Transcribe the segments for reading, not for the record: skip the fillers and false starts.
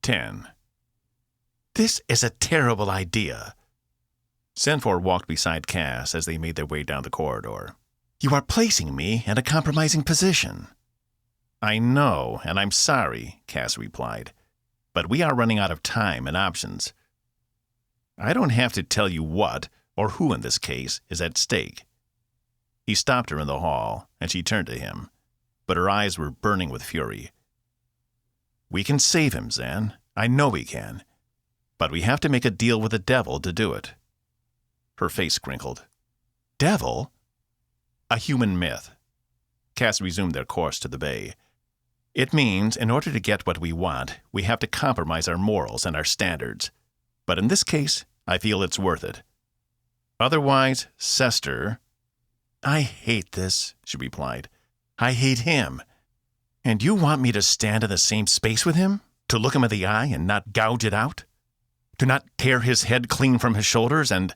10. This is a terrible idea. Zenfor walked beside Cass as they made their way down the corridor. You are placing me in a compromising position. I know, and I'm sorry, Cass replied. But we are running out of time and options. I don't have to tell you what, or who in this case, is at stake. He stopped her in the hall, and she turned to him, but her eyes were burning with fury. We can save him, Zen. I know we can. But we have to make a deal with the devil to do it. Her face crinkled. Devil? A human myth. Cass resumed their course to the bay. It means, in order to get what we want, we have to compromise our morals and our standards. But in this case, I feel it's worth it. Otherwise, Sesster... I hate this, she replied. I hate him. And you want me to stand in the same space with him? To look him in the eye and not gouge it out? To not tear his head clean from his shoulders and...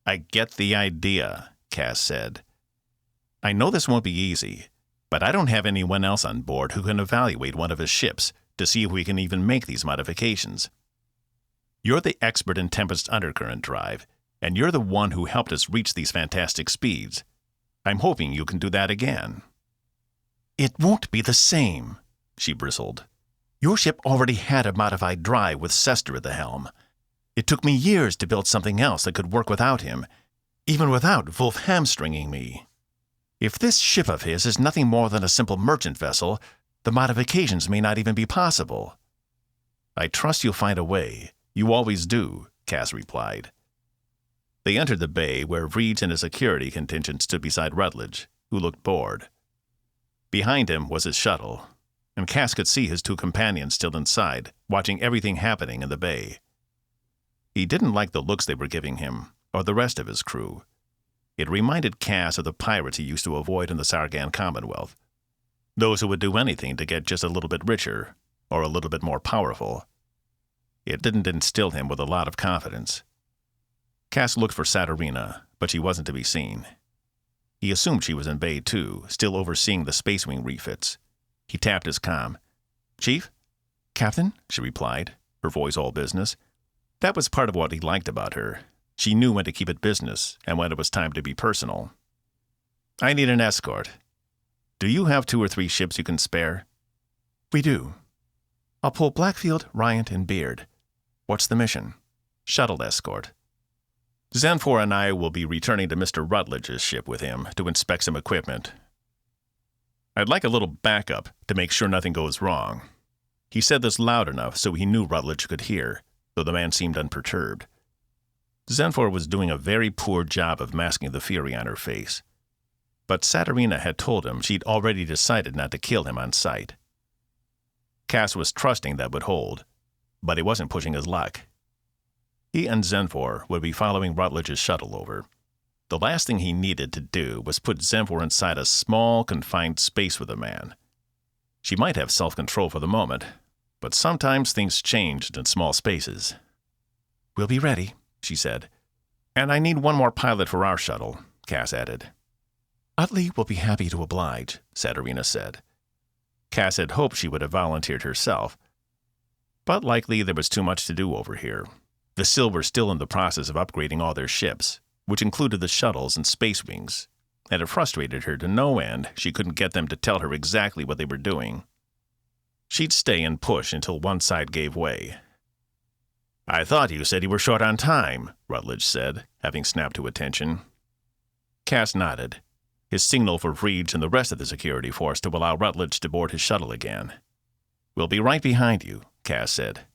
I get the idea, Cass said. I know this won't be easy, but I don't have anyone else on board who can evaluate one of his ships to see if we can even make these modifications. You're the expert in Tempest undercurrent drive, and you're the one who helped us reach these fantastic speeds. I'm hoping you can do that again. It won't be the same, she bristled. Your ship already had a modified drive with Sesster at the helm. It took me years to build something else that could work without him, even without Wolf hamstringing me. If this ship of his is nothing more than a simple merchant vessel, the modifications may not even be possible. I trust you'll find a way. You always do, Cass replied. They entered the bay where Reeds and his security contingent stood beside Rutledge, who looked bored. Behind him was his shuttle, and Cass could see his two companions still inside, watching everything happening in the bay. He didn't like the looks they were giving him, or the rest of his crew. It reminded Cass of the pirates he used to avoid in the Sargan Commonwealth. Those who would do anything to get just a little bit richer, or a little bit more powerful. It didn't instill him with a lot of confidence. Cass looked for Saturina, but she wasn't to be seen. He assumed she was in Bay 2, still overseeing the Space Wing refits. He tapped his comm. Chief? Captain, she replied, her voice all business. That was part of what he liked about her. She knew when to keep it business and when it was time to be personal. I need an escort. Do you have 2 or 3 ships you can spare? We do. I'll pull Blackfield, Ryant, and Beard. What's the mission? Shuttle escort. Zenfor and I will be returning to Mr. Rutledge's ship with him to inspect some equipment. I'd like a little backup to make sure nothing goes wrong. He said this loud enough so he knew Rutledge could hear, though the man seemed unperturbed. Zenfor was doing a very poor job of masking the fury on her face. But Saturina had told him she'd already decided not to kill him on sight. Cass was trusting that would hold, but he wasn't pushing his luck. He and Zenfor would be following Rutledge's shuttle over. The last thing he needed to do was put Zenfor inside a small, confined space with a man. She might have self-control for the moment, but sometimes things changed in small spaces. We'll be ready, she said. And I need one more pilot for our shuttle, Cass added. Utley will be happy to oblige, Saturina said. Cass had hoped she would have volunteered herself, but likely there was too much to do over here. The Sil were still in the process of upgrading all their ships, which included the shuttles and space wings, and it frustrated her to no end she couldn't get them to tell her exactly what they were doing. She'd stay and push until one side gave way. I thought you said you were short on time, Rutledge said, having snapped to attention. Cass nodded, his signal for Reeds and the rest of the security force to allow Rutledge to board his shuttle again. We'll be right behind you, Cass said.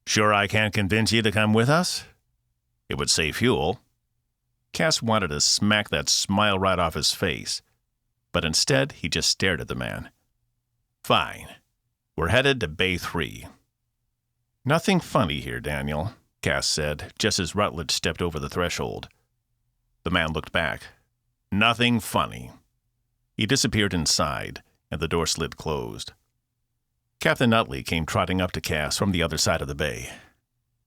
Sure I can't convince you to come with us? It would save fuel. Cass wanted to smack that smile right off his face, but instead he just stared at the man. Fine. We're headed to Bay 3. Nothing funny here, Daniel, Cass said, just as Rutledge stepped over the threshold. The man looked back. Nothing funny. He disappeared inside, and the door slid closed. Captain Utley came trotting up to Cass from the other side of the bay.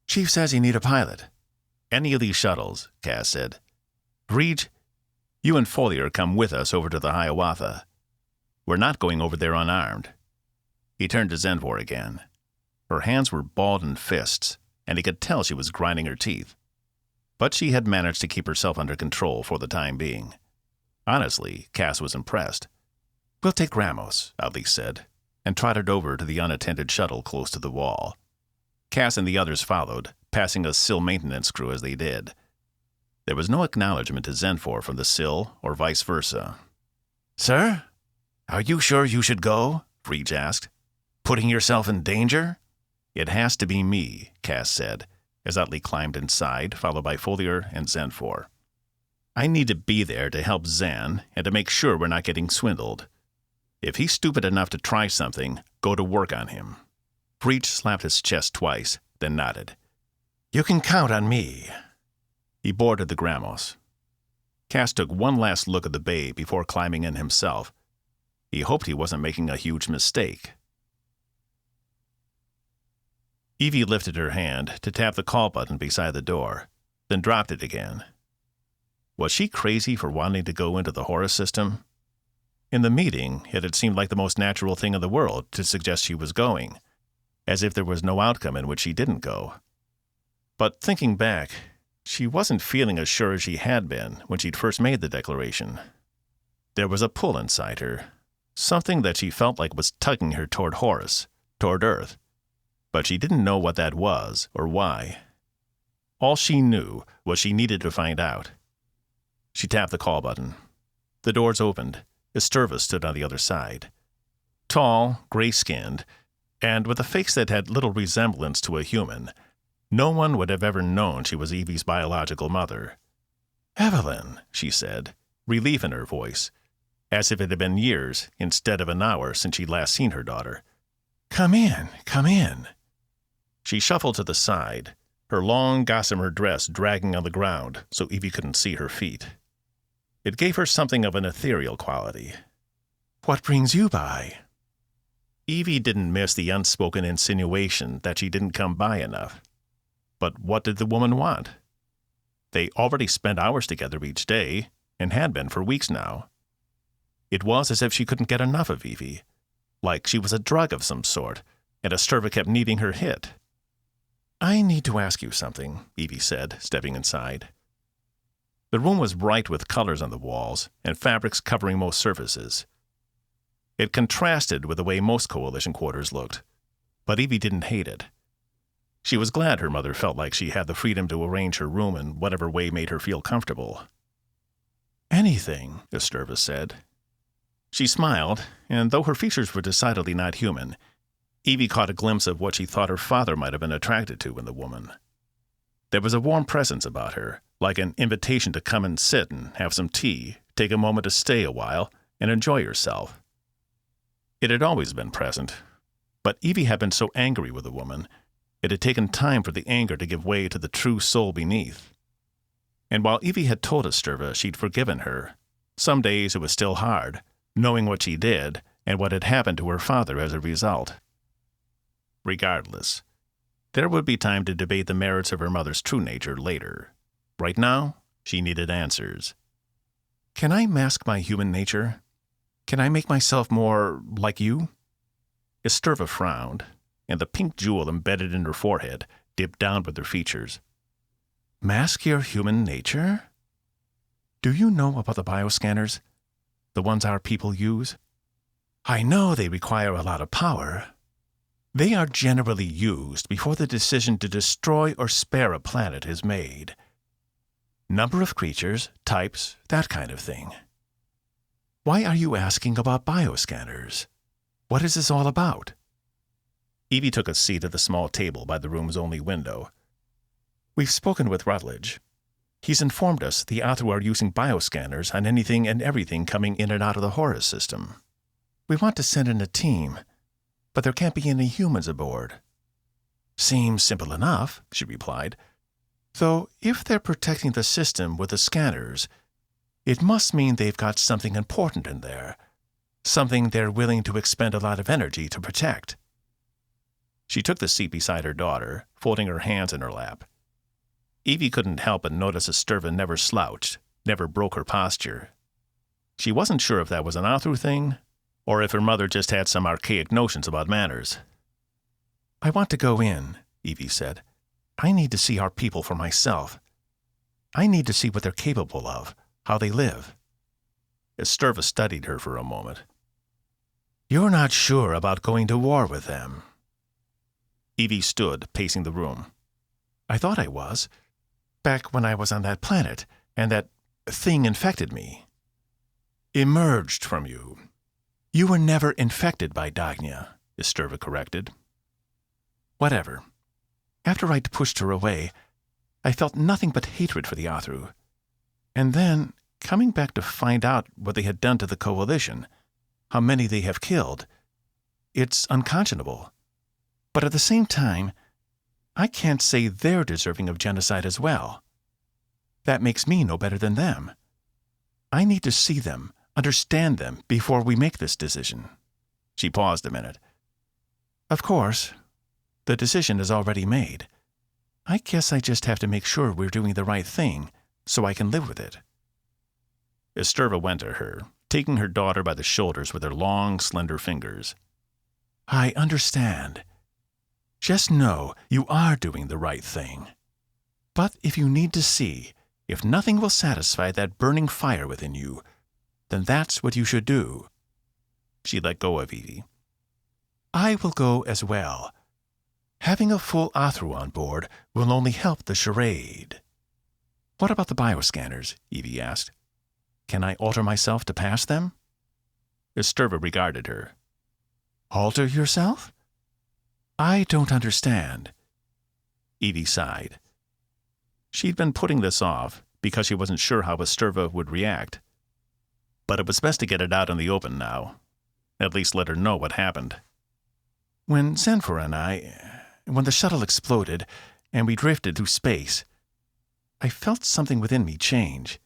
Chief says you need a pilot. Any of these shuttles, Cass said. Reed, you and Follier come with us over to the Hiawatha. We're not going over there unarmed. He turned to Zenfor again. Her hands were balled in fists, and he could tell she was grinding her teeth. But she had managed to keep herself under control for the time being. Honestly, Cass was impressed. "We'll take Ramos," Audley said, and trotted over to the unattended shuttle close to the wall. Cass and the others followed, passing a SIL maintenance crew as they did. There was no acknowledgement to Zenfor from the SIL, or vice versa. "Sir? Are you sure you should go?" Freege asked. "Putting yourself in danger?" "It has to be me," Cass said, as Utley climbed inside, followed by Folier and Zenfor. "I need to be there to help Zan and to make sure we're not getting swindled. If he's stupid enough to try something, go to work on him." Freege slapped his chest twice, then nodded. "You can count on me." He boarded the Gramos. Cass took one last look at the bay before climbing in himself. He hoped he wasn't making a huge mistake. Evie lifted her hand to tap the call button beside the door, then dropped it again. Was she crazy for wanting to go into the Horus system? In the meeting, it had seemed like the most natural thing in the world to suggest she was going, as if there was no outcome in which she didn't go. But thinking back, she wasn't feeling as sure as she had been when she'd first made the declaration. There was a pull inside her, something that she felt like was tugging her toward Horus, toward Earth. But she didn't know what that was or why. All she knew was she needed to find out. She tapped the call button. The doors opened. Esturva stood on the other side. Tall, gray-skinned, and with a face that had little resemblance to a human, no one would have ever known she was Evie's biological mother. "Evelyn," she said, relief in her voice, as if it had been years instead of an hour since she'd last seen her daughter. Come in." She shuffled to the side, her long gossamer dress dragging on the ground so Evie couldn't see her feet. It gave her something of an ethereal quality. "What brings you by?" Evie didn't miss the unspoken insinuation that she didn't come by enough. But what did the woman want? They already spent hours together each day, and had been for weeks now. It was as if she couldn't get enough of Evie, like she was a drug of some sort, and Esturva kept needing her hit. "I need to ask you something," Evie said, stepping inside. The room was bright with colors on the walls and fabrics covering most surfaces. It contrasted with the way most coalition quarters looked, but Evie didn't hate it. She was glad her mother felt like she had the freedom to arrange her room in whatever way made her feel comfortable. "Anything," Esturva said. She smiled, and though her features were decidedly not human, Evie caught a glimpse of what she thought her father might have been attracted to in the woman. There was a warm presence about her, like an invitation to come and sit and have some tea, take a moment to stay a while, and enjoy yourself. It had always been present, but Evie had been so angry with the woman, it had taken time for the anger to give way to the true soul beneath. And while Evie had told Esturva she'd forgiven her, some days it was still hard, knowing what she did and what had happened to her father as a result. Regardless, there would be time to debate the merits of her mother's true nature later. Right now, she needed answers. "Can I mask my human nature? Can I make myself more like you?" Esturva frowned, and the pink jewel embedded in her forehead dipped down with her features. "Mask your human nature? Do you know about the bioscanners? The ones our people use? I know they require a lot of power. They are generally used before the decision to destroy or spare a planet is made. Number of creatures, types, that kind of thing. Why are you asking about bioscanners? What is this all about?" Evie took a seat at the small table by the room's only window. "We've spoken with Rutledge. He's informed us the Athru are using bioscanners on anything and everything coming in and out of the Horus system. We want to send in a team, but there can't be any humans aboard." "Seems simple enough," she replied. "Though if they're protecting the system with the scanners, it must mean they've got something important in there, something they're willing to expend a lot of energy to protect." She took the seat beside her daughter, folding her hands in her lap. Evie couldn't help but notice Esturva never slouched, never broke her posture. She wasn't sure if that was an Athru thing, or if her mother just had some archaic notions about manners. I want to go in, Evie said. I need to see our people for myself. I need to see what they're capable of, how they live. Esterva studied her for a moment. You're not sure about going to war with them. Evie stood, pacing the room. I thought I was, back when I was on that planet, and that thing infected me. Emerged from you. You were never infected by Dagnya, Esterva corrected. Whatever. After I'd pushed her away, I felt nothing but hatred for the Athru. And then, coming back to find out what they had done to the Coalition, how many they have killed, it's unconscionable. But at the same time, I can't say they're deserving of genocide as well. That makes me no better than them. I need to see them, understand them, before we make this decision. She paused a minute. Of course, the decision is already made. I guess I just have to make sure we're doing the right thing, so I can live with it. Esterva went to her, taking her daughter by the shoulders with her long, slender fingers. I understand. Just know you are doing the right thing. But if you need to see, if nothing will satisfy that burning fire within you, then that's what you should do. She let go of Evie. I will go as well. Having a full Athru on board will only help the charade. What about the bioscanners? Evie asked. Can I alter myself to pass them? Esterva regarded her. Alter yourself? I don't understand. Evie sighed. She'd been putting this off because she wasn't sure how Esterva would react. But it was best to get it out in the open now. At least let her know what happened. When Senfor and when the shuttle exploded and we drifted through space, I felt something within me change.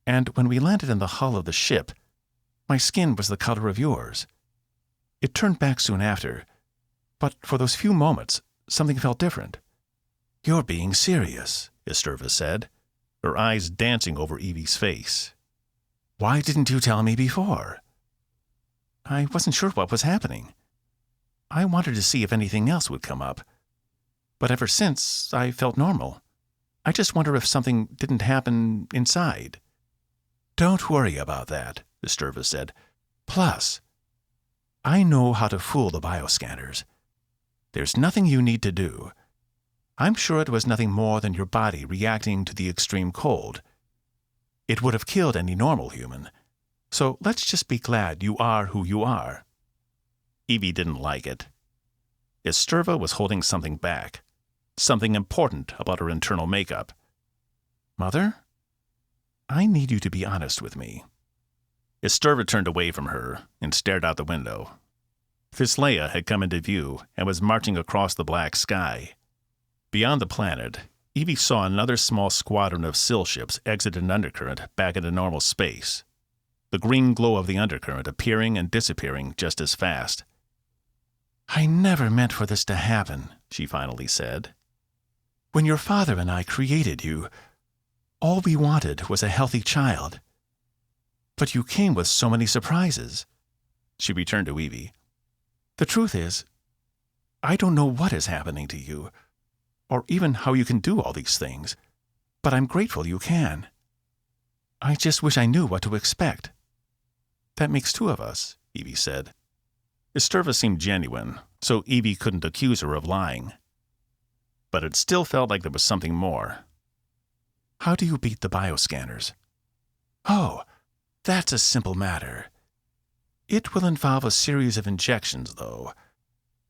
And when we landed in the hull of the ship, my skin was the color of yours. It turned back soon after, but for those few moments, something felt different. You're being serious, Esterva said, her eyes dancing over Evie's face. Why didn't you tell me before? I wasn't sure what was happening. I wanted to see if anything else would come up. But ever since, I felt normal. I just wonder if something didn't happen inside. Don't worry about that, Esterva said. Plus, I know how to fool the bioscanners. There's nothing you need to do. I'm sure it was nothing more than your body reacting to the extreme cold. It would have killed any normal human. So let's just be glad you are who you are. Evie didn't like it. Esterva was holding something back, something important about her internal makeup. Mother, I need you to be honest with me. Esterva turned away from her and stared out the window. Fisleia had come into view and was marching across the black sky. Beyond the planet, Evie saw another small squadron of sill ships exit an undercurrent back into normal space, the green glow of the undercurrent appearing and disappearing just as fast. I never meant for this to happen, she finally said. When your father and I created you, all we wanted was a healthy child. But you came with so many surprises. She returned to Evie. The truth is, I don't know what is happening to you, or even how you can do all these things, but I'm grateful you can. I just wish I knew what to expect. That makes two of us, Evie said. Esterva seemed genuine, so Evie couldn't accuse her of lying. But it still felt like there was something more. How do you beat the bioscanners? Oh, that's a simple matter. It will involve a series of injections, though.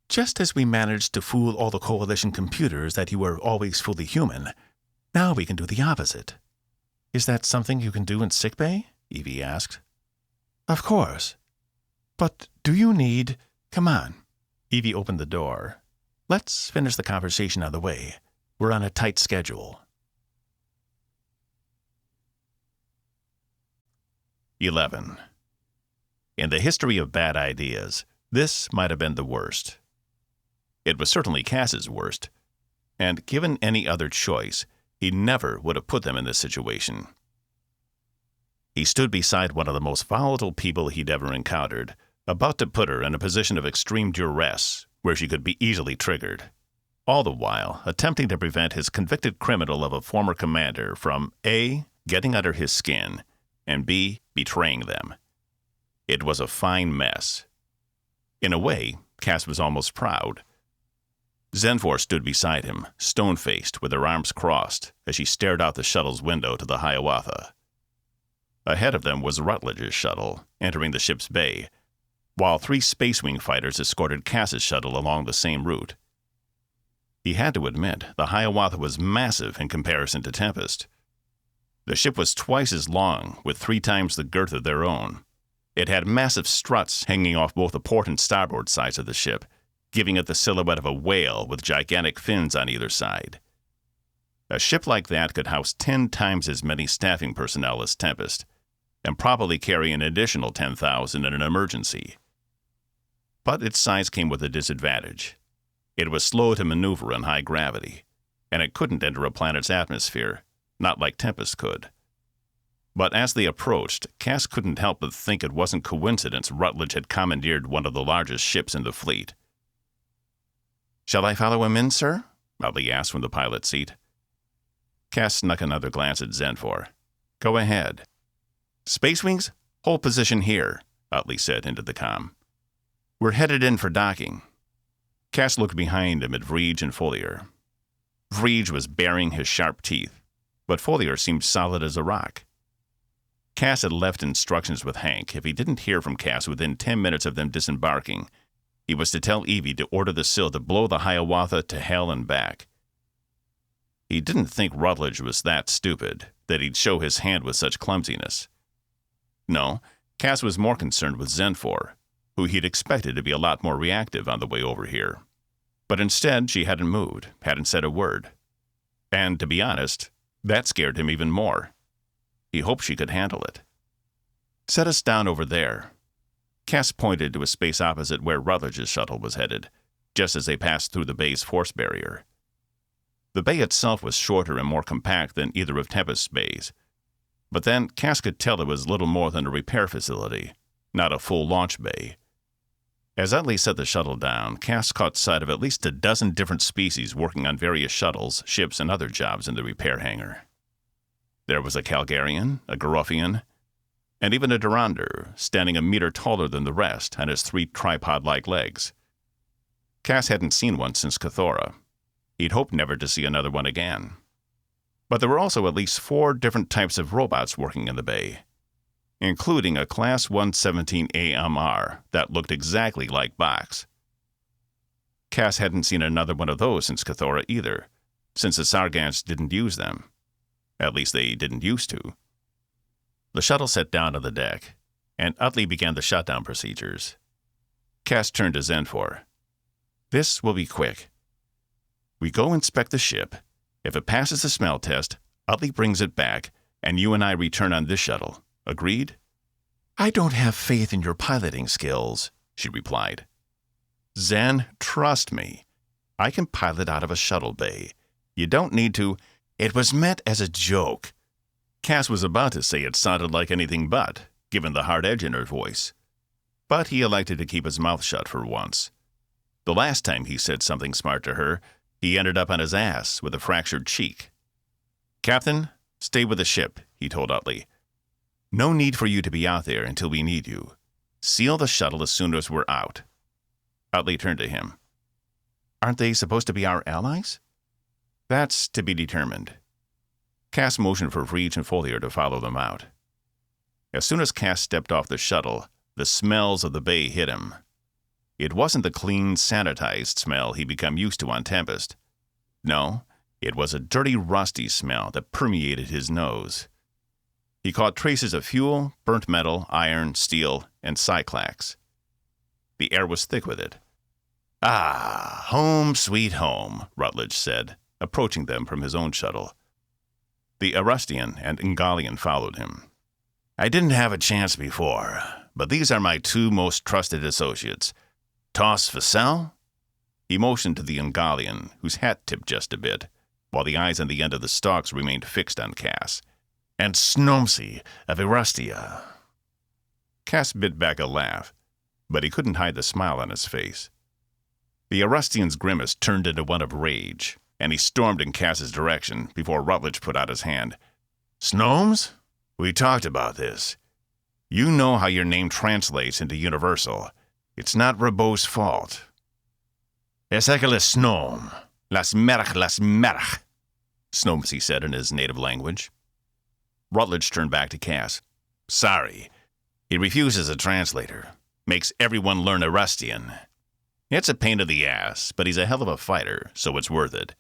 Just as we managed to fool all the Coalition computers that you were always fully human, now we can do the opposite. Is that something you can do in sickbay? Evie asked. Of course. But do you need... Come on. Evie opened the door. Let's finish the conversation on the way. We're on a tight schedule. 11. In the history of bad ideas, this might have been the worst. It was certainly Cass's worst, and given any other choice, he never would have put them in this situation. He stood beside one of the most volatile people he'd ever encountered, about to put her in a position of extreme duress, where she could be easily triggered, all the while attempting to prevent his convicted criminal of a former commander from A, getting under his skin, and B, betraying them. It was a fine mess. In a way, Cass was almost proud. Zenfor stood beside him, stone-faced, with her arms crossed, as she stared out the shuttle's window to the Hiawatha. Ahead of them was Rutledge's shuttle, entering the ship's bay, while 3 Space Wing fighters escorted Cass's shuttle along the same route. He had to admit the Hiawatha was massive in comparison to Tempest. The ship was twice as long, with 3 times the girth of their own. It had massive struts hanging off both the port and starboard sides of the ship, giving it the silhouette of a whale with gigantic fins on either side. A ship like that could house 10 times as many staffing personnel as Tempest, and probably carry an additional 10,000 in an emergency. But its size came with a disadvantage. It was slow to maneuver in high gravity, and it couldn't enter a planet's atmosphere, not like Tempest could. But as they approached, Cass couldn't help but think it wasn't coincidence Rutledge had commandeered one of the largest ships in the fleet. "Shall I follow him in, sir?" Utley asked from the pilot's seat. Cass snuck another glance at Zenfor. "Go ahead." "Space Wings, hold position here," Utley said into the comm. "We're headed in for docking." Cass looked behind him at Vreege and Folier. Vreege was baring his sharp teeth, but Folier seemed solid as a rock. Cass had left instructions with Hank. If he didn't hear from Cass within 10 minutes of them disembarking, he was to tell Evie to order the Sill to blow the Hiawatha to hell and back. He didn't think Rutledge was that stupid, that he'd show his hand with such clumsiness. No, Cass was more concerned with Zenfor, who he'd expected to be a lot more reactive on the way over here. But instead, she hadn't moved, hadn't said a word. And, to be honest, that scared him even more. He hoped she could handle it. "Set us down over there." Cass pointed to a space opposite where Rutledge's shuttle was headed, just as they passed through the bay's force barrier. The bay itself was shorter and more compact than either of Tempest's bays. But then Cass could tell it was little more than a repair facility, not a full launch bay. As Utley set the shuttle down, Cass caught sight of at least a dozen different species working on various shuttles, ships, and other jobs in the repair hangar. There was a Calgarian, a Garuffian, and even a Durandar, standing a meter taller than the rest on his 3 tripod-like legs. Cass hadn't seen one since Cathora. He'd hoped never to see another one again. But there were also at least 4 different types of robots working in the bay, including a Class 117 AMR that looked exactly like Box. Cass hadn't seen another one of those since Cathora either, since the Sargans didn't use them. At least they didn't used to. The shuttle set down on the deck, and Utley began the shutdown procedures. Cass turned to Zenfor. "This will be quick. We go inspect the ship. If it passes the smell test, Utley brings it back, and you and I return on this shuttle. Agreed?" "I don't have faith in your piloting skills," she replied. "Zen, trust me. I can pilot out of a shuttle bay. You don't need to—" "It was meant as a joke." Cass was about to say it sounded like anything but, given the hard edge in her voice. But he elected to keep his mouth shut for once. The last time he said something smart to her, he ended up on his ass with a fractured cheek. "Captain, stay with the ship," he told Utley. "No need for you to be out there until we need you. Seal the shuttle as soon as we're out." Utley turned to him. "Aren't they supposed to be our allies?" "That's to be determined." Cass motioned for Vreege and Folier to follow them out. As soon as Cass stepped off the shuttle, the smells of the bay hit him. It wasn't the clean, sanitized smell he'd become used to on Tempest. No, it was a dirty, rusty smell that permeated his nose. He caught traces of fuel, burnt metal, iron, steel, and cyclax. The air was thick with it. "Ah, home sweet home," Rutledge said, approaching them from his own shuttle. The Arustian and Ingalian followed him. "I didn't have a chance before, but these are my 2 most trusted associates. Toss Vassell?" He motioned to the Ingalian, whose hat tipped just a bit, while the eyes on the end of the stalks remained fixed on Cass. "And Snomsy of Erustia." Cass bit back a laugh, but he couldn't hide the smile on his face. The Arustian's grimace turned into one of rage, and he stormed in Cass's direction before Rutledge put out his hand. "Snomes? We talked about this. You know how your name translates into universal. It's not Rabot's fault. Es ekele Snom. Las merch, Snomes, he said in his native language. Rutledge turned back to Cass. Sorry. He refuses a translator. Makes everyone learn Arustian. It's a pain in the ass, but he's a hell of a fighter, so it's worth it.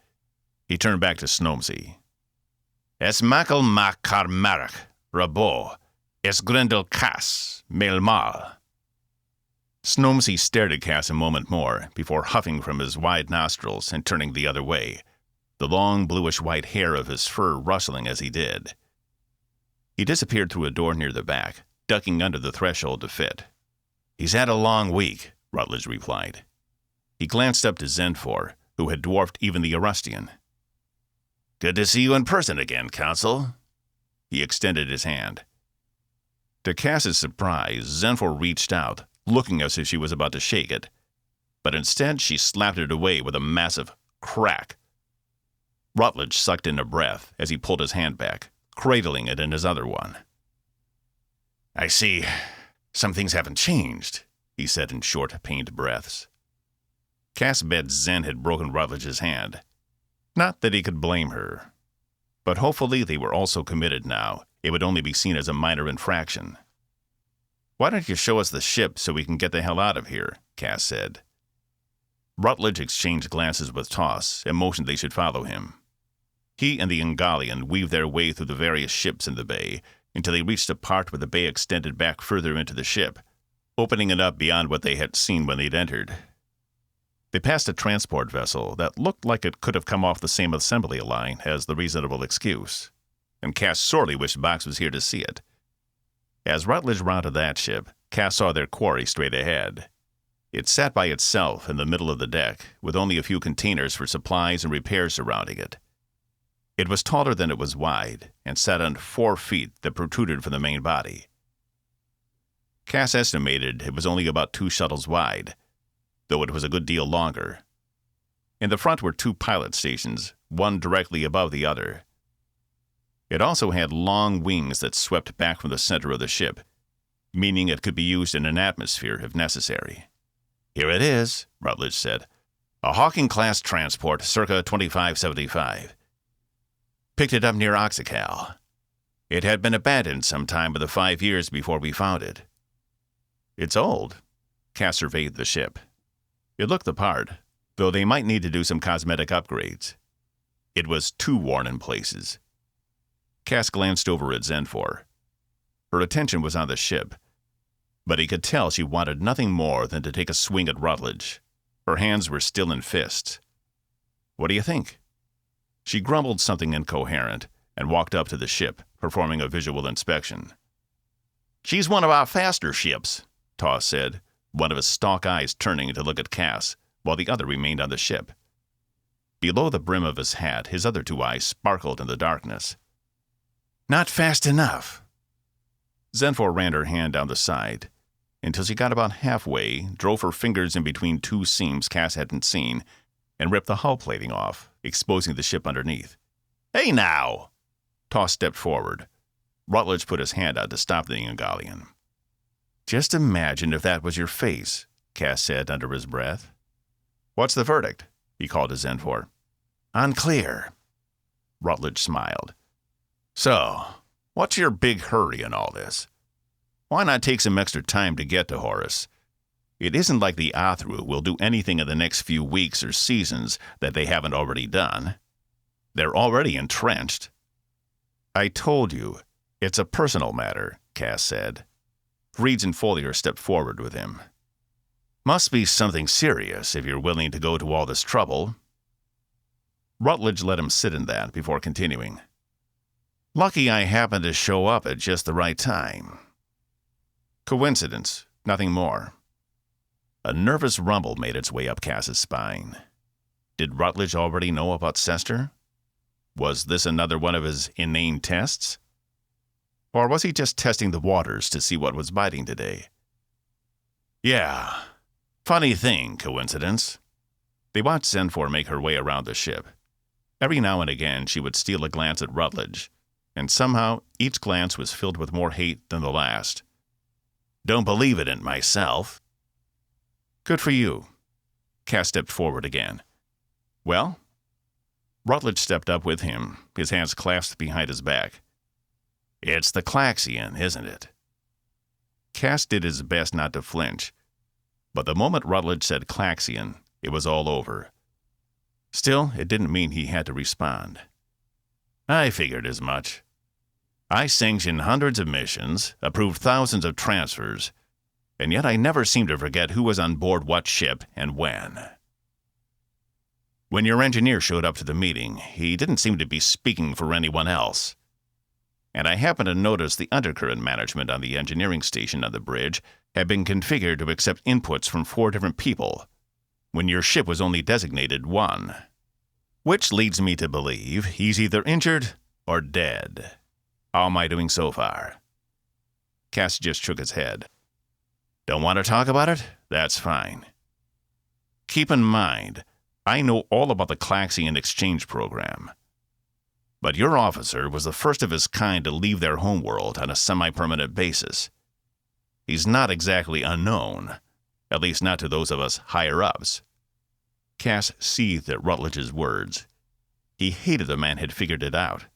He turned back to Snomesy. Es makel mak karmarach, Rabot. Es grendel Cass, melmal. Snomesy stared at Cass a moment more before huffing from his wide nostrils and turning the other way, the long bluish-white hair of his fur rustling as he did. He disappeared through a door near the back, ducking under the threshold to fit. He's had a long week, Rutledge replied. He glanced up to Zenfor, who had dwarfed even the Arustian. Good to see you in person again, Counsel. He extended his hand. To Cass's surprise, Zenfor reached out, looking as if she was about to shake it, but instead she slapped it away with a massive crack. Rutledge sucked in a breath as he pulled his hand back, cradling it in his other one. I see. Some things haven't changed, he said in short, pained breaths. Cass bet Zen had broken Rutledge's hand. Not that he could blame her. But hopefully they were also committed now. It would only be seen as a minor infraction. Why don't you show us the ship so we can get the hell out of here, Cass said. Rutledge exchanged glances with Toss and motioned they should follow him. He and the Ungolian weaved their way through the various ships in the bay until they reached a part where the bay extended back further into the ship, opening it up beyond what they had seen when they'd entered. They passed a transport vessel that looked like it could have come off the same assembly line as the reasonable excuse, and Cass sorely wished Box was here to see it. As Rutledge rounded that ship, Cass saw their quarry straight ahead. It sat by itself in the middle of the deck, with only a few containers for supplies and repairs surrounding it. It was taller than it was wide, and sat on 4 feet that protruded from the main body. Cass estimated it was only about 2 shuttles wide, though it was a good deal longer. In the front were 2 pilot stations, one directly above the other. It also had long wings that swept back from the center of the ship, meaning it could be used in an atmosphere if necessary. Here it is, Rutledge said. A Hawking-class transport circa 2575. Picked it up near Oxacal. It had been abandoned some time of the 5 years before we found it. It's old. Cass surveyed the ship. It looked the part, though they might need to do some cosmetic upgrades. It was too worn in places. Cass glanced over at Zenfor. Her attention was on the ship, but he could tell she wanted nothing more than to take a swing at Rutledge. Her hands were still in fists. What do you think? She grumbled something incoherent and walked up to the ship, performing a visual inspection. She's one of our faster ships, Toss said, one of his stalk eyes turning to look at Cass, while the other remained on the ship. Below the brim of his hat, his other 2 eyes sparkled in the darkness. Not fast enough. Zenfor ran her hand down the side, until she got about halfway, drove her fingers in between 2 seams Cass hadn't seen, and ripped the hull plating off, exposing the ship underneath. Hey now! Toss stepped forward. Rutledge put his hand out to stop the Ungolian. Just imagine if that was your face, Cass said under his breath. What's the verdict? He called to Zenfor. Unclear. Rutledge smiled. So, what's your big hurry in all this? Why not take some extra time to get to Horus? It isn't like the Athru will do anything in the next few weeks or seasons that they haven't already done. They're already entrenched. I told you, it's a personal matter, Cass said. Reeds and Folier stepped forward with him. Must be something serious if you're willing to go to all this trouble. Rutledge let him sit in that before continuing. Lucky I happened to show up at just the right time. Coincidence, nothing more. A nervous rumble made its way up Cass's spine. Did Rutledge already know about Sesster? Was this another one of his inane tests? Or was he just testing the waters to see what was biting today? Yeah, funny thing, coincidence. They watched Zenfor make her way around the ship. Every now and again, she would steal a glance at Rutledge, and somehow each glance was filled with more hate than the last. "Don't believe it in myself." "Good for you." Cass stepped forward again. "Well?" Rutledge stepped up with him, his hands clasped behind his back. "It's the Klaxian, isn't it?" Cass did his best not to flinch, but the moment Rutledge said Klaxian, it was all over. Still, it didn't mean he had to respond. "I figured as much. I sanctioned hundreds of missions, approved thousands of transfers, and yet I never seem to forget who was on board what ship and when. When your engineer showed up to the meeting, he didn't seem to be speaking for anyone else. And I happened to notice the undercurrent management on the engineering station on the bridge had been configured to accept inputs from 4 different people, when your ship was only designated 1. Which leads me to believe he's either injured or dead. How am I doing so far?" Cass just shook his head. "Don't want to talk about it? That's fine. Keep in mind, I know all about the Klaxian exchange program. But your officer was the first of his kind to leave their homeworld on a semi-permanent basis. He's not exactly unknown, at least not to those of us higher-ups." Cass seethed at Rutledge's words. He hated the man had figured it out.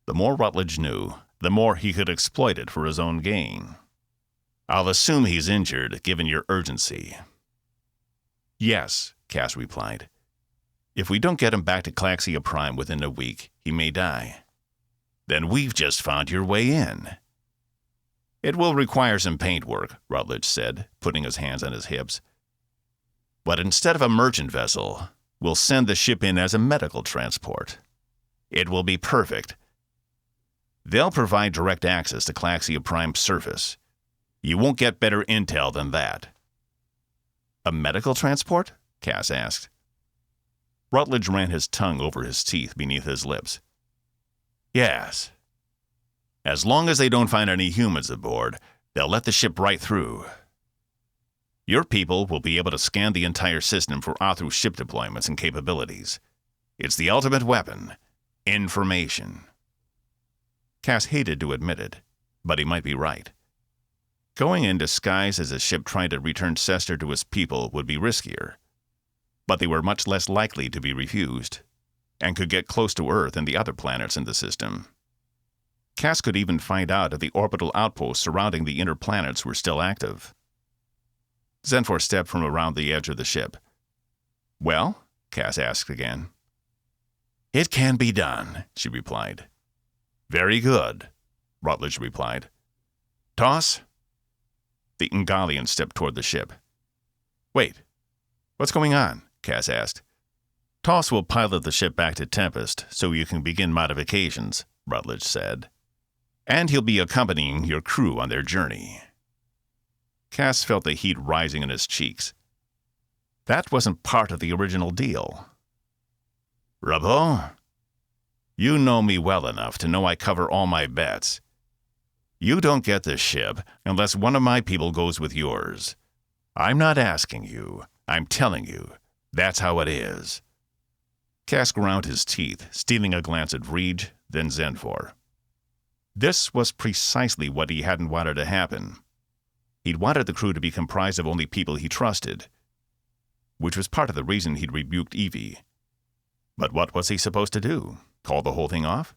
The more Rutledge knew, the more he could exploit it for his own gain. "I'll assume he's injured, given your urgency." "Yes," Cass replied. "If we don't get him back to Klaxia Prime within a week, he may die." "Then we've just found your way in." "It will require some paintwork," Rutledge said, putting his hands on his hips. "But instead of a merchant vessel, we'll send the ship in as a medical transport. It will be perfect. They'll provide direct access to Klaxia Prime's surface. You won't get better intel than that." "A medical transport?" Cass asked. Rutledge ran his tongue over his teeth beneath his lips. "Yes. As long as they don't find any humans aboard, they'll let the ship right through. Your people will be able to scan the entire system for Athru ship deployments and capabilities. It's the ultimate weapon. Information." Cass hated to admit it, but he might be right. Going in disguised as a ship trying to return Sesster to his people would be riskier, but they were much less likely to be refused, and could get close to Earth and the other planets in the system. Cass could even find out if the orbital outposts surrounding the inner planets were still active. Zenfor stepped from around the edge of the ship. "Well?" Cass asked again. "It can be done," she replied. "Very good," Rutledge replied. "Toss?" The Ngalian stepped toward the ship. "Wait, what's going on?" Cass asked. "Toss will pilot the ship back to Tempest so you can begin modifications," Rutledge said. "And he'll be accompanying your crew on their journey." Cass felt the heat rising in his cheeks. That wasn't part of the original deal. "Rabot, you know me well enough to know I cover all my bets. You don't get the ship unless one of my people goes with yours. I'm not asking you. I'm telling you. That's how it is." Cass ground his teeth, stealing a glance at Reed, then Zenfor. This was precisely what he hadn't wanted to happen. He'd wanted the crew to be comprised of only people he trusted, which was part of the reason he'd rebuked Evie. But what was he supposed to do? Call the whole thing off?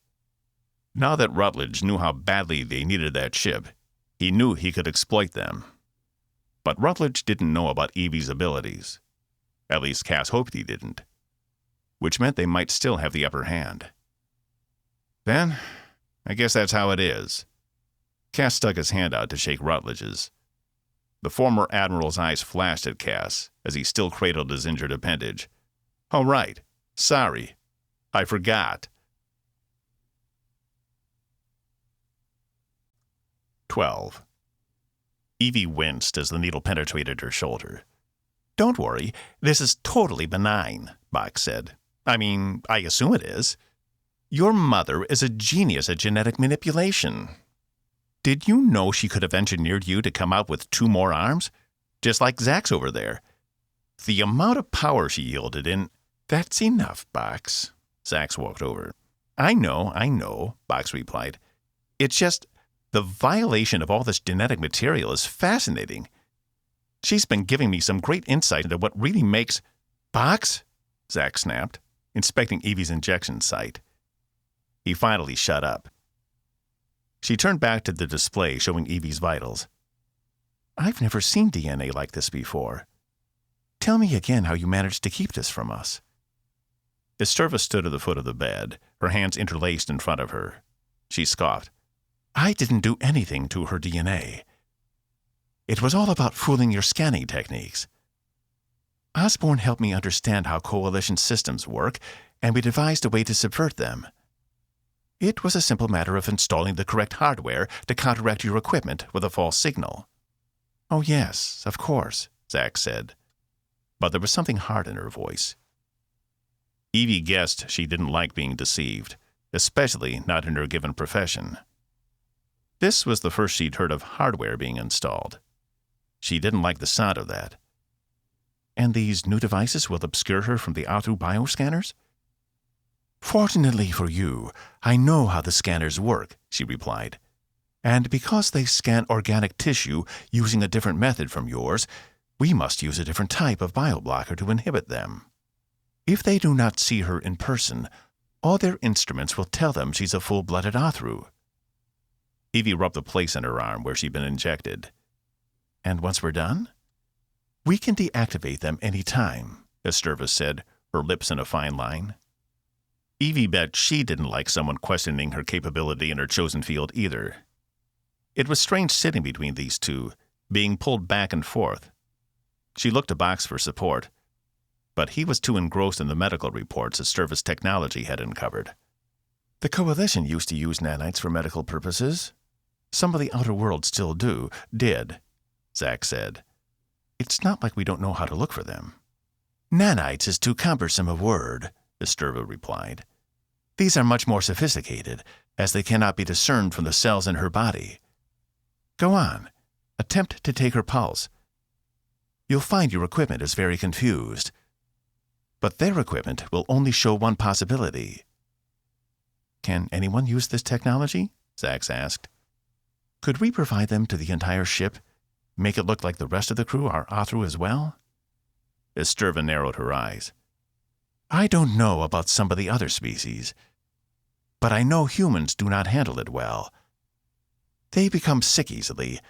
Now that Rutledge knew how badly they needed that ship, he knew he could exploit them. But Rutledge didn't know about Evie's abilities. At least Cass hoped he didn't, which meant they might still have the upper hand. "Then, I guess that's how it is." Cass stuck his hand out to shake Rutledge's. The former admiral's eyes flashed at Cass as he still cradled his injured appendage. "Oh, right. Sorry. I forgot." 12. Evie winced as the needle penetrated her shoulder. "Don't worry. This is totally benign," Bach said. "I mean, I assume it is. Your mother is a genius at genetic manipulation. Did you know she could have engineered you to come out with 2 more arms? Just like Zach's over there. The amount of power she yielded in... That's enough, Box. Zax walked over. I know, Box replied. It's just, the violation of all this genetic material is fascinating. She's been giving me some great insight into what really makes... Box? Zax snapped, inspecting Evie's injection site. He finally shut up. She turned back to the display showing Evie's vitals. I've never seen DNA like this before. Tell me again how you managed to keep this from us. Esterva stood at the foot of the bed, her hands interlaced in front of her. She scoffed. I didn't do anything to her DNA. It was all about fooling your scanning techniques. Osborn helped me understand how Coalition systems work, and we devised a way to subvert them. It was a simple matter of installing the correct hardware to counteract your equipment with a false signal. Oh yes, of course, Zax said. But there was something hard in her voice. Evie guessed she didn't like being deceived, especially not in her given profession. This was the first she'd heard of hardware being installed. She didn't like the sound of that. And these new devices will obscure her from the Athru bioscanners? Fortunately for you, I know how the scanners work, she replied. And because they scan organic tissue using a different method from yours, we must use a different type of bioblocker to inhibit them. If they do not see her in person, all their instruments will tell them she's a full-blooded Athru. Evie rubbed the place in her arm where she'd been injected. And once we're done? We can deactivate them any time, Esterva said, her lips in a fine line. Evie bet she didn't like someone questioning her capability in her chosen field either. It was strange sitting between these two, being pulled back and forth. She looked to Box for support, but he was too engrossed in the medical reports Esterva's technology had uncovered. The Coalition used to use nanites for medical purposes. Some of the outer world still did, Zax said. It's not like we don't know how to look for them. Nanites is too cumbersome a word, Esterva replied. These are much more sophisticated, as they cannot be discerned from the cells in her body. Go on. Attempt to take her pulse. You'll find your equipment is very confused. But their equipment will only show one possibility. Can anyone use this technology? Zax asked. Could we provide them to the entire ship? Make it look like the rest of the crew are Athru as well? Esterva narrowed her eyes. I don't know about some of the other species, but I know humans do not handle it well. They become sick easily,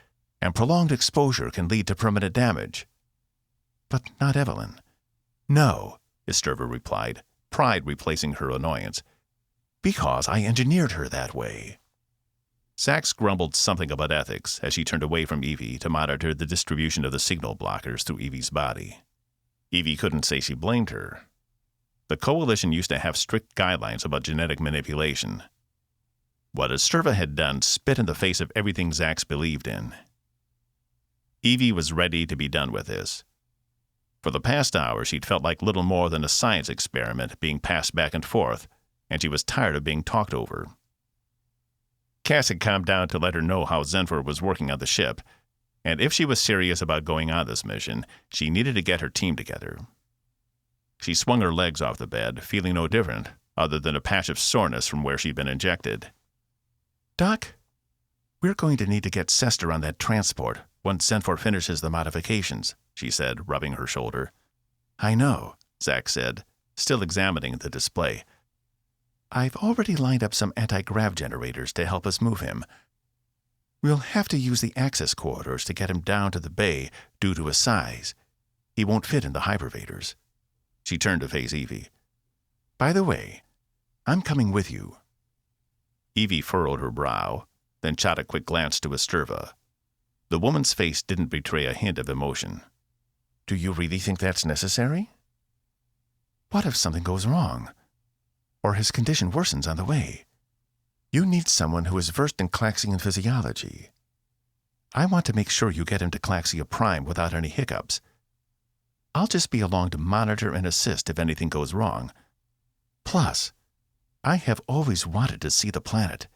and prolonged exposure can lead to permanent damage. But not Evelyn. No, Esterva replied, pride replacing her annoyance. Because I engineered her that way. Zax grumbled something about ethics as she turned away from Evie to monitor the distribution of the signal blockers through Evie's body. Evie couldn't say she blamed her. The Coalition used to have strict guidelines about genetic manipulation. What Esterva had done spit in the face of everything Zax believed in. Evie was ready to be done with this. For the past hour, she'd felt like little more than a science experiment being passed back and forth, and she was tired of being talked over. Cass had calmed down to let her know how Zenfor was working on the ship, and if she was serious about going on this mission, she needed to get her team together. She swung her legs off the bed, feeling no different, other than a patch of soreness from where she'd been injected. Doc, we're going to need to get Sesster on that transport once Zenfor finishes the modifications, she said, rubbing her shoulder. I know, Zax said, still examining the display. I've already lined up some anti-grav generators to help us move him. We'll have to use the access corridors to get him down to the bay due to his size. He won't fit in the hypervators. She turned to face Evie. By the way, I'm coming with you. Evie furrowed her brow, then shot a quick glance to Esterva. The woman's face didn't betray a hint of emotion. Do you really think that's necessary? What if something goes wrong? Or his condition worsens on the way? You need someone who is versed in Claxian physiology. I want to make sure you get him to Claxia Prime without any hiccups. I'll just be along to monitor and assist if anything goes wrong. Plus, I have always wanted to see the planet.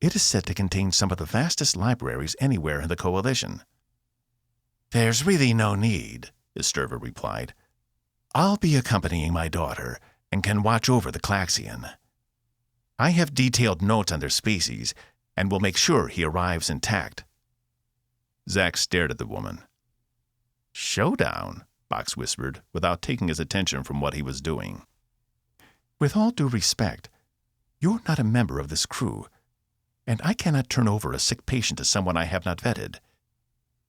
It is said to contain some of the vastest libraries anywhere in the Coalition. There's really no need, Esterva replied. I'll be accompanying my daughter and can watch over the Klaxian. I have detailed notes on their species and will make sure he arrives intact. Zack stared at the woman. Showdown, Box whispered, without taking his attention from what he was doing. With all due respect, you're not a member of this crew, and I cannot turn over a sick patient to someone I have not vetted.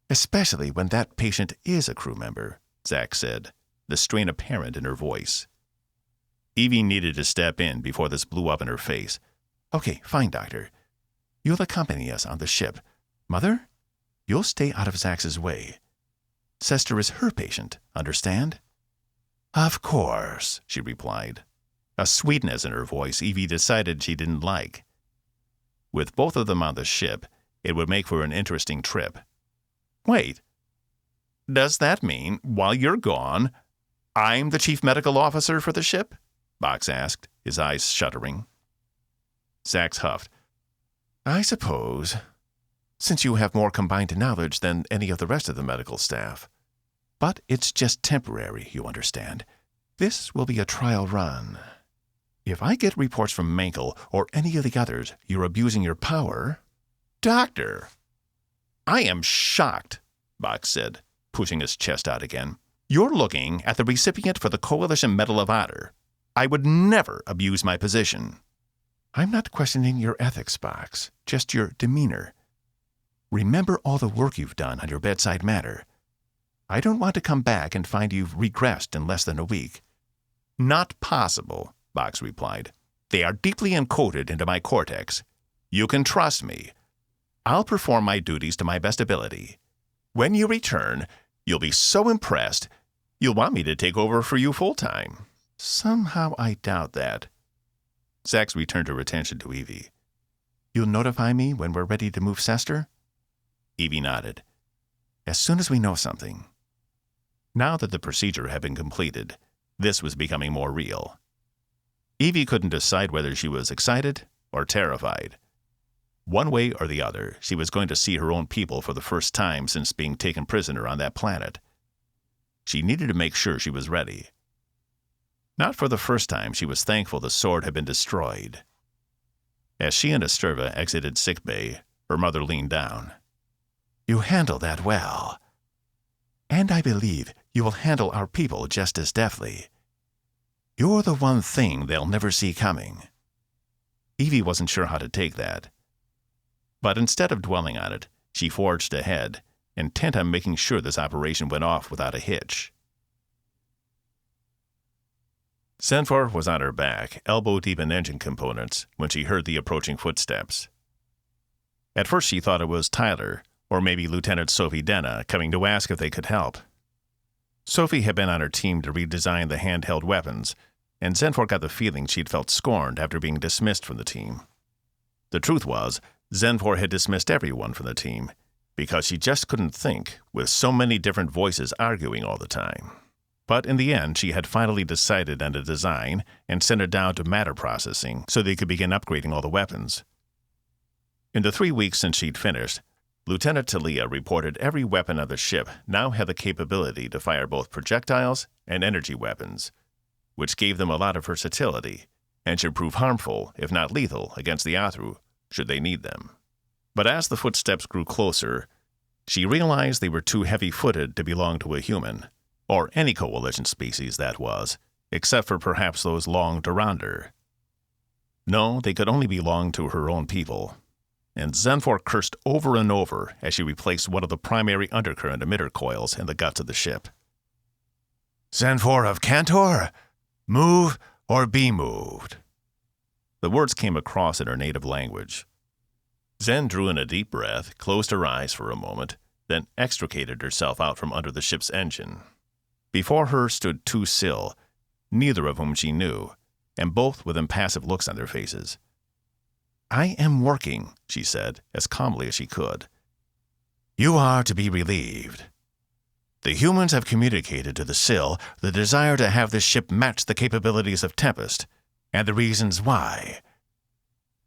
Especially when that patient is a crew member, Zack said, the strain apparent in her voice. Evie needed to step in before this blew up in her face. Okay, fine, Doctor. You'll accompany us on the ship. Mother, you'll stay out of Zack's way. Sesster is her patient, understand? Of course, she replied. A sweetness in her voice Evie decided she didn't like. With both of them on the ship, it would make for an interesting trip. Wait. Does that mean, while you're gone, I'm the chief medical officer for the ship? Box asked, his eyes shuddering. Zack huffed. I suppose, since you have more combined knowledge than any of the rest of the medical staff. But it's just temporary, you understand. This will be a trial run. If I get reports from Mankel or any of the others you're abusing your power... Doctor! I am shocked, Box said, pushing his chest out again. You're looking at the recipient for the Coalition Medal of Honor. I would never abuse my position. I'm not questioning your ethics, Box, just your demeanor. Remember all the work you've done on your bedside manner. I don't want to come back and find you've regressed in less than a week. Not possible, Box replied. They are deeply encoded into my cortex. You can trust me. I'll perform my duties to my best ability. When you return, you'll be so impressed, you'll want me to take over for you full-time. Somehow I doubt that. Zack returned her attention to Evie. You'll notify me when we're ready to move Sesster? Evie nodded. As soon as we know something. Now that the procedure had been completed, this was becoming more real. Evie couldn't decide whether she was excited or terrified. One way or the other, she was going to see her own people for the first time since being taken prisoner on that planet. She needed to make sure she was ready. Not for the first time, she was thankful the sword had been destroyed. As she and Esterva exited sickbay, her mother leaned down. You handled that well. And I believe you will handle our people just as deftly. You're the one thing they'll never see coming. Evie wasn't sure how to take that. But instead of dwelling on it, she forged ahead, intent on making sure this operation went off without a hitch. Senfor was on her back, elbow-deep in engine components, when she heard the approaching footsteps. At first she thought it was Tyler, or maybe Lieutenant Sophie Denna, coming to ask if they could help. Sophie had been on her team to redesign the handheld weapons, and Senfor got the feeling she'd felt scorned after being dismissed from the team. The truth was, Senfor had dismissed everyone from the team, because she just couldn't think, with so many different voices arguing all the time. But in the end, she had finally decided on a design and sent it down to matter processing so they could begin upgrading all the weapons. In the 3 weeks since she'd finished, Lieutenant Talia reported every weapon on the ship now had the capability to fire both projectiles and energy weapons, which gave them a lot of versatility and should prove harmful, if not lethal, against the Athru, should they need them. But as the footsteps grew closer, she realized they were too heavy-footed to belong to a human, or any coalition species that was, except for perhaps those long Durandar. No, they could only belong to her own people. And Senfor cursed over and over as she replaced one of the primary undercurrent emitter coils in the guts of the ship. Senfor of Cantor, move or be moved. The words came across in her native language. Zen drew in a deep breath, closed her eyes for a moment, then extricated herself out from under the ship's engine. Before her stood 2 Sill, neither of whom she knew, and both with impassive looks on their faces. I am working, she said, as calmly as she could. You are to be relieved. The humans have communicated to the Sill the desire to have this ship match the capabilities of Tempest, and the reasons why.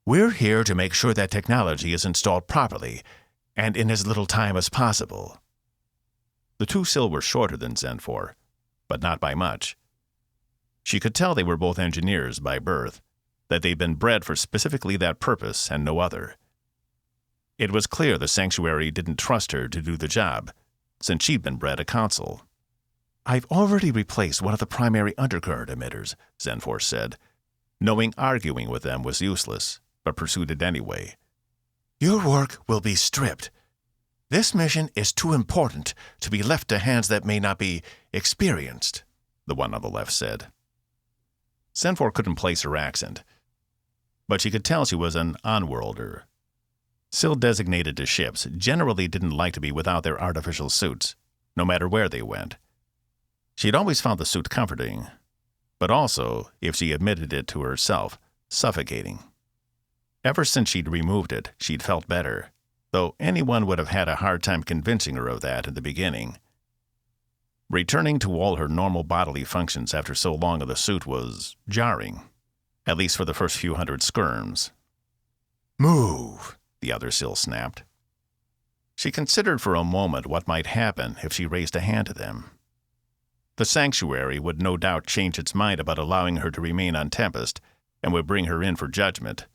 We're here to make sure that technology is installed properly, and in as little time as possible. The two Sil were shorter than Zenfor, but not by much. She could tell they were both engineers by birth, that they'd been bred for specifically that purpose and no other. It was clear the sanctuary didn't trust her to do the job, since she'd been bred a consul. "I've already replaced one of the primary undercurrent emitters," Zenfor said, knowing arguing with them was useless, but pursued it anyway. "Your work will be stripped. This mission is too important to be left to hands that may not be experienced," the one on the left said. Zenfor couldn't place her accent, but she could tell she was an on-worlder. Sil designated to ships generally didn't like to be without their artificial suits, no matter where they went. She'd always found the suit comforting, but also, if she admitted it to herself, suffocating. Ever since she'd removed it, she'd felt better, though anyone would have had a hard time convincing her of that in the beginning. Returning to all her normal bodily functions after so long of the suit was jarring, at least for the first few hundred skirms. "Move," the other Sil snapped. She considered for a moment what might happen if she raised a hand to them. The sanctuary would no doubt change its mind about allowing her to remain on Tempest and would bring her in for judgment.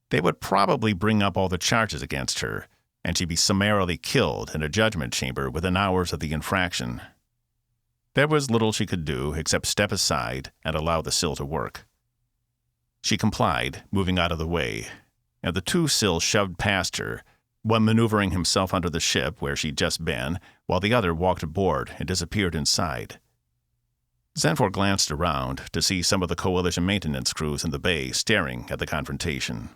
They would probably bring up all the charges against her, and she'd be summarily killed in a judgment chamber within hours of the infraction. There was little she could do except step aside and allow the Sil to work. She complied, moving out of the way, and the two Sil shoved past her, one maneuvering himself under the ship where she'd just been, while the other walked aboard and disappeared inside. Zenfor glanced around to see some of the Coalition maintenance crews in the bay staring at the confrontation.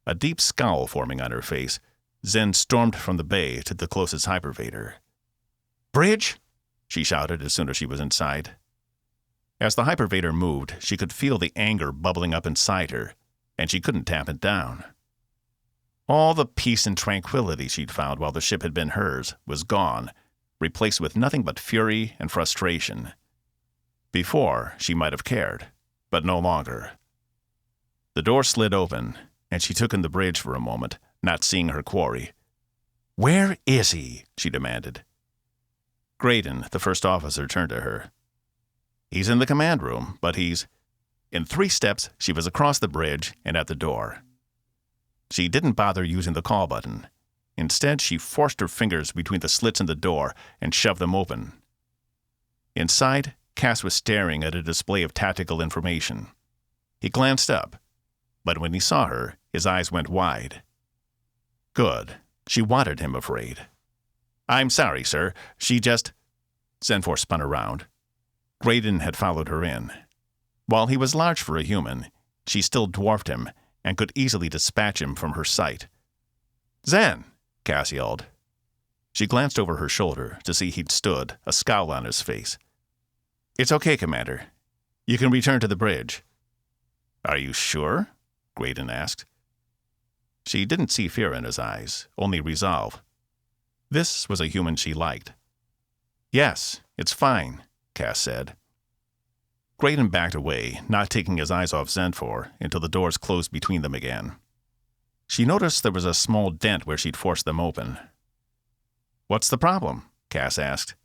A deep scowl forming on her face, Zen stormed from the bay to the closest hypervator. "Bridge!" she shouted as soon as she was inside. As the hypervator moved, she could feel the anger bubbling up inside her, and she couldn't tamp it down. All the peace and tranquility she'd found while the ship had been hers was gone, replaced with nothing but fury and frustration. Before, she might have cared, but no longer. The door slid open, and she took in the bridge for a moment, not seeing her quarry. "Where is he?" she demanded. Graydon, the first officer, turned to her. "He's in the command room, but he's—" In 3 steps, she was across the bridge and at the door. She didn't bother using the call button. Instead, she forced her fingers between the slits in the door and shoved them open. Inside, Cass was staring at a display of tactical information. He glanced up, but when he saw her, his eyes went wide. Good. She wanted him afraid. "I'm sorry, sir. She just—" Zenfor spun around. Graydon had followed her in. While he was large for a human, she still dwarfed him and could easily dispatch him from her sight. "Zen!" Cass yelled. She glanced over her shoulder to see he'd stood, a scowl on his face. "It's okay, Commander. You can return to the bridge." "Are you sure?" Graydon asked. She didn't see fear in his eyes, only resolve. This was a human she liked. "Yes, it's fine," Cass said. Graydon backed away, not taking his eyes off Zenfor until the doors closed between them again. She noticed there was a small dent where she'd forced them open. "What's the problem?" Cass asked.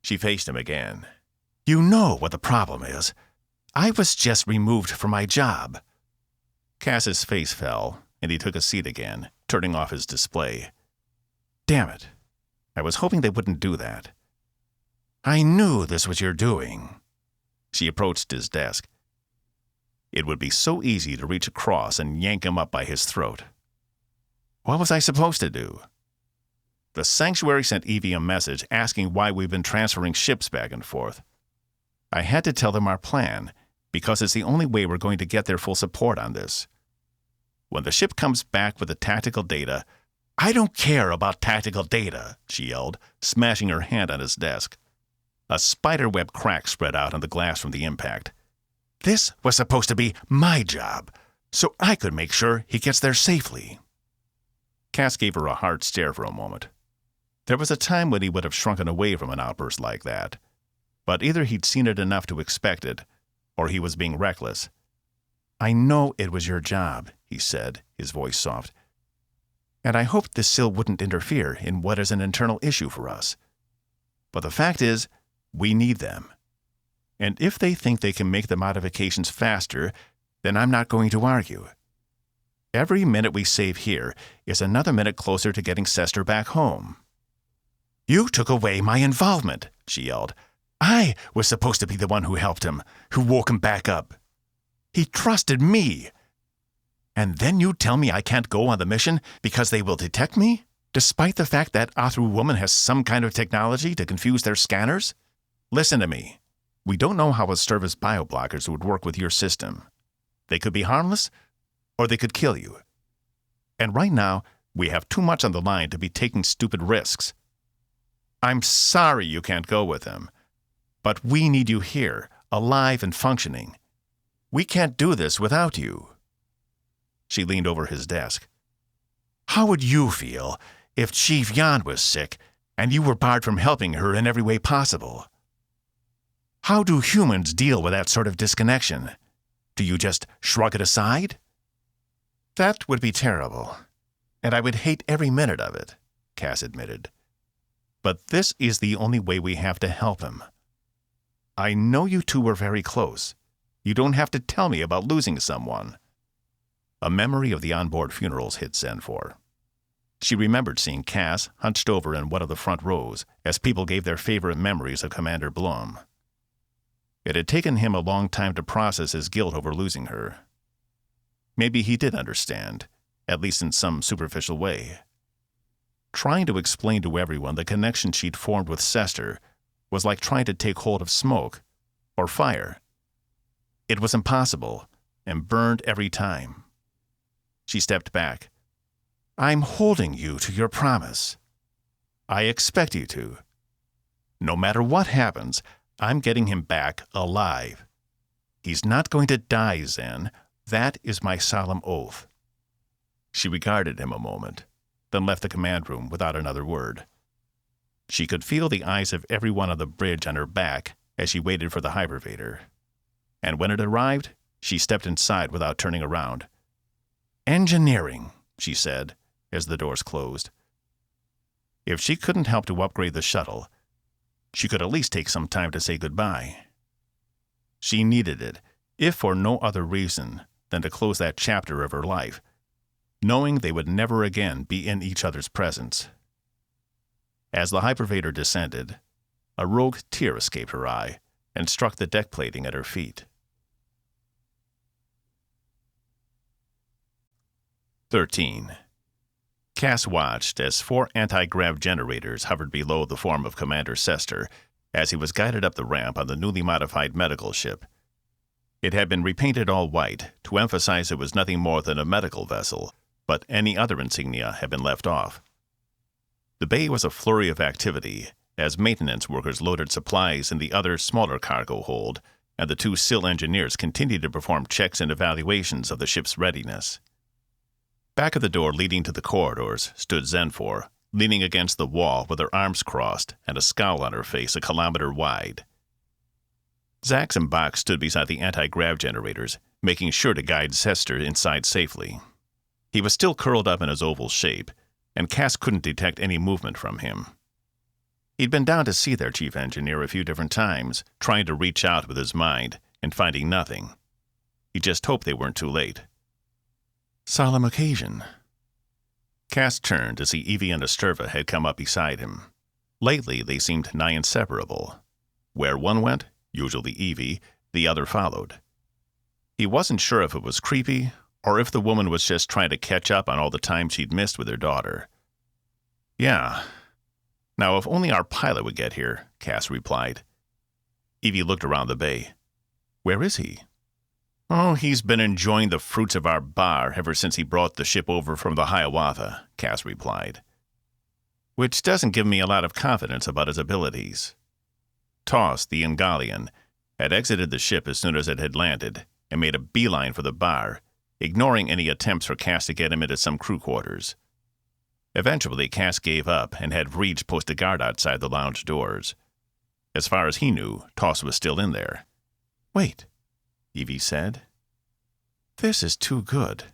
She faced him again. "You know what the problem is. I was just removed from my job." Cass's face fell, and he took a seat again, turning off his display. "Damn it. I was hoping they wouldn't do that." "I knew this was your doing." She approached his desk. It would be so easy to reach across and yank him up by his throat. "What was I supposed to do?" "The Sanctuary sent Evie a message asking why we've been transferring ships back and forth. I had to tell them our plan, because it's the only way we're going to get their full support on this. When the ship comes back with the tactical data—" "I don't care about tactical data," she yelled, smashing her hand on his desk. A spiderweb crack spread out on the glass from the impact. "This was supposed to be my job, so I could make sure he gets there safely." Cass gave her a hard stare for a moment. There was a time when he would have shrunken away from an outburst like that, but either he'd seen it enough to expect it, or he was being reckless. "I know it was your job," he said, his voice soft. "And I hoped this Sil wouldn't interfere in what is an internal issue for us. But the fact is, we need them. And if they think they can make the modifications faster, then I'm not going to argue. Every minute we save here is another minute closer to getting Sesster back home." "You took away my involvement," she yelled. "I was supposed to be the one who helped him, who woke him back up. He trusted me. And then you tell me I can't go on the mission because they will detect me, despite the fact that Athru woman has some kind of technology to confuse their scanners? Listen to me. We don't know how a service bioblockers would work with your system. They could be harmless, or they could kill you. And right now, we have too much on the line to be taking stupid risks. I'm sorry you can't go with them, but we need you here, alive and functioning. We can't do this without you." She leaned over his desk. "How would you feel if Chief Yan was sick and you were barred from helping her in every way possible? How do humans deal with that sort of disconnection? Do you just shrug it aside?" "That would be terrible, and I would hate every minute of it," Cass admitted. "But this is the only way we have to help him. I know you two were very close. You don't have to tell me about losing someone." A memory of the onboard funerals hit Senfor. She remembered seeing Cass hunched over in one of the front rows as people gave their favorite memories of Commander Blum. It had taken him a long time to process his guilt over losing her. Maybe he did understand, at least in some superficial way. Trying to explain to everyone the connection she'd formed with Sesster was like trying to take hold of smoke or fire. It was impossible and burned every time. She stepped back. "I'm holding you to your promise. I expect you to. No matter what happens, I'm getting him back alive. He's not going to die, Zen. That is my solemn oath." She regarded him a moment, then left the command room without another word. She could feel the eyes of everyone on the bridge on her back as she waited for the hypervator. And when it arrived, she stepped inside without turning around. "Engineering," she said, as the doors closed. If she couldn't help to upgrade the shuttle, she could at least take some time to say goodbye. She needed it, if for no other reason than to close that chapter of her life, knowing they would never again be in each other's presence. As the hypervator descended, a rogue tear escaped her eye and struck the deck plating at her feet. 13. Cass watched as 4 anti-grav generators hovered below the form of Commander Sesster as he was guided up the ramp on the newly modified medical ship. It had been repainted all white to emphasize it was nothing more than a medical vessel, but any other insignia had been left off. The bay was a flurry of activity as maintenance workers loaded supplies in the other, smaller cargo hold, and the 2 SIL engineers continued to perform checks and evaluations of the ship's readiness. Back of the door leading to the corridors stood Senfor, leaning against the wall with her arms crossed and a scowl on her face a kilometer wide. Zax and Bach stood beside the anti-grav generators, making sure to guide Sesster inside safely. He was still curled up in his oval shape, and Cass couldn't detect any movement from him. He'd been down to see their chief engineer a few different times, trying to reach out with his mind, and finding nothing. He just hoped they weren't too late. Solemn occasion. Cass turned to see Evie and Esturva had come up beside him. Lately, they seemed nigh inseparable. Where one went, usually Evie, the other followed. He wasn't sure if it was creepy, or if the woman was just trying to catch up on all the time she'd missed with her daughter. "Yeah. Now, if only our pilot would get here," Cass replied. Evie looked around the bay. "Where is he?" "Oh, he's been enjoying the fruits of our bar ever since he brought the ship over from the Hiawatha," Cass replied. "Which doesn't give me a lot of confidence about his abilities." Toss, the Ingalian, had exited the ship as soon as it had landed and made a beeline for the bar, ignoring any attempts for Cass to get him into some crew quarters. Eventually, Cass gave up and had Reach post a guard outside the lounge doors. As far as he knew, Toss was still in there. "Wait," Evie said. "This is too good."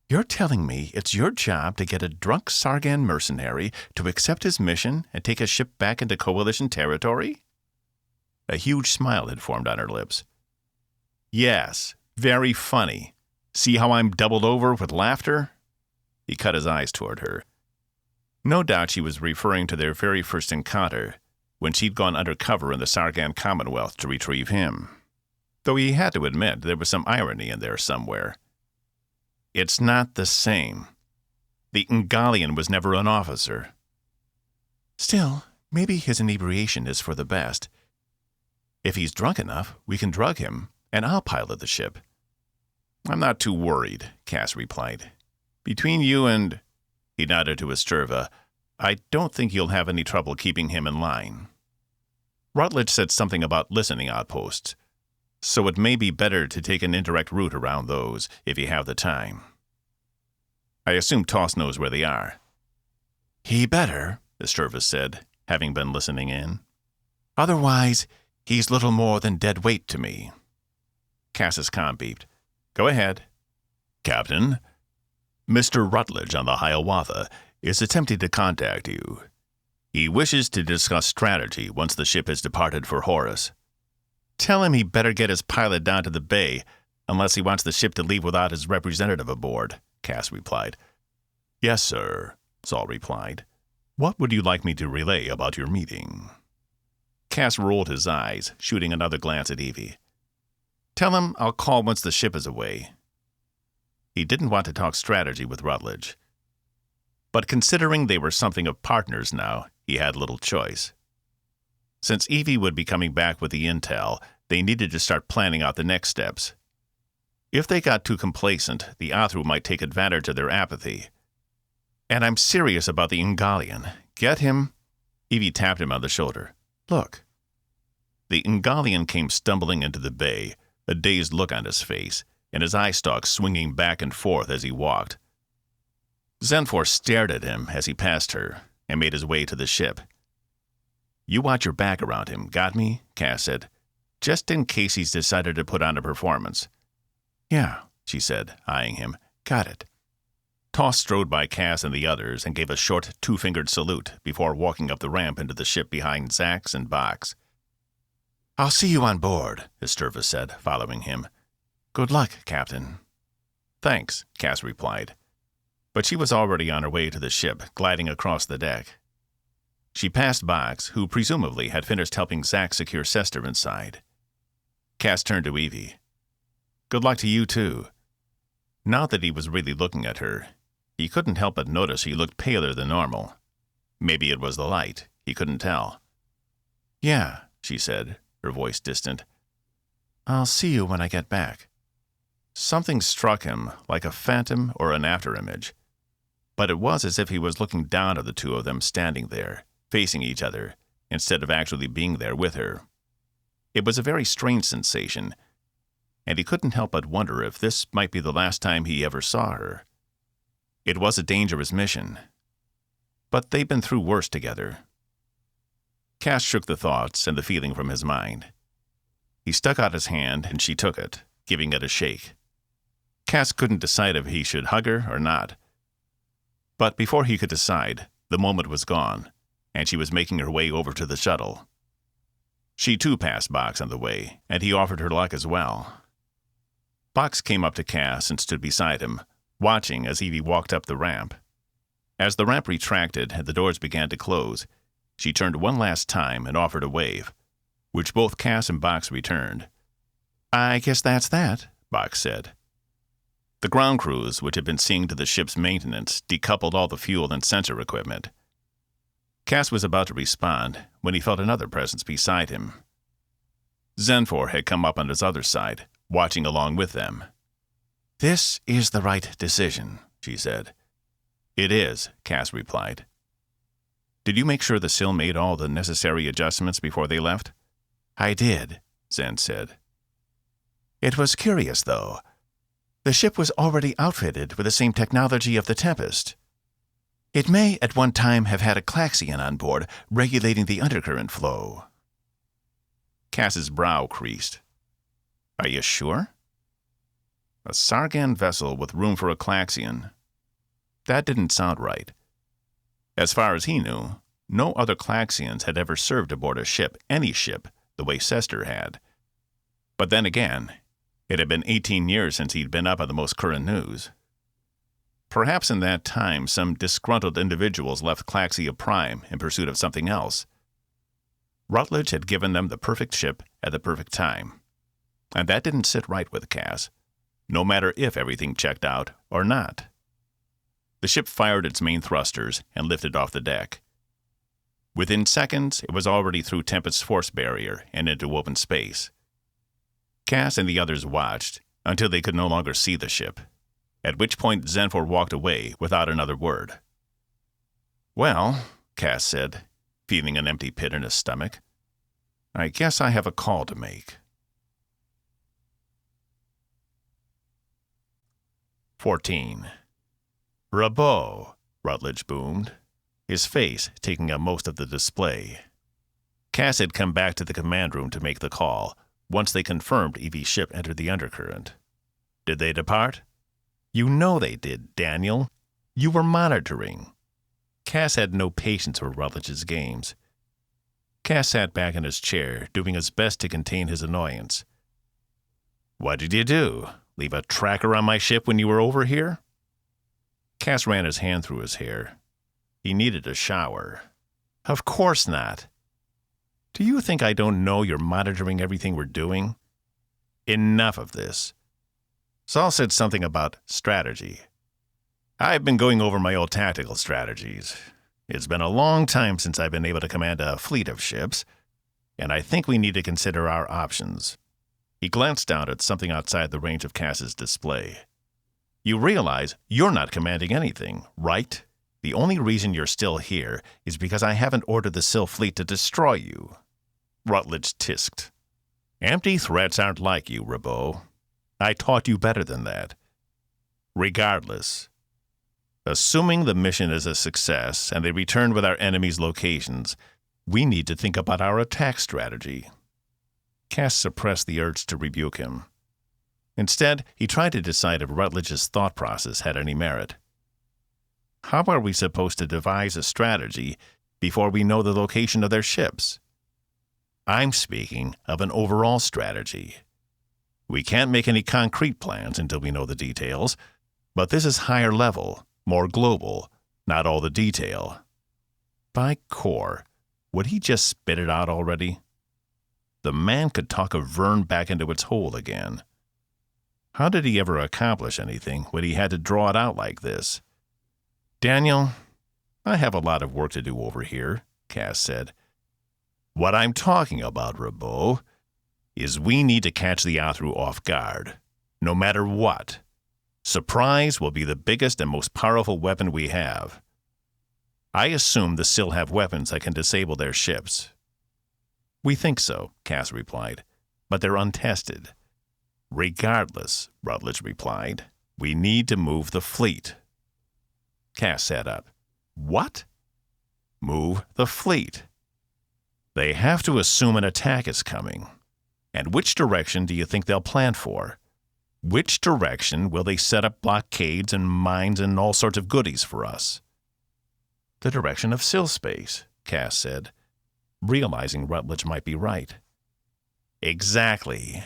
You're telling me it's your job to get a drunk Sargan mercenary to accept his mission and take a ship back into Coalition territory? A huge smile had formed on her lips. Yes, very funny. See how I'm doubled over with laughter? He cut his eyes toward her. No doubt she was referring to their very first encounter, when she'd gone undercover in the Sargan Commonwealth to retrieve him. Though he had to admit there was some irony in there somewhere. It's not the same. The Ngalian was never an officer. Still, maybe his inebriation is for the best. If he's drunk enough, we can drug him, and I'll pilot the ship. I'm not too worried, Cass replied. Between you and... He nodded to Esterva. I don't think you'll have any trouble keeping him in line. Rutledge said something about listening outposts, so it may be better to take an indirect route around those if you have the time. I assume Toss knows where they are. He better, Esterva said, having been listening in. Otherwise, he's little more than dead weight to me. Cass's comm beeped. Go ahead. Captain, Mr. Rutledge on the Hiawatha is attempting to contact you. He wishes to discuss strategy once the ship has departed for Horus. Tell him he better get his pilot down to the bay, unless he wants the ship to leave without his representative aboard, Cass replied. Yes, sir, Saul replied. What would you like me to relay about your meeting? Cass rolled his eyes, shooting another glance at Evie. Tell him I'll call once the ship is away. He didn't want to talk strategy with Rutledge. But considering they were something of partners now, he had little choice. Since Evie would be coming back with the intel, they needed to start planning out the next steps. If they got too complacent, the Athru might take advantage of their apathy. And I'm serious about the Ngalian. Get him? Evie tapped him on the shoulder. Look. The Ngalian came stumbling into the bay, a dazed look on his face, and his eye stalks swinging back and forth as he walked. Zenfor stared at him as he passed her and made his way to the ship. You watch your back around him, got me? Cass said, just in case he's decided to put on a performance. Yeah, she said, eyeing him. Got it. Toss strode by Cass and the others and gave a short, two-fingered salute before walking up the ramp into the ship behind Zax and Box. I'll see you on board, Esterva said, following him. Good luck, Captain. Thanks, Cass replied. But she was already on her way to the ship, gliding across the deck. She passed Box, who presumably had finished helping Zax secure Sesster inside. Cass turned to Evie. Good luck to you, too. Now that he was really looking at her, he couldn't help but notice she looked paler than normal. Maybe it was the light. He couldn't tell. Yeah, she said, her voice distant. I'll see you when I get back. Something struck him, like a phantom or an afterimage. But it was as if he was looking down at the two of them standing there, facing each other, instead of actually being there with her. It was a very strange sensation, and he couldn't help but wonder if this might be the last time he ever saw her. It was a dangerous mission, but they'd been through worse together. Cass shook the thoughts and the feeling from his mind. He stuck out his hand, and she took it, giving it a shake. Cass couldn't decide if he should hug her or not. But before he could decide, the moment was gone, and she was making her way over to the shuttle. She too passed Box on the way, and he offered her luck as well. Box came up to Cass and stood beside him, watching as Evie walked up the ramp. As the ramp retracted and the doors began to close, she turned one last time and offered a wave, which both Cass and Box returned. I guess that's that, Box said. The ground crews, which had been seeing to the ship's maintenance, decoupled all the fuel and sensor equipment. Cass was about to respond when he felt another presence beside him. Zenfor had come up on his other side, watching along with them. This is the right decision, she said. It is, Cass replied. Did you make sure the Sill made all the necessary adjustments before they left? I did, Zen said. It was curious, though. The ship was already outfitted with the same technology of the Tempest. It may at one time have had a Klaxion on board, regulating the undercurrent flow. Cass's brow creased. Are you sure? A Sargan vessel with room for a Klaxion. That didn't sound right. As far as he knew, no other Klaxions had ever served aboard a ship, any ship, the way Sesster had. But then again, it had been 18 years since he'd been up on the most current news. Perhaps in that time some disgruntled individuals left Klaxia Prime in pursuit of something else. Rutledge had given them the perfect ship at the perfect time. And that didn't sit right with Cass, no matter if everything checked out or not. The ship fired its main thrusters and lifted off the deck. Within seconds, it was already through Tempest's force barrier and into open space. Cass and the others watched until they could no longer see the ship, at which point Zenfor walked away without another word. "Well," Cass said, feeling an empty pit in his stomach, "I guess I have a call to make." 14. "Rabot," Rutledge boomed, his face taking up most of the display. Cass had come back to the command room to make the call, once they confirmed Evie's ship entered the undercurrent. "Did they depart?" "You know they did, Daniel. You were monitoring." Cass had no patience for Rutledge's games. Cass sat back in his chair, doing his best to contain his annoyance. "What did you do? Leave a tracker on my ship when you were over here?" Cass ran his hand through his hair. He needed a shower. "Of course not. Do you think I don't know you're monitoring everything we're doing?" "Enough of this." Saul said something about strategy. "I've been going over my old tactical strategies. It's been a long time since I've been able to command a fleet of ships, and I think we need to consider our options." He glanced down at something outside the range of Cass's display. "You realize you're not commanding anything, right? The only reason you're still here is because I haven't ordered the Syl fleet to destroy you." Rutledge tisked. "Empty threats aren't like you, Rabot. I taught you better than that. Regardless, assuming the mission is a success and they return with our enemies' locations, we need to think about our attack strategy." Cass suppressed the urge to rebuke him. Instead, he tried to decide if Rutledge's thought process had any merit. How are we supposed to devise a strategy before we know the location of their ships? I'm speaking of an overall strategy. We can't make any concrete plans until we know the details, but this is higher level, more global, not all the detail. By Kor, would he just spit it out already? The man could talk a Vern back into its hole again. How did he ever accomplish anything when he had to draw it out like this? "Daniel, I have a lot of work to do over here," Cass said. "What I'm talking about, Rabot, is we need to catch the Athru off guard, no matter what. Surprise will be the biggest and most powerful weapon we have. I assume the Syl have weapons that can disable their ships." "We think so," Cass replied, "but they're untested." "Regardless," Rutledge replied, "we need to move the fleet." Cass sat up. "What?" "Move the fleet. They have to assume an attack is coming. And which direction do you think they'll plan for? Which direction will they set up blockades and mines and all sorts of goodies for us?" "The direction of Syl space," Cass said, realizing Rutledge might be right. "Exactly.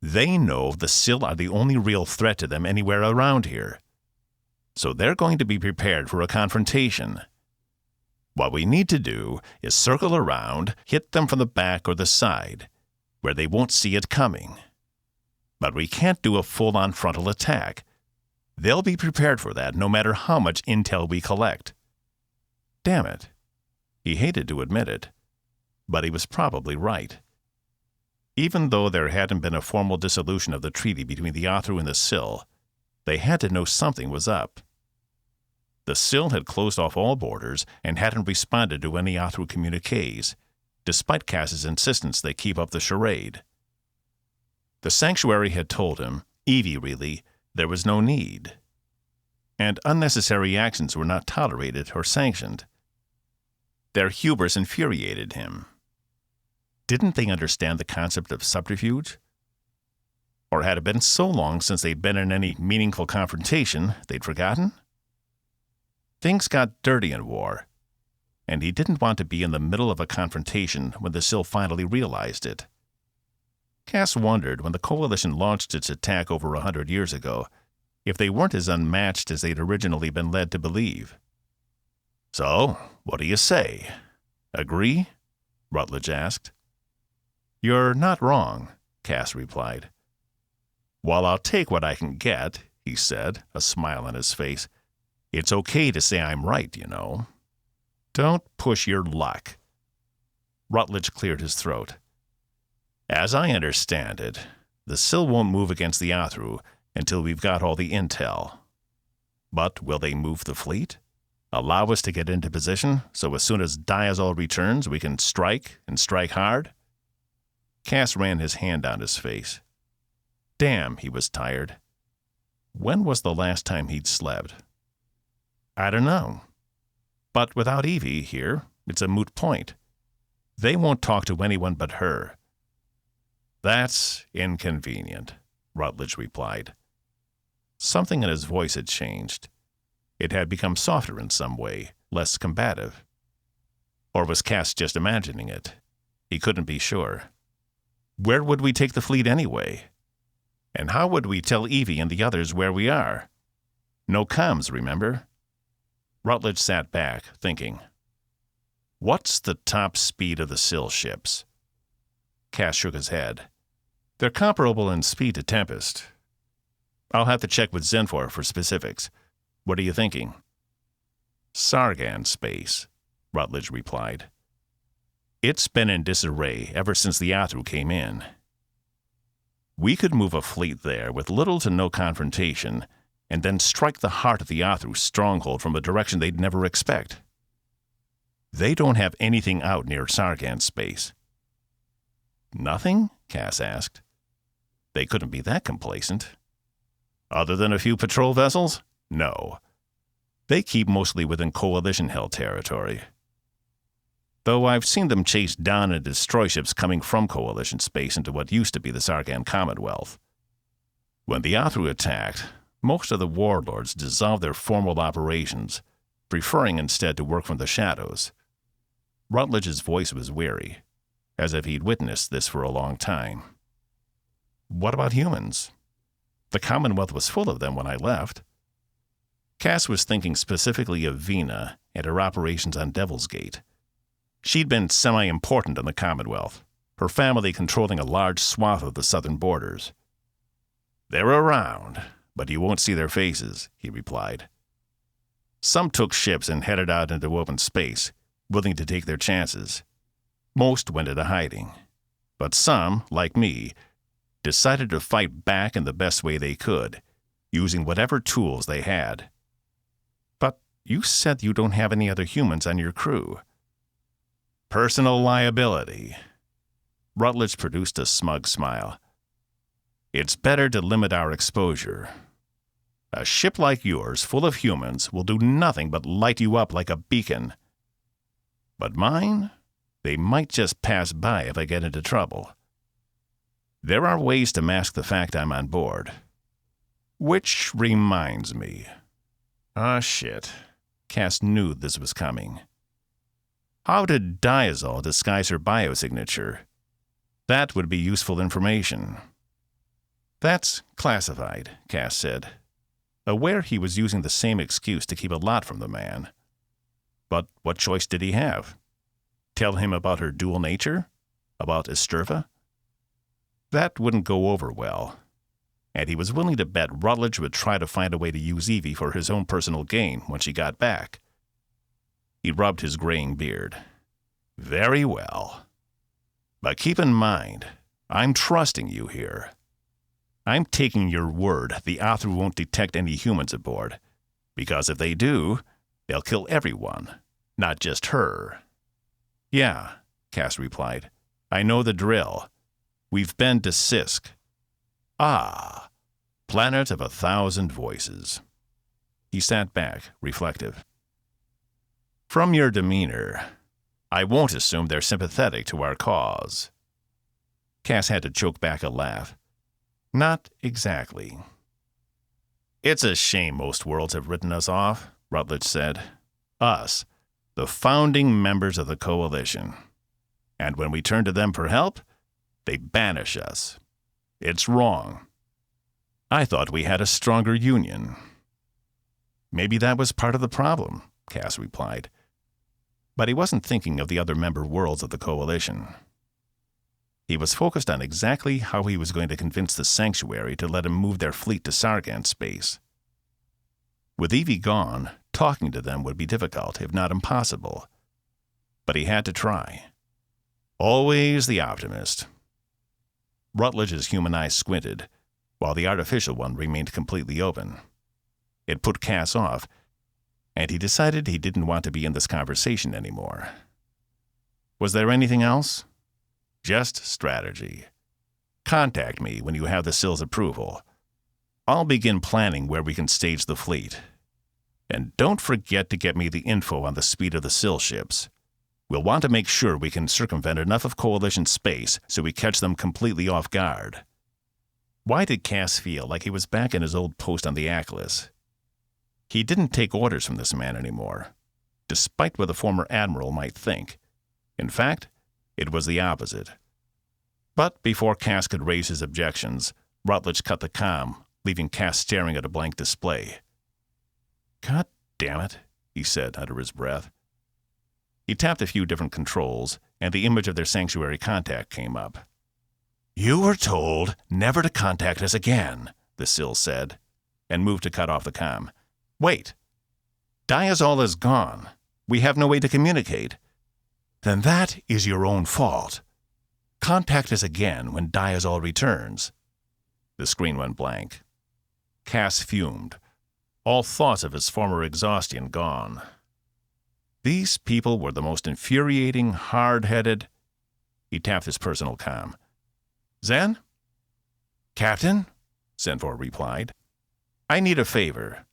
They know the Syl are the only real threat to them anywhere around here. So they're going to be prepared for a confrontation. What we need to do is circle around, hit them from the back or the side, where they won't see it coming. But we can't do a full-on frontal attack. They'll be prepared for that no matter how much intel we collect." Damn it. He hated to admit it, but he was probably right. Even though there hadn't been a formal dissolution of the treaty between the Athru and the Syl, they had to know something was up. The Syl had closed off all borders and hadn't responded to any Athru communiques, despite Cass's insistence they keep up the charade. The Sanctuary had told him, Evie really, there was no need. And unnecessary actions were not tolerated or sanctioned. Their hubris infuriated him. Didn't they understand the concept of subterfuge? Or Or had it been so long since they'd been in any meaningful confrontation, they'd forgotten? Things got dirty in war, and he didn't want to be in the middle of a confrontation when the Sill finally realized it. Cass wondered, when the Coalition launched its attack over 100 years ago, if they weren't as unmatched as they'd originally been led to believe. "So, what do you say? Agree?" Rutledge asked. "You're not wrong," Cass replied. "While I'll take what I can get," he said, a smile on his face, "it's okay to say I'm right, you know. Don't push your luck." Rutledge cleared his throat. "As I understand it, the Sill won't move against the Athru until we've got all the intel. But will they move the fleet? Allow us to get into position so as soon as Diazol returns we can strike, and strike hard?" Cass ran his hand down his face. Damn, he was tired. When was the last time he'd slept? "I don't know. But without Evie here, it's a moot point. They won't talk to anyone but her." "That's inconvenient," Rutledge replied. Something in his voice had changed. It had become softer in some way, less combative. Or was Cass just imagining it? He couldn't be sure. Where would we take the fleet anyway? And how would we tell Evie and the others where we are? No comms, remember? Rutledge sat back, thinking. What's the top speed of the Sill ships? Cass shook his head. They're comparable in speed to Tempest. I'll have to check with Zenfor for specifics. What are you thinking? Sargan space, Rutledge replied. It's been in disarray ever since the Athru came in. We could move a fleet there with little to no confrontation, and then strike the heart of the Athru stronghold from a direction they'd never expect. They don't have anything out near Sargan space. Nothing? Cass asked. They couldn't be that complacent. Other than a few patrol vessels? No. They keep mostly within Coalition-held territory. Though I've seen them chase down and destroy ships coming from Coalition space into what used to be the Sargan Commonwealth. When the Athru attacked, most of the warlords dissolved their formal operations, preferring instead to work from the shadows. Rutledge's voice was weary, as if he'd witnessed this for a long time. What about humans? The Commonwealth was full of them when I left. Cass was thinking specifically of Vina and her operations on Devil's Gate. She'd been semi-important in the Commonwealth, her family controlling a large swath of the southern borders. They're around, but you won't see their faces, he replied. Some took ships and headed out into open space, willing to take their chances. Most went into hiding. But some, like me, decided to fight back in the best way they could, using whatever tools they had. But you said you don't have any other humans on your crew. Personal liability. Rutledge produced a smug smile. It's better to limit our exposure. A ship like yours, full of humans, will do nothing but light you up like a beacon. But mine? They might just pass by if I get into trouble. There are ways to mask the fact I'm on board. Which reminds me. Ah, shit. Cass knew this was coming. How did Diazol disguise her biosignature? That would be useful information. That's classified, Cass said, aware he was using the same excuse to keep a lot from the man. But what choice did he have? Tell him about her dual nature? About Esterva? That wouldn't go over well, and he was willing to bet Rutledge would try to find a way to use Evie for his own personal gain when she got back. He rubbed his graying beard. Very well. But keep in mind, I'm trusting you here. I'm taking your word the Athru won't detect any humans aboard, because if they do, they'll kill everyone, not just her. Yeah, Cass replied. I know the drill. We've been to Sisk. Ah, planet of 1,000 voices. He sat back, reflective. From your demeanor, I won't assume they're sympathetic to our cause. Cass had to choke back a laugh. Not exactly. It's a shame most worlds have written us off, Rutledge said. Us, the founding members of the Coalition. And when we turn to them for help, they banish us. It's wrong. I thought we had a stronger union. Maybe that was part of the problem, Cass replied. But he wasn't thinking of the other member worlds of the Coalition. He was focused on exactly how he was going to convince the Sanctuary to let him move their fleet to Sargant space. With Evie gone, talking to them would be difficult, if not impossible. But he had to try. Always the optimist. Rutledge's human eyes squinted, while the artificial one remained completely open. It put Cass off, and he decided he didn't want to be in this conversation anymore. Was there anything else? Just strategy. Contact me when you have the Sill's approval. I'll begin planning where we can stage the fleet. And don't forget to get me the info on the speed of the Sill ships. We'll want to make sure we can circumvent enough of Coalition space so we catch them completely off guard. Why did Cass feel like he was back in his old post on the Atlas? He didn't take orders from this man anymore, despite what the former admiral might think. In fact, it was the opposite. But before Cass could raise his objections, Rutledge cut the comm, leaving Cass staring at a blank display. "God damn it," he said under his breath. He tapped a few different controls, and the image of their sanctuary contact came up. "You were told never to contact us again," the Sill said, and moved to cut off the comm. "Wait. Diazol is gone. We have no way to communicate." "Then that is your own fault. Contact us again when Diazol returns." The screen went blank. Cass fumed, all thoughts of his former exhaustion gone. These people were the most infuriating, hard-headed... He tapped his personal comm. "Zen?" "Captain?" Zenfor replied. "I need a favor."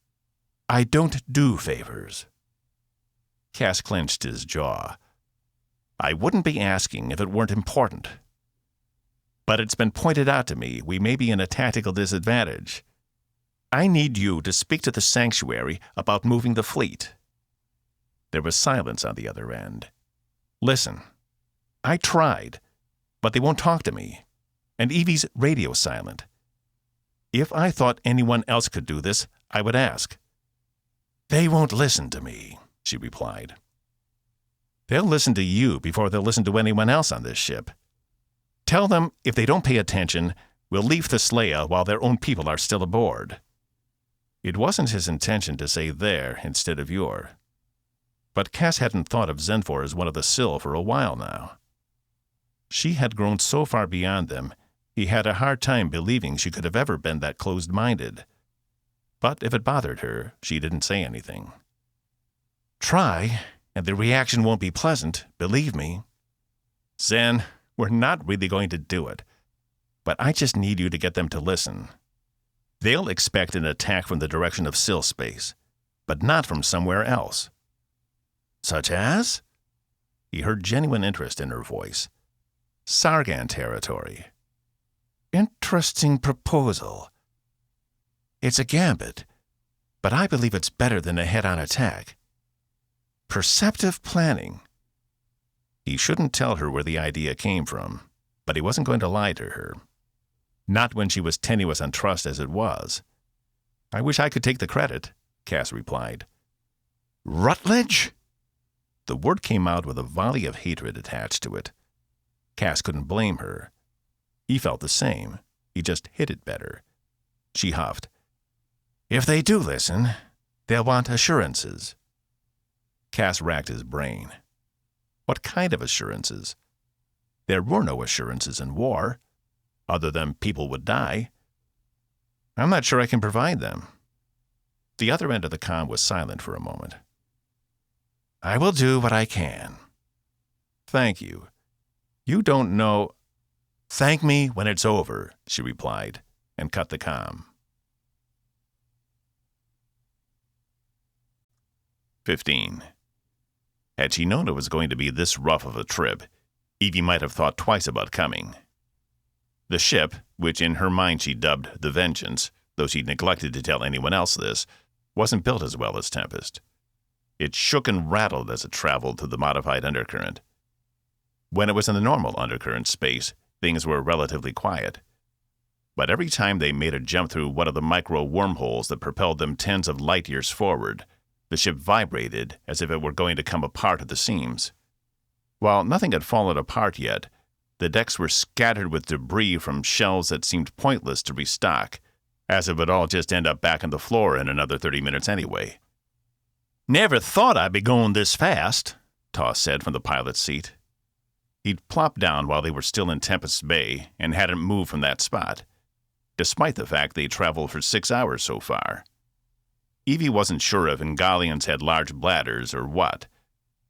"I don't do favors." Cass clenched his jaw. "I wouldn't be asking if it weren't important. But it's been pointed out to me we may be in a tactical disadvantage. I need you to speak to the Sanctuary about moving the fleet." There was silence on the other end. "Listen, I tried, but they won't talk to me, and Evie's radio silent. If I thought anyone else could do this, I would ask." "They won't listen to me," she replied. "They'll listen to you before they'll listen to anyone else on this ship. Tell them if they don't pay attention, we'll leave Thesleia while their own people are still aboard." It wasn't his intention to say "there" instead of "your." But Cass hadn't thought of Zenfor as one of the Sill for a while now. She had grown so far beyond them, he had a hard time believing she could have ever been that closed-minded. But if it bothered her, she didn't say anything. "Try, and the reaction won't be pleasant, believe me." "Zen, we're not really going to do it. But I just need you to get them to listen. They'll expect an attack from the direction of Sill space, but not from somewhere else." "Such as?" He heard genuine interest in her voice. "Sargan territory." "Interesting proposal. It's a gambit, but I believe it's better than a head-on attack. Perceptive planning." He shouldn't tell her where the idea came from, but he wasn't going to lie to her. Not when she was tenuous on trust as it was. "I wish I could take the credit," Cass replied. "Rutledge?" The word came out with a volley of hatred attached to it. Cass couldn't blame her. He felt the same. He just hid it better. She huffed. "If they do listen, they'll want assurances." Cass racked his brain. What kind of assurances? There were no assurances in war, other than people would die. "I'm not sure I can provide them." The other end of the comm was silent for a moment. "I will do what I can." "Thank you. You don't know—" "Thank me when it's over," she replied, and cut the comm. 15. Had she known it was going to be this rough of a trip, Evie might have thought twice about coming. The ship, which in her mind she dubbed the Vengeance, though she'd neglected to tell anyone else this, wasn't built as well as Tempest. It shook and rattled as it traveled through the modified undercurrent. When it was in the normal undercurrent space, things were relatively quiet. But every time they made a jump through one of the micro wormholes that propelled them tens of light years forward, the ship vibrated as if it were going to come apart at the seams. While nothing had fallen apart yet, the decks were scattered with debris from shells that seemed pointless to restock, as it would all just end up back on the floor in another 30 minutes anyway. "Never thought I'd be going this fast," Toss said from the pilot's seat. He'd plopped down while they were still in Tempest Bay and hadn't moved from that spot, despite the fact they'd traveled for 6 hours so far. Evie wasn't sure if Ingalians had large bladders or what,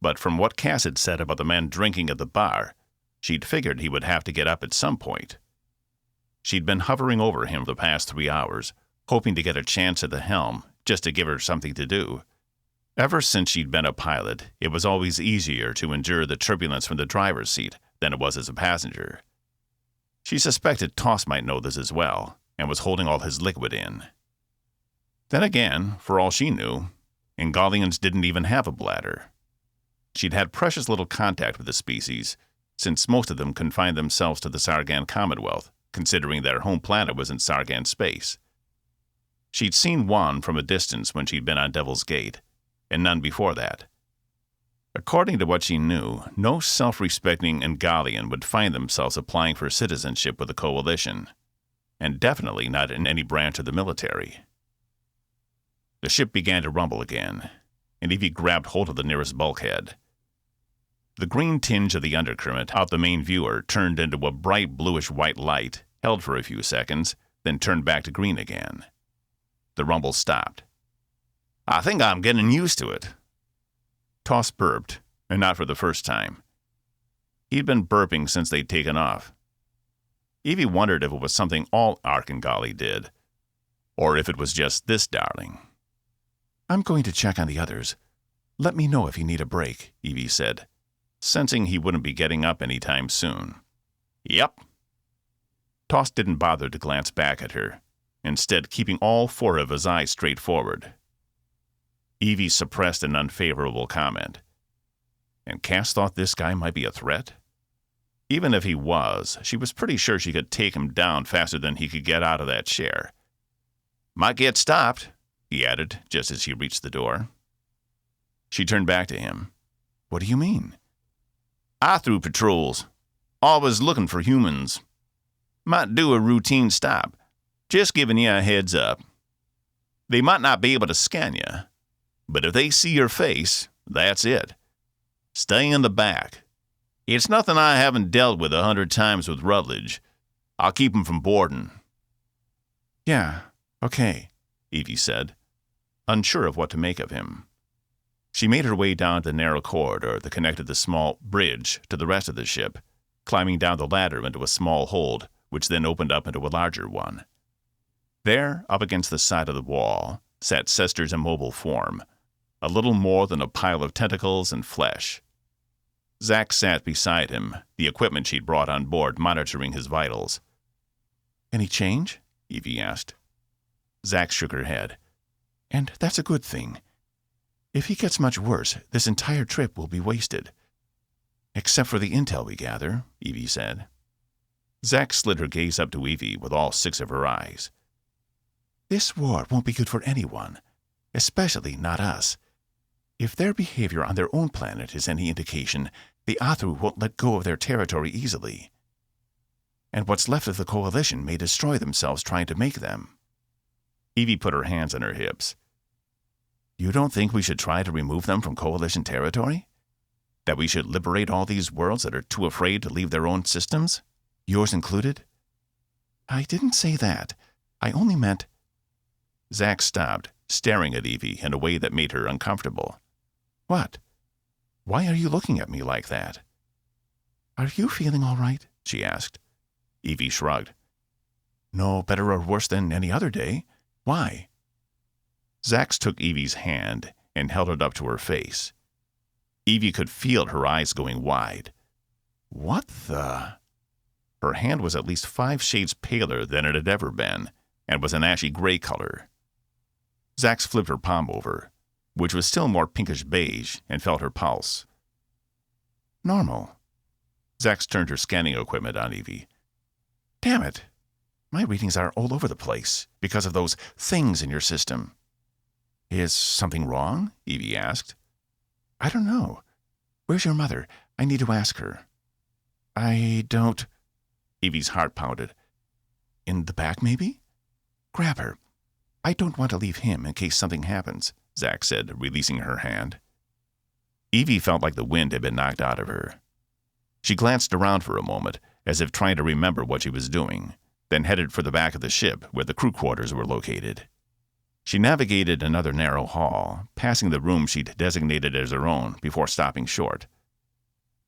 but from what Cass had said about the men drinking at the bar, she'd figured he would have to get up at some point. She'd been hovering over him the past 3 hours, hoping to get a chance at the helm, just to give her something to do. Ever since she'd been a pilot, it was always easier to endure the turbulence from the driver's seat than it was as a passenger. She suspected Toss might know this as well, and was holding all his liquid in. Then again, for all she knew, Ingalians didn't even have a bladder. She'd had precious little contact with the species, since most of them confined themselves to the Sargan Commonwealth, considering their home planet was in Sargan space. She'd seen one from a distance when she'd been on Devil's Gate, and none before that. According to what she knew, no self-respecting Ingalian would find themselves applying for citizenship with the Coalition, and definitely not in any branch of the military. The ship began to rumble again, and Evie grabbed hold of the nearest bulkhead. The green tinge of the undercurrent out the main viewer turned into a bright bluish-white light, held for a few seconds, then turned back to green again. The rumble stopped. "I think I'm getting used to it." Toss burped, and not for the first time. He'd been burping since they'd taken off. Evie wondered if it was something all Arkangali did, or if it was just this darling. "I'm going to check on the others. Let me know if you need a break," Evie said, sensing he wouldn't be getting up any time soon. "Yep." Toss didn't bother to glance back at her, instead keeping all 4 of his eyes straight forward. Evie suppressed an unfavorable comment. And Cass thought this guy might be a threat? Even if he was, she was pretty sure she could take him down faster than he could get out of that chair. "Might get stopped," he added, just as she reached the door. She turned back to him. "What do you mean?" "Athru patrols. Always looking for humans. Might do a routine stop. Just giving you a heads up. They might not be able to scan you, but if they see your face, that's it. Stay in the back. It's nothing I haven't dealt with 100 times with Rutledge. I'll keep 'em from boarding." "Yeah, okay," Evie said, unsure of what to make of him. She made her way down the narrow corridor that connected the small bridge to the rest of the ship, climbing down the ladder into a small hold, which then opened up into a larger one. There, up against the side of the wall, sat Sester's immobile form, a little more than a pile of tentacles and flesh. Zack sat beside him, the equipment she'd brought on board monitoring his vitals. "Any change?" Evie asked. Zack shook her head. "And that's a good thing. If he gets much worse, this entire trip will be wasted. Except for the intel we gather," Evie said. Zack slid her gaze up to Evie with all 6 of her eyes. "This war won't be good for anyone, especially not us. If their behavior on their own planet is any indication, the Athru won't let go of their territory easily. And what's left of the Coalition may destroy themselves trying to make them." Evie put her hands on her hips. "You don't think we should try to remove them from Coalition territory? That we should liberate all these worlds that are too afraid to leave their own systems? Yours included?" "I didn't say that. I only meant—" Zack stopped, staring at Evie in a way that made her uncomfortable. "What? Why are you looking at me like that?" "Are you feeling all right?" she asked. Evie shrugged. "No better or worse than any other day. Why?" Zack took Evie's hand and held it up to her face. Evie could feel her eyes going wide. "What the—" Her hand was at least 5 shades paler than it had ever been, and was an ashy gray color. Zax flipped her palm over, which was still more pinkish beige, and felt her pulse. Normal. Zax turned her scanning equipment on Evie. Damn it. My readings are all over the place because of those things in your system. Is something wrong? Evie asked. I don't know. Where's your mother? I need to ask her. I don't... Evie's heart pounded. In the back, maybe? Grab her. I don't want to leave him in case something happens, Zax said, releasing her hand. Evie felt like the wind had been knocked out of her. She glanced around for a moment, as if trying to remember what she was doing, then headed for the back of the ship where the crew quarters were located. She navigated another narrow hall, passing the room she'd designated as her own before stopping short.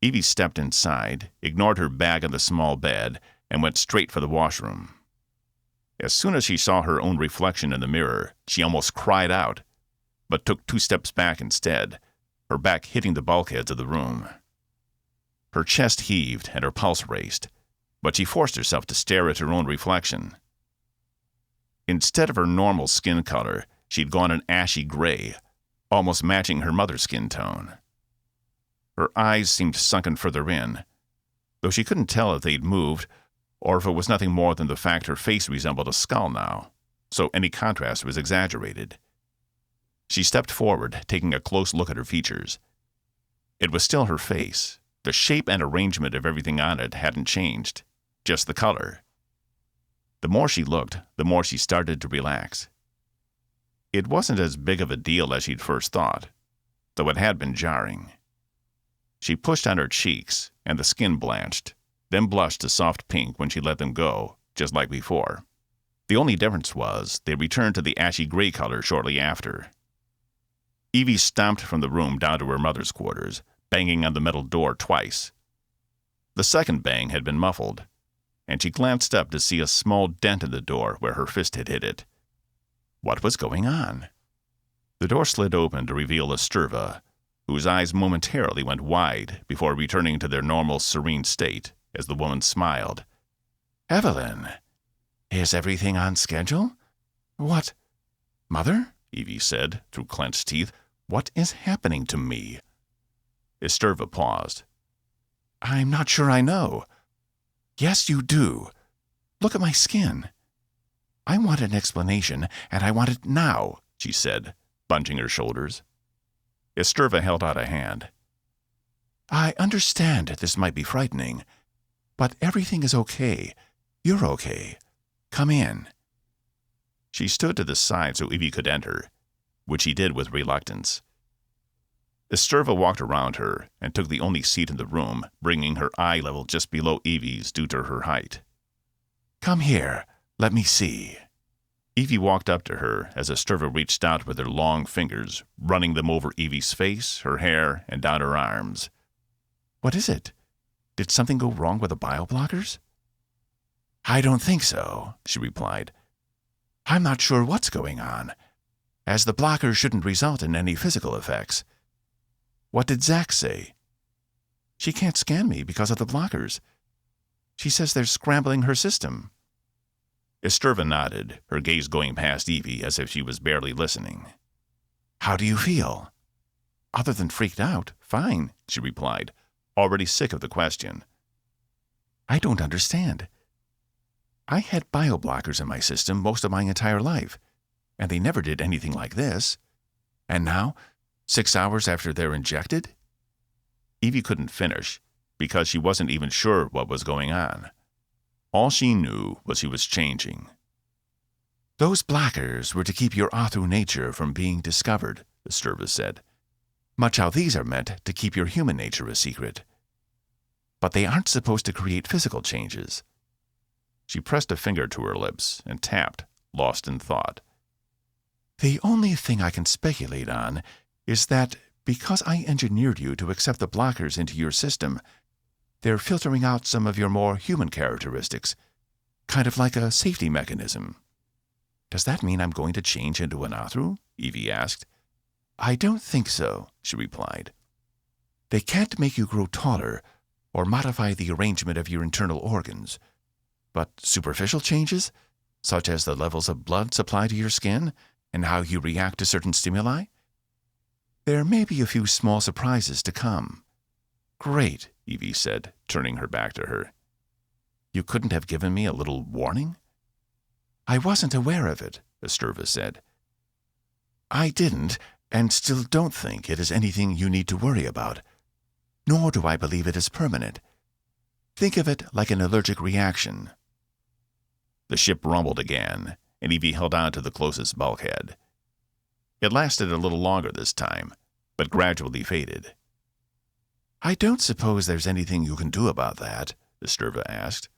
Evie stepped inside, ignored her bag on the small bed, and went straight for the washroom. As soon as she saw her own reflection in the mirror, she almost cried out, but took 2 steps back instead, her back hitting the bulkheads of the room. Her chest heaved and her pulse raced, but she forced herself to stare at her own reflection. Instead of her normal skin color, she'd gone an ashy gray, almost matching her mother's skin tone. Her eyes seemed sunken further in, though she couldn't tell if they'd moved or if it was nothing more than the fact her face resembled a skull now, so any contrast was exaggerated. She stepped forward, taking a close look at her features. It was still her face. The shape and arrangement of everything on it hadn't changed, just the color. The more she looked, the more she started to relax. It wasn't as big of a deal as she'd first thought, though it had been jarring. She pushed on her cheeks, and the skin blanched, then blushed a soft pink when she let them go, just like before. The only difference was they returned to the ashy gray color shortly after. Evie stomped from the room down to her mother's quarters, banging on the metal door twice. The second bang had been muffled, and she glanced up to see a small dent in the door where her fist had hit it. What was going on? The door slid open to reveal Esterva, whose eyes momentarily went wide before returning to their normal serene state as the woman smiled. Evelyn, is everything on schedule? What? Mother? Evie said through clenched teeth. What is happening to me? Esterva paused. I'm not sure I know. Yes, you do. Look at my skin. I want an explanation, and I want it now, she said, bunching her shoulders. Esterva held out a hand. I understand this might be frightening, but everything is okay. You're okay. Come in. She stood to the side so Evie could enter, which he did with reluctance. Esterva walked around her and took the only seat in the room, bringing her eye level just below Evie's due to her height. Come here. Let me see. Evie walked up to her as Esterva reached out with her long fingers, running them over Evie's face, her hair, and down her arms. What is it? Did something go wrong with the bioblockers? I don't think so, she replied. I'm not sure what's going on, as the blockers shouldn't result in any physical effects. What did Zax say? She can't scan me because of the blockers. She says they're scrambling her system. Esterva nodded, her gaze going past Evie as if she was barely listening. How do you feel? Other than freaked out, fine, she replied, already sick of the question. I don't understand. I had bioblockers in my system most of my entire life, and they never did anything like this. And now, 6 hours after they're injected? Evie couldn't finish, because she wasn't even sure what was going on. All she knew was she was changing. Those blockers were to keep your Athru nature from being discovered, Esterva said, much how these are meant to keep your human nature a secret. But they aren't supposed to create physical changes. She pressed a finger to her lips and tapped, lost in thought. The only thing I can speculate on is that because I engineered you to accept the blockers into your system, they're filtering out some of your more human characteristics, kind of like a safety mechanism. Does that mean I'm going to change into an Athru? Evie asked. I don't think so, she replied. They can't make you grow taller or modify the arrangement of your internal organs. But superficial changes, such as the levels of blood supplied to your skin and how you react to certain stimuli? There may be a few small surprises to come. Great, Evie said, turning her back to her. You couldn't have given me a little warning? I wasn't aware of it, Athru said. I didn't, and still don't think it is anything you need to worry about. Nor do I believe it is permanent. Think of it like an allergic reaction. The ship rumbled again, and Evie held on to the closest bulkhead. It lasted a little longer this time, but gradually faded. I don't suppose there's anything you can do about that, Athru asked.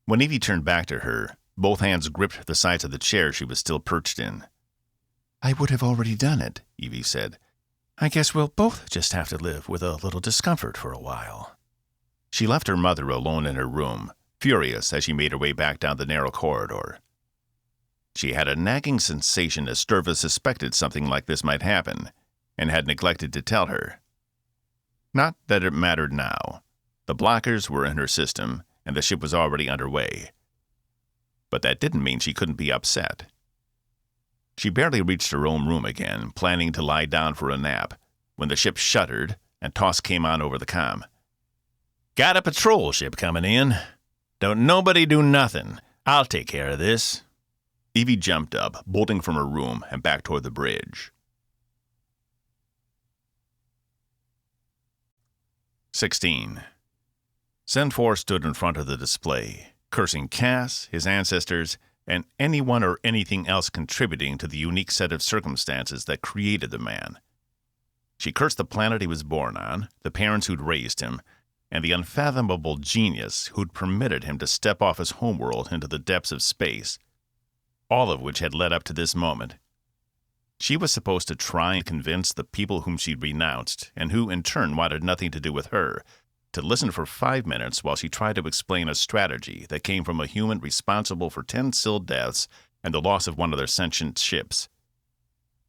When Evie turned back to her, both hands gripped the sides of the chair she was still perched in. I would have already done it, Evie said. I guess we'll both just have to live with a little discomfort for a while. She left her mother alone in her room, furious as she made her way back down the narrow corridor. She had a nagging sensation Athru suspected something like this might happen, and had neglected to tell her. Not that it mattered now. The blockers were in her system, and the ship was already underway. But that didn't mean she couldn't be upset. She barely reached her own room again, planning to lie down for a nap, when the ship shuddered and toss came on over the comm. Got a patrol ship coming in. Don't nobody do nothing. I'll take care of this. Evie jumped up, bolting from her room and back toward the bridge. 16. Sesster stood in front of the display, cursing Cass, his ancestors, and anyone or anything else contributing to the unique set of circumstances that created the man. She cursed the planet he was born on, the parents who'd raised him, and the unfathomable genius who'd permitted him to step off his homeworld into the depths of space, all of which had led up to this moment. She was supposed to try and convince the people whom she'd renounced, and who in turn wanted nothing to do with her, to listen for 5 minutes while she tried to explain a strategy that came from a human responsible for 10 Syl deaths and the loss of one of their sentient ships.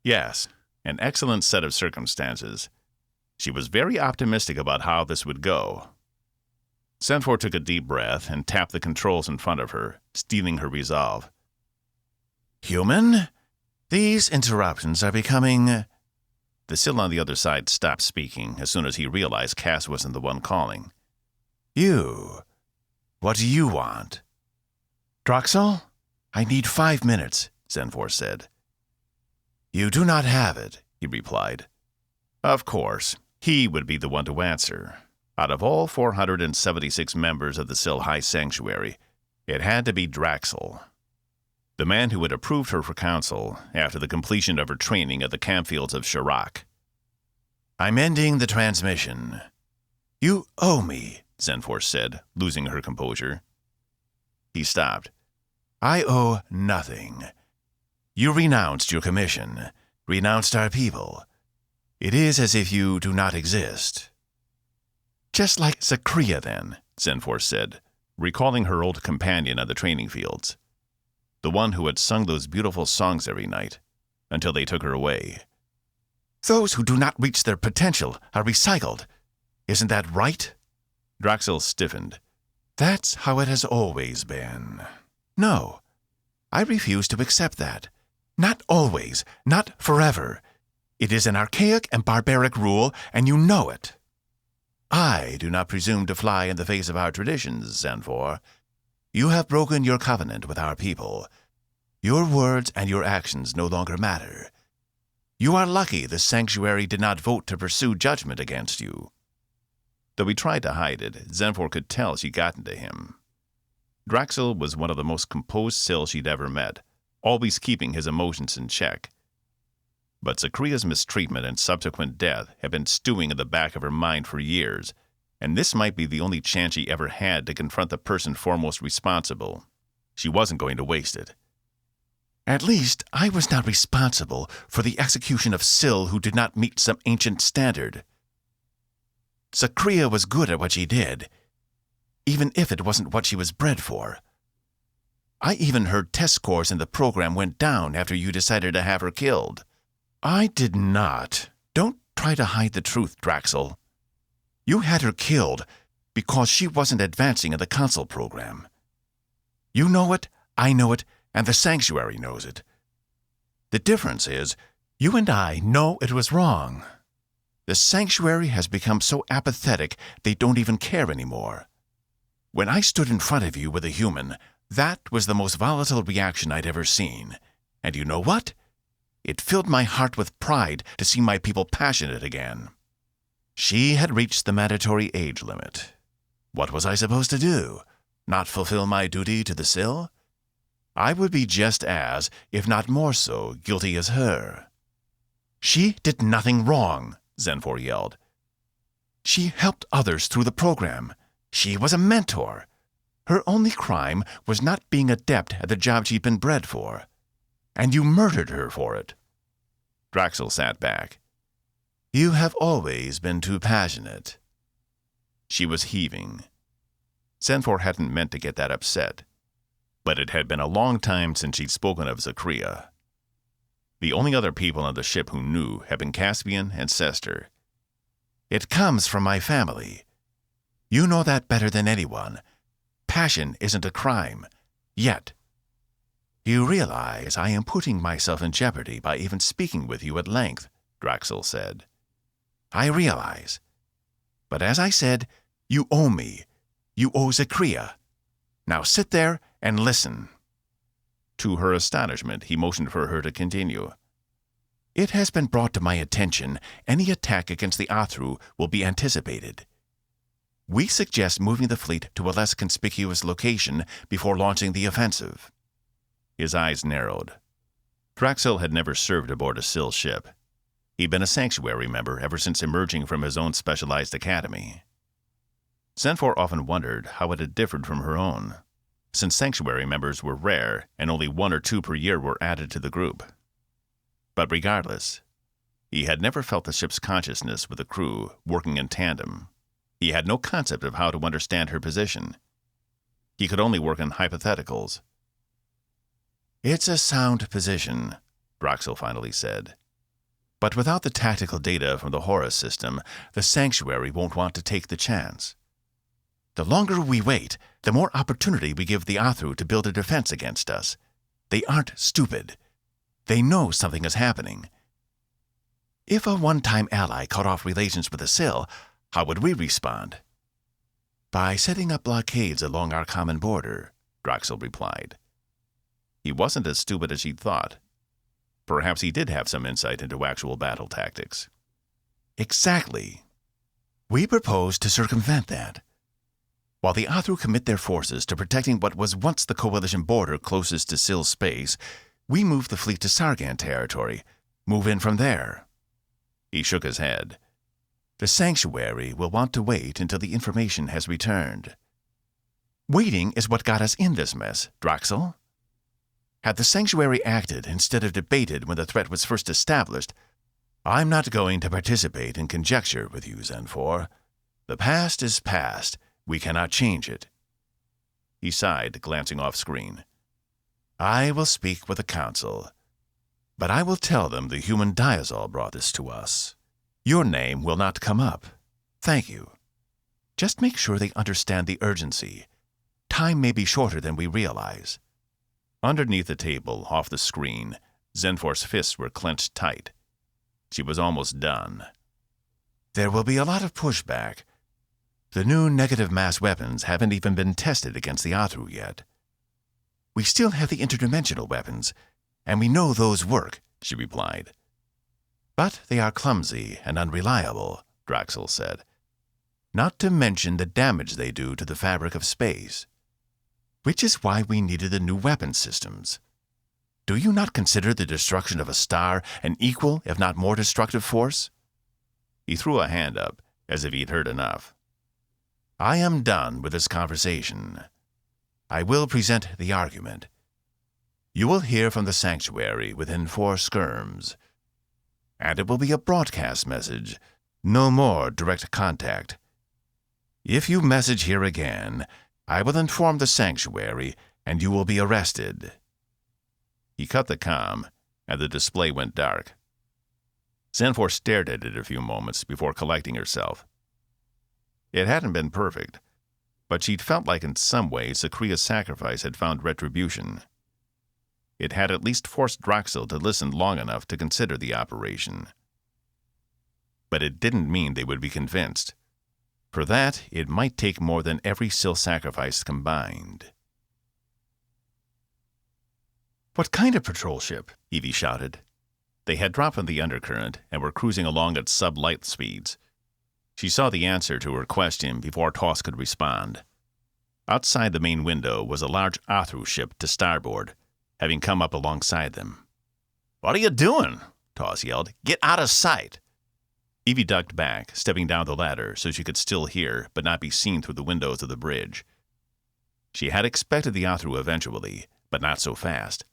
Yes, an excellent set of circumstances. She was very optimistic about how this would go. Sesster took a deep breath and tapped the controls in front of her, steeling her resolve. Human? These interruptions are becoming... The Syl on the other side stopped speaking as soon as he realized Cass wasn't the one calling. You. What do you want? Droxel? I need 5 minutes, Sesster said. You do not have it, he replied. Of course, he would be the one to answer. Out of all 476 members of the Syl High Sanctuary, it had to be Droxel, the man who had approved her for counsel after the completion of her training at the campfields of Shirak. I'm ending the transmission. You owe me, Sesster said, losing her composure. He stopped. I owe nothing. You renounced your commission, renounced our people. It is as if you do not exist. Just like Sakria, then, Sesster said, recalling her old companion on the training fields. The one who had sung those beautiful songs every night, until they took her away. Those who do not reach their potential are recycled. Isn't that right? Droxel stiffened. That's how it has always been. No, I refuse to accept that. Not always, not forever. It is an archaic and barbaric rule, and you know it. I do not presume to fly in the face of our traditions, Sesster. You have broken your covenant with our people. Your words and your actions no longer matter. You are lucky the sanctuary did not vote to pursue judgment against you. Though he tried to hide it, Sesster could tell she'd gotten to him. Droxel was one of the most composed Syl she'd ever met, always keeping his emotions in check. But Sakria's mistreatment and subsequent death had been stewing in the back of her mind for years, and this might be the only chance she ever had to confront the person foremost responsible. She wasn't going to waste it. At least, I was not responsible for the execution of Syl who did not meet some ancient standard. Sakria was good at what she did, even if it wasn't what she was bred for. I even heard test scores in the program went down after you decided to have her killed. I did not. Don't try to hide the truth, Droxel. You had her killed, because she wasn't advancing in the console program. You know it, I know it, and the Sanctuary knows it. The difference is, you and I know it was wrong. The Sanctuary has become so apathetic they don't even care anymore. When I stood in front of you with a human, that was the most volatile reaction I'd ever seen. And you know what? It filled my heart with pride to see my people passionate again. She had reached the mandatory age limit. What was I supposed to do? Not fulfill my duty to the Sill? I would be just as, if not more so, guilty as her. She did nothing wrong, Zenfor yelled. She helped others through the program. She was a mentor. Her only crime was not being adept at the job she'd been bred for. And you murdered her for it. Draxel sat back. You have always been too passionate. She was heaving. Zenfor hadn't meant to get that upset, but it had been a long time since she'd spoken of Zakria. The only other people on the ship who knew had been Caspian and Sesster. It comes from my family. You know that better than anyone. Passion isn't a crime. Yet. You realize I am putting myself in jeopardy by even speaking with you at length, Draxel said. I realize. But as I said, you owe me. You owe Zakria. Now sit there and listen. To her astonishment, he motioned for her to continue. It has been brought to my attention any attack against the Athru will be anticipated. We suggest moving the fleet to a less conspicuous location before launching the offensive. His eyes narrowed. Draxel had never served aboard a Sill ship. He'd been a Sanctuary member ever since emerging from his own specialized academy. Zenfor often wondered how it had differed from her own, since Sanctuary members were rare and only 1 or 2 per year were added to the group. But regardless, he had never felt the ship's consciousness with the crew working in tandem. He had no concept of how to understand her position. He could only work in hypotheticals. It's a sound position, Draxel finally said. But without the tactical data from the Horus system, the Sanctuary won't want to take the chance. The longer we wait, the more opportunity we give the Athru to build a defense against us. They aren't stupid. They know something is happening. If a one-time ally cut off relations with the Sill, how would we respond? By setting up blockades along our common border, Draxel replied. He wasn't as stupid as she'd thought. Perhaps he did have some insight into actual battle tactics. Exactly. We propose to circumvent that. While the Athru commit their forces to protecting what was once the Coalition border closest to Sill space, we move the fleet to Sargan territory, move in from there. He shook his head. The Sanctuary will want to wait until the information has returned. Waiting is what got us in this mess, Draxel. Had the Sanctuary acted instead of debated when the threat was first established, I'm not going to participate in conjecture with you, Zenfor. The past is past. We cannot change it. He sighed, glancing off screen. I will speak with the Council, but I will tell them the human Diazol brought this to us. Your name will not come up. Thank you. Just make sure they understand the urgency. Time may be shorter than we realize. Underneath the table, off the screen, Zenfor's fists were clenched tight. She was almost done. There will be a lot of pushback. The new negative mass weapons haven't even been tested against the Athru yet. We still have the interdimensional weapons, and we know those work, she replied. But they are clumsy and unreliable, Draxel said. Not to mention the damage they do to the fabric of space. Which is why we needed the new weapon systems. Do you not consider the destruction of a star an equal, if not more destructive force? He threw a hand up, as if he'd heard enough. I am done with this conversation. I will present the argument. You will hear from the Sanctuary within 4 skirms. And it will be a broadcast message, no more direct contact. If you message here again, I will inform the Sanctuary, and you will be arrested. He cut the comm, and the display went dark. Zenfor stared at it a few moments before collecting herself. It hadn't been perfect, but she'd felt like in some ways Sakria's sacrifice had found retribution. It had at least forced Droxel to listen long enough to consider the operation. But it didn't mean they would be convinced. For that, it might take more than every Sil sacrifice combined. "What kind of patrol ship?" Evie shouted. They had dropped from the undercurrent and were cruising along at sub-light speeds. She saw the answer to her question before Toss could respond. Outside the main window was a large Athru ship to starboard, having come up alongside them. "What are you doing?" Toss yelled. "Get out of sight!" Evie ducked back, stepping down the ladder so she could still hear but not be seen through the windows of the bridge. She had expected the Athru eventually, but not so fast.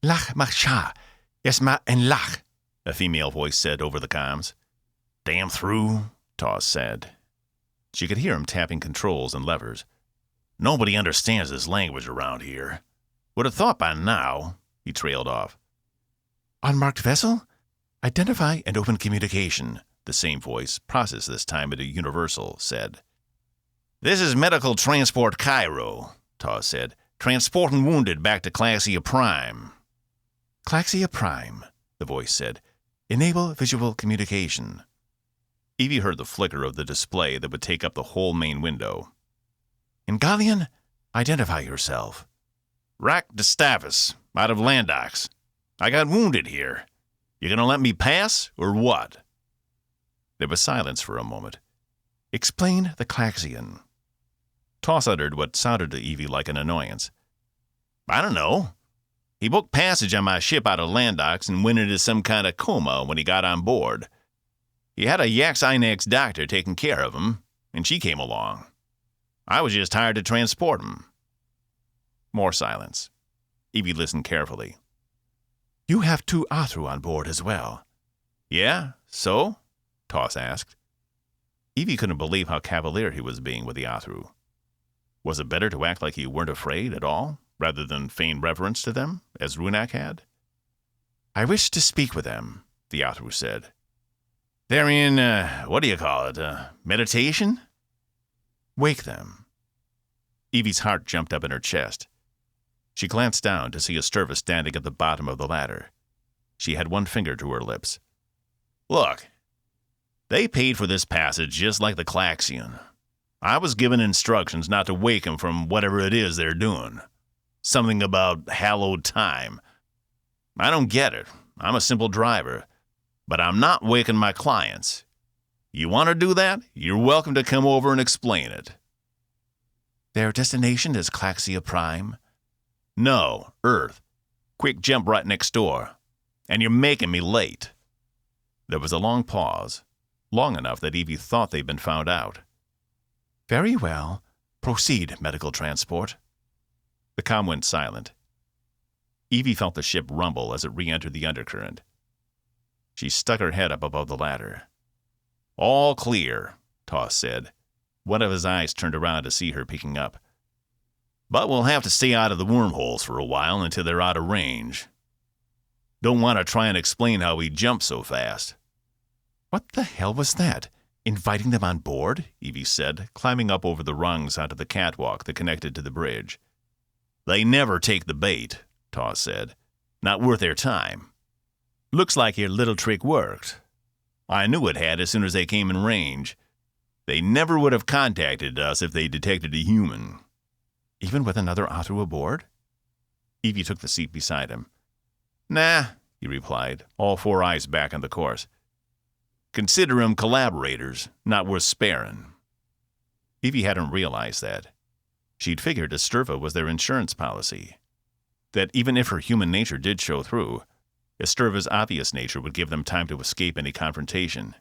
"Lach macha, yesma en lach," a female voice said over the comms. "Damn through," Toss said. She could hear him tapping controls and levers. "Nobody understands this language around here. Would have thought by now," he trailed off. "Unmarked vessel? Identify and open communication," the same voice, processed this time into universal, said. "This is Medical Transport Cairo," Toss said. "Transporting wounded back to Claxia Prime." "Claxia Prime," the voice said. "Enable visual communication." Evie heard the flicker of the display that would take up the whole main window. "Ingalian, identify yourself." "Rack de Stavis, out of Landox. I got wounded here. You gonna let me pass, or what?" There was silence for a moment. "Explain the Claxian." Toss uttered what sounded to Evie like an annoyance. "I don't know. He booked passage on my ship out of Landox and went into some kind of coma when he got on board. He had a Yax-Inax doctor taking care of him, and she came along. I was just hired to transport him." More silence. Evie listened carefully. "You have 2 Athru on board as well." "Yeah, so?" Toss asked. Evie couldn't believe how cavalier he was being with the Athru. Was it better to act like you weren't afraid at all, rather than feign reverence to them, as Runak had? "I wish to speak with them," the Athru said. "They're in, meditation?" "Wake them." Evie's heart jumped up in her chest. She glanced down to see Esturva standing at the bottom of the ladder. She had one finger to her lips. "Look, they paid for this passage just like the Claxian. I was given instructions not to wake them from whatever it is they're doing. Something about hallowed time. I don't get it. I'm a simple driver. But I'm not waking my clients. You want to do that? You're welcome to come over and explain it." "Their destination is Claxia Prime?" "No, Earth. Quick jump right next door. And you're making me late." There was a long pause, long enough that Evie thought they'd been found out. "Very well. Proceed, medical transport." The comm went silent. Evie felt the ship rumble as it re-entered the undercurrent. She stuck her head up above the ladder. "All clear," Toss said. One of his eyes turned around to see her peeking up. "But we'll have to stay out of the wormholes for a while until they're out of range. Don't want to try and explain how we jumped so fast." "What the hell was that? Inviting them on board?" Evie said, climbing up over the rungs onto the catwalk that connected to the bridge. "They never take the bait," Toss said. "Not worth their time. Looks like your little trick worked. I knew it had as soon as they came in range. They never would have contacted us if they detected a human." "Even with another Athru aboard?" Evie took the seat beside him. "Nah," he replied, all 4 eyes back on the course. "Consider 'em collaborators, not worth sparing." Evie hadn't realized that. She'd figured Esturva was their insurance policy. That even if her human nature did show through, Esturva's obvious nature would give them time to escape any confrontation.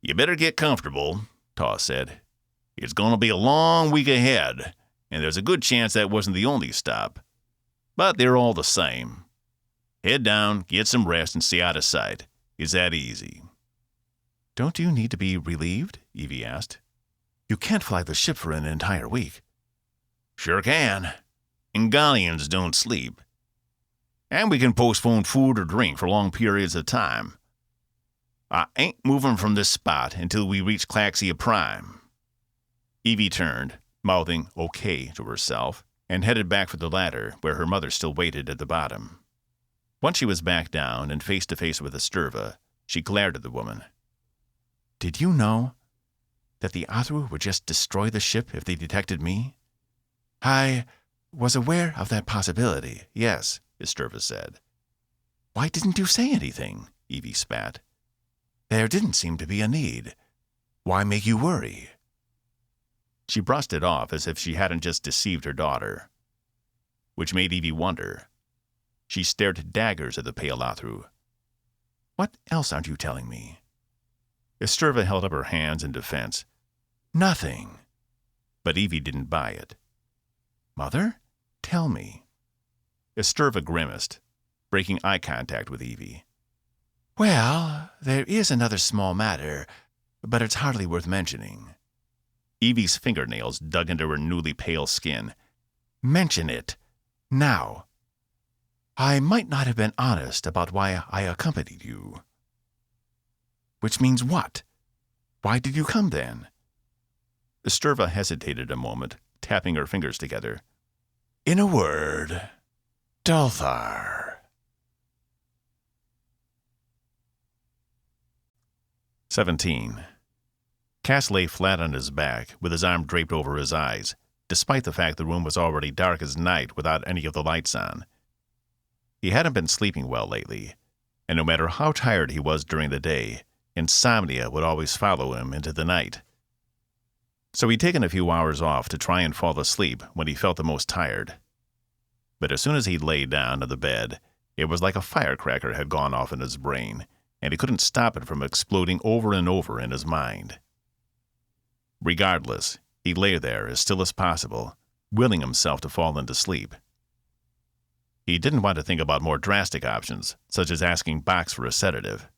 "You better get comfortable," Toss said. "It's going to be a long week ahead, and there's a good chance that wasn't the only stop. But they're all the same. Head down, get some rest, and stay out of sight. It's that easy." "Don't you need to be relieved?" Evie asked. "You can't fly the ship for an entire week." "Sure can. Ingalians don't sleep. And we can postpone food or drink for long periods of time. I ain't moving from this spot until we reach Claxia Prime. Evie turned, mouthing okay to herself, and headed back for the ladder where her mother still waited at the bottom. Once she was back down and face to face with Esterva, she glared at the woman. Did you know that the Athru would just destroy the ship if they detected me? I was aware of that possibility, yes, Esterva said. Why didn't you say anything? Evie spat. There didn't seem to be a need. Why make you worry? She brushed it off as if she hadn't just deceived her daughter, which made Evie wonder. She stared daggers at the pale Athru. What else aren't you telling me? Esterva held up her hands in defense. Nothing. But Evie didn't buy it. Mother, tell me. Esterva grimaced, breaking eye contact with Evie. Well, there is another small matter, but it's hardly worth mentioning. Evie's fingernails dug into her newly pale skin. Mention it. Now. I might not have been honest about why I accompanied you. Which means what? Why did you come then? Esterva hesitated a moment, tapping her fingers together. In a word, Dulthar. 17. Cass lay flat on his back, with his arm draped over his eyes, despite the fact the room was already dark as night without any of the lights on. He hadn't been sleeping well lately, and no matter how tired he was during the day, insomnia would always follow him into the night. So he'd taken a few hours off to try and fall asleep when he felt the most tired. But as soon as he lay down on the bed, it was like a firecracker had gone off in his brain, and he couldn't stop it from exploding over and over in his mind. Regardless, he lay there as still as possible, willing himself to fall into sleep. He didn't want to think about more drastic options, such as asking Box for a sedative.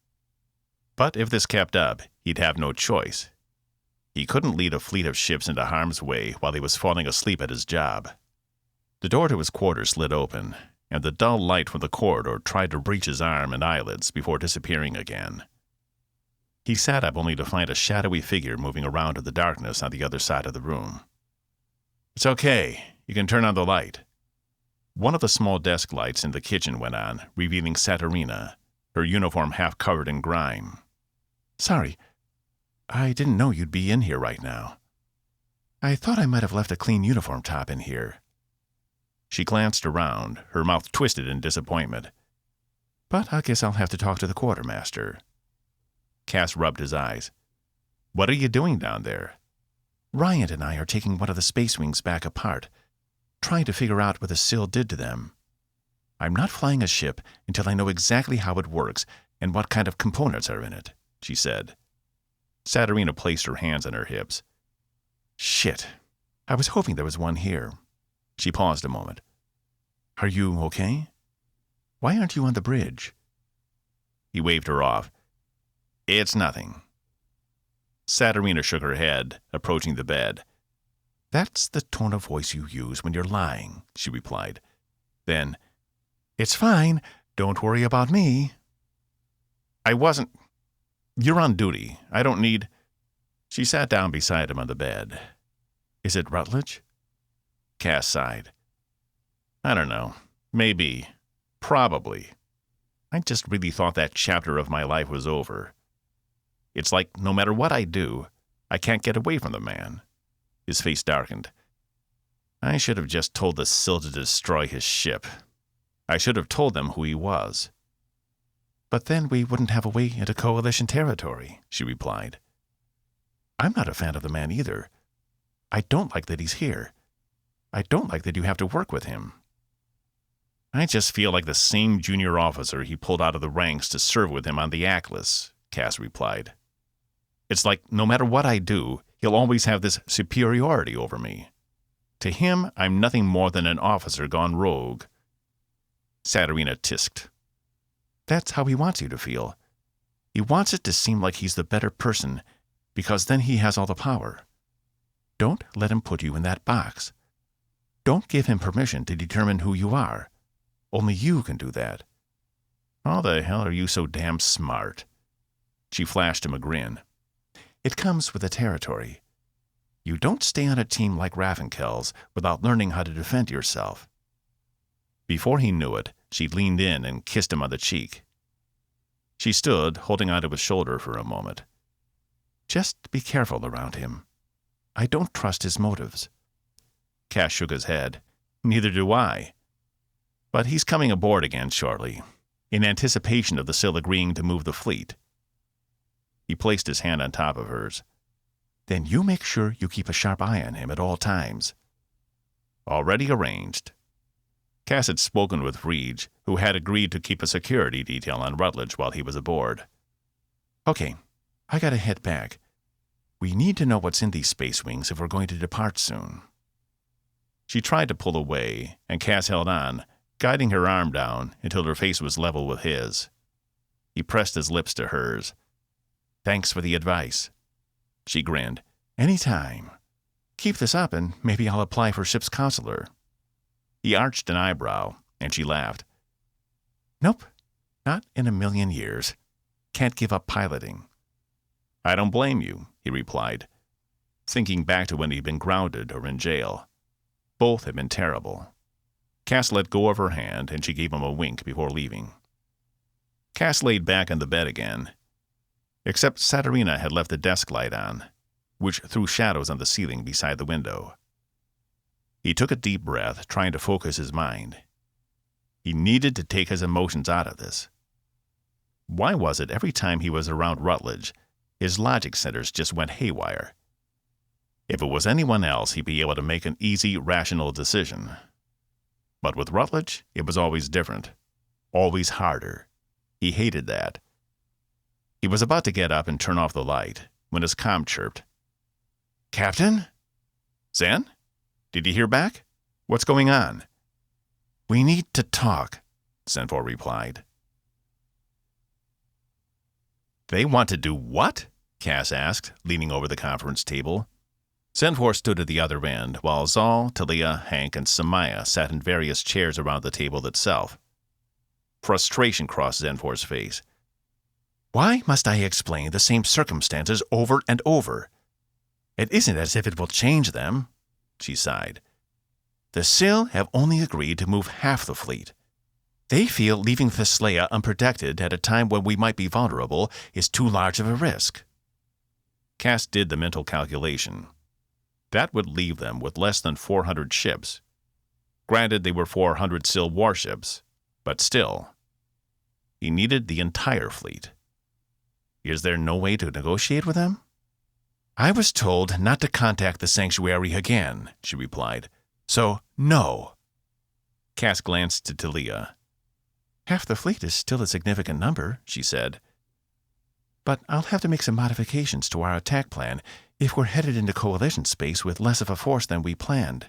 But if this kept up, he'd have no choice. He couldn't lead a fleet of ships into harm's way while he was falling asleep at his job. The door to his quarters slid open, and the dull light from the corridor tried to reach his arm and eyelids before disappearing again. He sat up only to find a shadowy figure moving around in the darkness on the other side of the room. It's okay. You can turn on the light. One of the small desk lights in the kitchen went on, revealing Saturina, her uniform half covered in grime. Sorry, I didn't know you'd be in here right now. I thought I might have left a clean uniform top in here. She glanced around, her mouth twisted in disappointment. But I guess I'll have to talk to the quartermaster. Cass rubbed his eyes. What are you doing down there? Ryan and I are taking one of the space wings back apart, trying to figure out what the sill did to them. I'm not flying a ship until I know exactly how it works and what kind of components are in it, she said. Saturina placed her hands on her hips. Shit. I was hoping there was one here. She paused a moment. Are you okay? Why aren't you on the bridge? He waved her off. It's nothing. Saturina shook her head, approaching the bed. That's the tone of voice you use when you're lying, she replied. Then, it's fine. Don't worry about me. I wasn't. You're on duty. I don't need. She sat down beside him on the bed. Is it Rutledge? Cass sighed. I don't know. Maybe. Probably. I just really thought that chapter of my life was over. It's like no matter what I do, I can't get away from the man. His face darkened. I should have just told the sill to destroy his ship. I should have told them who he was. But then we wouldn't have a way into Coalition territory, she replied. I'm not a fan of the man either. I don't like that he's here. I don't like that you have to work with him. I just feel like the same junior officer he pulled out of the ranks to serve with him on the Atlas, Cass replied. It's like no matter what I do, he'll always have this superiority over me. To him, I'm nothing more than an officer gone rogue. Saturina tisked. That's how he wants you to feel. He wants it to seem like he's the better person, because then he has all the power. Don't let him put you in that box. Don't give him permission to determine who you are. Only you can do that. How the hell are you so damn smart? She flashed him a grin. It comes with the territory. You don't stay on a team like Ravenkel's without learning how to defend yourself. Before he knew it, she leaned in and kissed him on the cheek. She stood, holding onto his shoulder for a moment. Just be careful around him. I don't trust his motives. Cass shook his head. Neither do I. But he's coming aboard again shortly, in anticipation of the Sil agreeing to move the fleet. He placed his hand on top of hers. Then you make sure you keep a sharp eye on him at all times. Already arranged. Cass had spoken with Reege, who had agreed to keep a security detail on Rutledge while he was aboard. Okay, I gotta head back. We need to know what's in these space wings if we're going to depart soon. She tried to pull away, and Cass held on, guiding her arm down until her face was level with his. He pressed his lips to hers. Thanks for the advice. She grinned. Anytime. Keep this up and maybe I'll apply for ship's counselor. He arched an eyebrow, and she laughed. Nope, not in a million years. Can't give up piloting. I don't blame you, he replied, thinking back to when he'd been grounded or in jail. Both had been terrible. Cass let go of her hand, and she gave him a wink before leaving. Cass laid back on the bed again, except Saturina had left the desk light on, which threw shadows on the ceiling beside the window. He took a deep breath, trying to focus his mind. He needed to take his emotions out of this. Why was it every time he was around Rutledge, his logic centers just went haywire? If it was anyone else, he'd be able to make an easy, rational decision. But with Rutledge, it was always different. Always harder. He hated that. He was about to get up and turn off the light when his comm chirped. Captain? Zen? Did you hear back? What's going on? We need to talk, Senfor replied. They want to do what? Cass asked, leaning over the conference table. Senfor stood at the other end, while Zal, Talia, Hank, and Samaya sat in various chairs around the table itself. Frustration crossed Zenfor's face. Why must I explain the same circumstances over and over? It isn't as if it will change them, she sighed. The Sil have only agreed to move half the fleet. They feel leaving Thessalia unprotected at a time when we might be vulnerable is too large of a risk. Cass did the mental calculation. That would leave them with less than 400 ships. Granted, they were 400 Sil warships, but still. He needed the entire fleet. Is there no way to negotiate with them? I was told not to contact the Sanctuary again, she replied. So, no. Cass glanced to Talia. Half the fleet is still a significant number, she said. But I'll have to make some modifications to our attack plan if we're headed into coalition space with less of a force than we planned.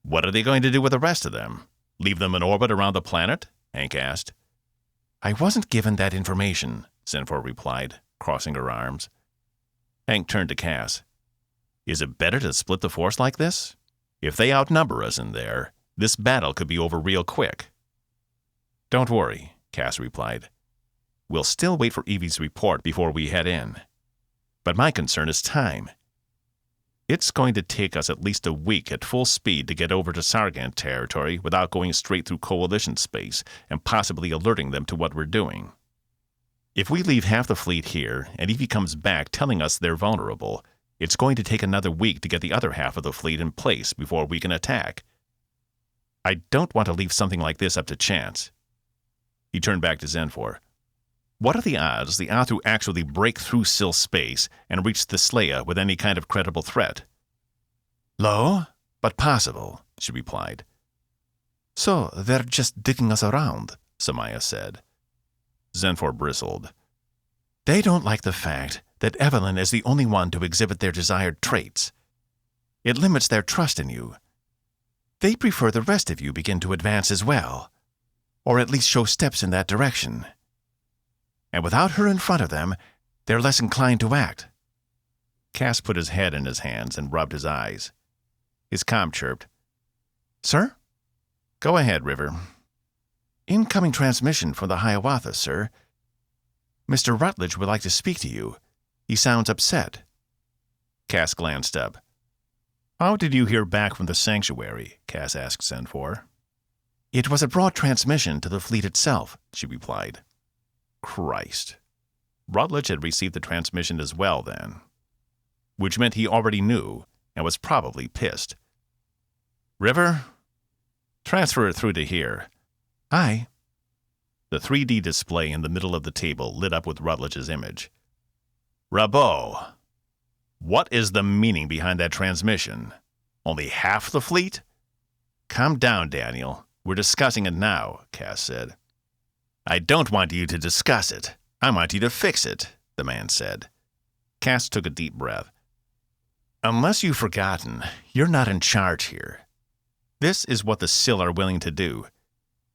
What are they going to do with the rest of them? Leave them in orbit around the planet? Hank asked. I wasn't given that information, Senfor replied, crossing her arms. Hank turned to Cass. Is it better to split the force like this? If they outnumber us in there, this battle could be over real quick. Don't worry, Cass replied. We'll still wait for Evie's report before we head in. But my concern is time. It's going to take us at least a week at full speed to get over to Sargant territory without going straight through coalition space and possibly alerting them to what we're doing. If we leave half the fleet here and Evie comes back telling us they're vulnerable, it's going to take another week to get the other half of the fleet in place before we can attack. I don't want to leave something like this up to chance. He turned back to Zenfor. What are the odds the Athru actually break through Sil space and reach Thessalia with any kind of credible threat? Low, but possible, she replied. So they're just digging us around, Samaya said. Zenfor bristled. They don't like the fact that Evelyn is the only one to exhibit their desired traits. It limits their trust in you. They prefer the rest of you begin to advance as well, or at least show steps in that direction. And without her in front of them, they're less inclined to act. Cass put his head in his hands and rubbed his eyes. His comm chirped. Sir? Go ahead, River. Incoming transmission from the Hiawatha, sir. Mr. Rutledge would like to speak to you. He sounds upset. Cass glanced up. How did you hear back from the sanctuary? Cass asked Senfor. It was a broad transmission to the fleet itself, she replied. Christ. Rutledge had received the transmission as well, then. Which meant he already knew, and was probably pissed. River? Transfer it through to here. Aye. The 3D display in the middle of the table lit up with Rutledge's image. Rabot. What is the meaning behind that transmission? Only half the fleet? Calm down, Daniel. We're discussing it now, Cass said. I don't want you to discuss it. I want you to fix it, the man said. Cass took a deep breath. Unless you've forgotten, you're not in charge here. This is what the Sill are willing to do.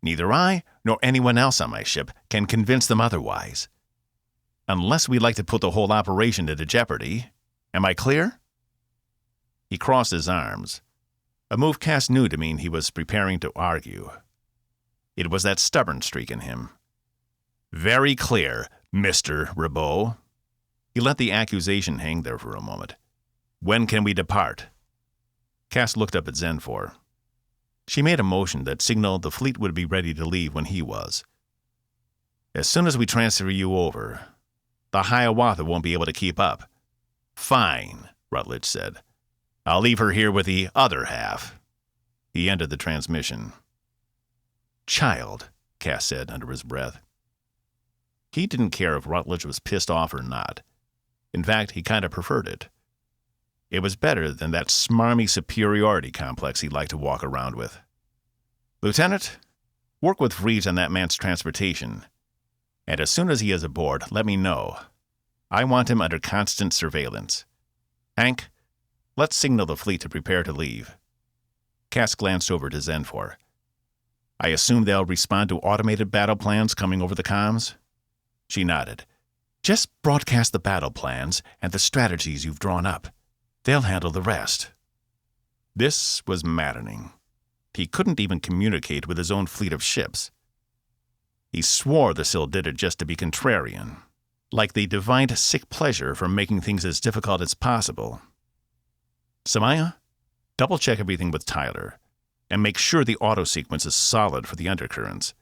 Neither I nor anyone else on my ship can convince them otherwise. Unless we'd like to put the whole operation into jeopardy. Am I clear? He crossed his arms, a move Cass knew to mean he was preparing to argue. It was that stubborn streak in him. Very clear, Mr. Rabot. He let the accusation hang there for a moment. When can we depart? Cass looked up at Senfor. She made a motion that signaled the fleet would be ready to leave when he was. As soon as we transfer you over, the Hiawatha won't be able to keep up. Fine, Rutledge said. I'll leave her here with the other half. He ended the transmission. Child, Cass said under his breath. He didn't care if Rutledge was pissed off or not. In fact, he kind of preferred it. It was better than that smarmy superiority complex he liked to walk around with. Lieutenant, work with Freeze on that man's transportation. And as soon as he is aboard, let me know. I want him under constant surveillance. Hank, let's signal the fleet to prepare to leave. Cass glanced over to Senfor. I assume they'll respond to automated battle plans coming over the comms? She nodded. Just broadcast the battle plans and the strategies you've drawn up. They'll handle the rest. This was maddening. He couldn't even communicate with his own fleet of ships. He swore the Sill did it just to be contrarian, like they divined sick pleasure from making things as difficult as possible. Samaya, double-check everything with Tyler, and make sure the auto-sequence is solid for the undercurrents.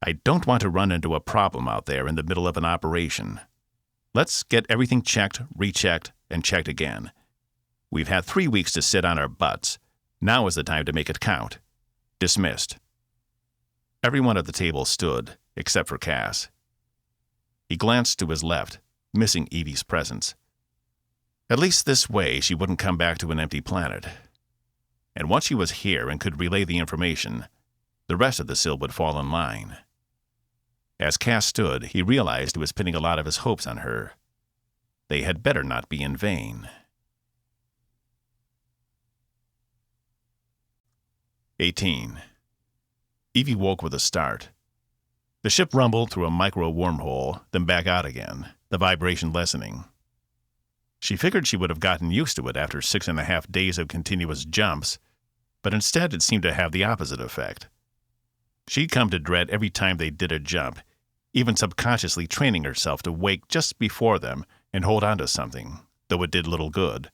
I don't want to run into a problem out there in the middle of an operation. Let's get everything checked, rechecked, and checked again. We've had 3 weeks to sit on our butts. Now is the time to make it count. Dismissed. Everyone at the table stood, except for Cass. He glanced to his left, missing Evie's presence. At least this way she wouldn't come back to an empty planet. And once she was here and could relay the information, the rest of the Sill would fall in line. As Cass stood, he realized he was pinning a lot of his hopes on her. They had better not be in vain. 18. Evie woke with a start. The ship rumbled through a micro-wormhole, then back out again, the vibration lessening. She figured she would have gotten used to it after 6.5 days of continuous jumps, but instead it seemed to have the opposite effect. She'd come to dread every time they did a jump, even subconsciously training herself to wake just before them and hold on to something, though it did little good.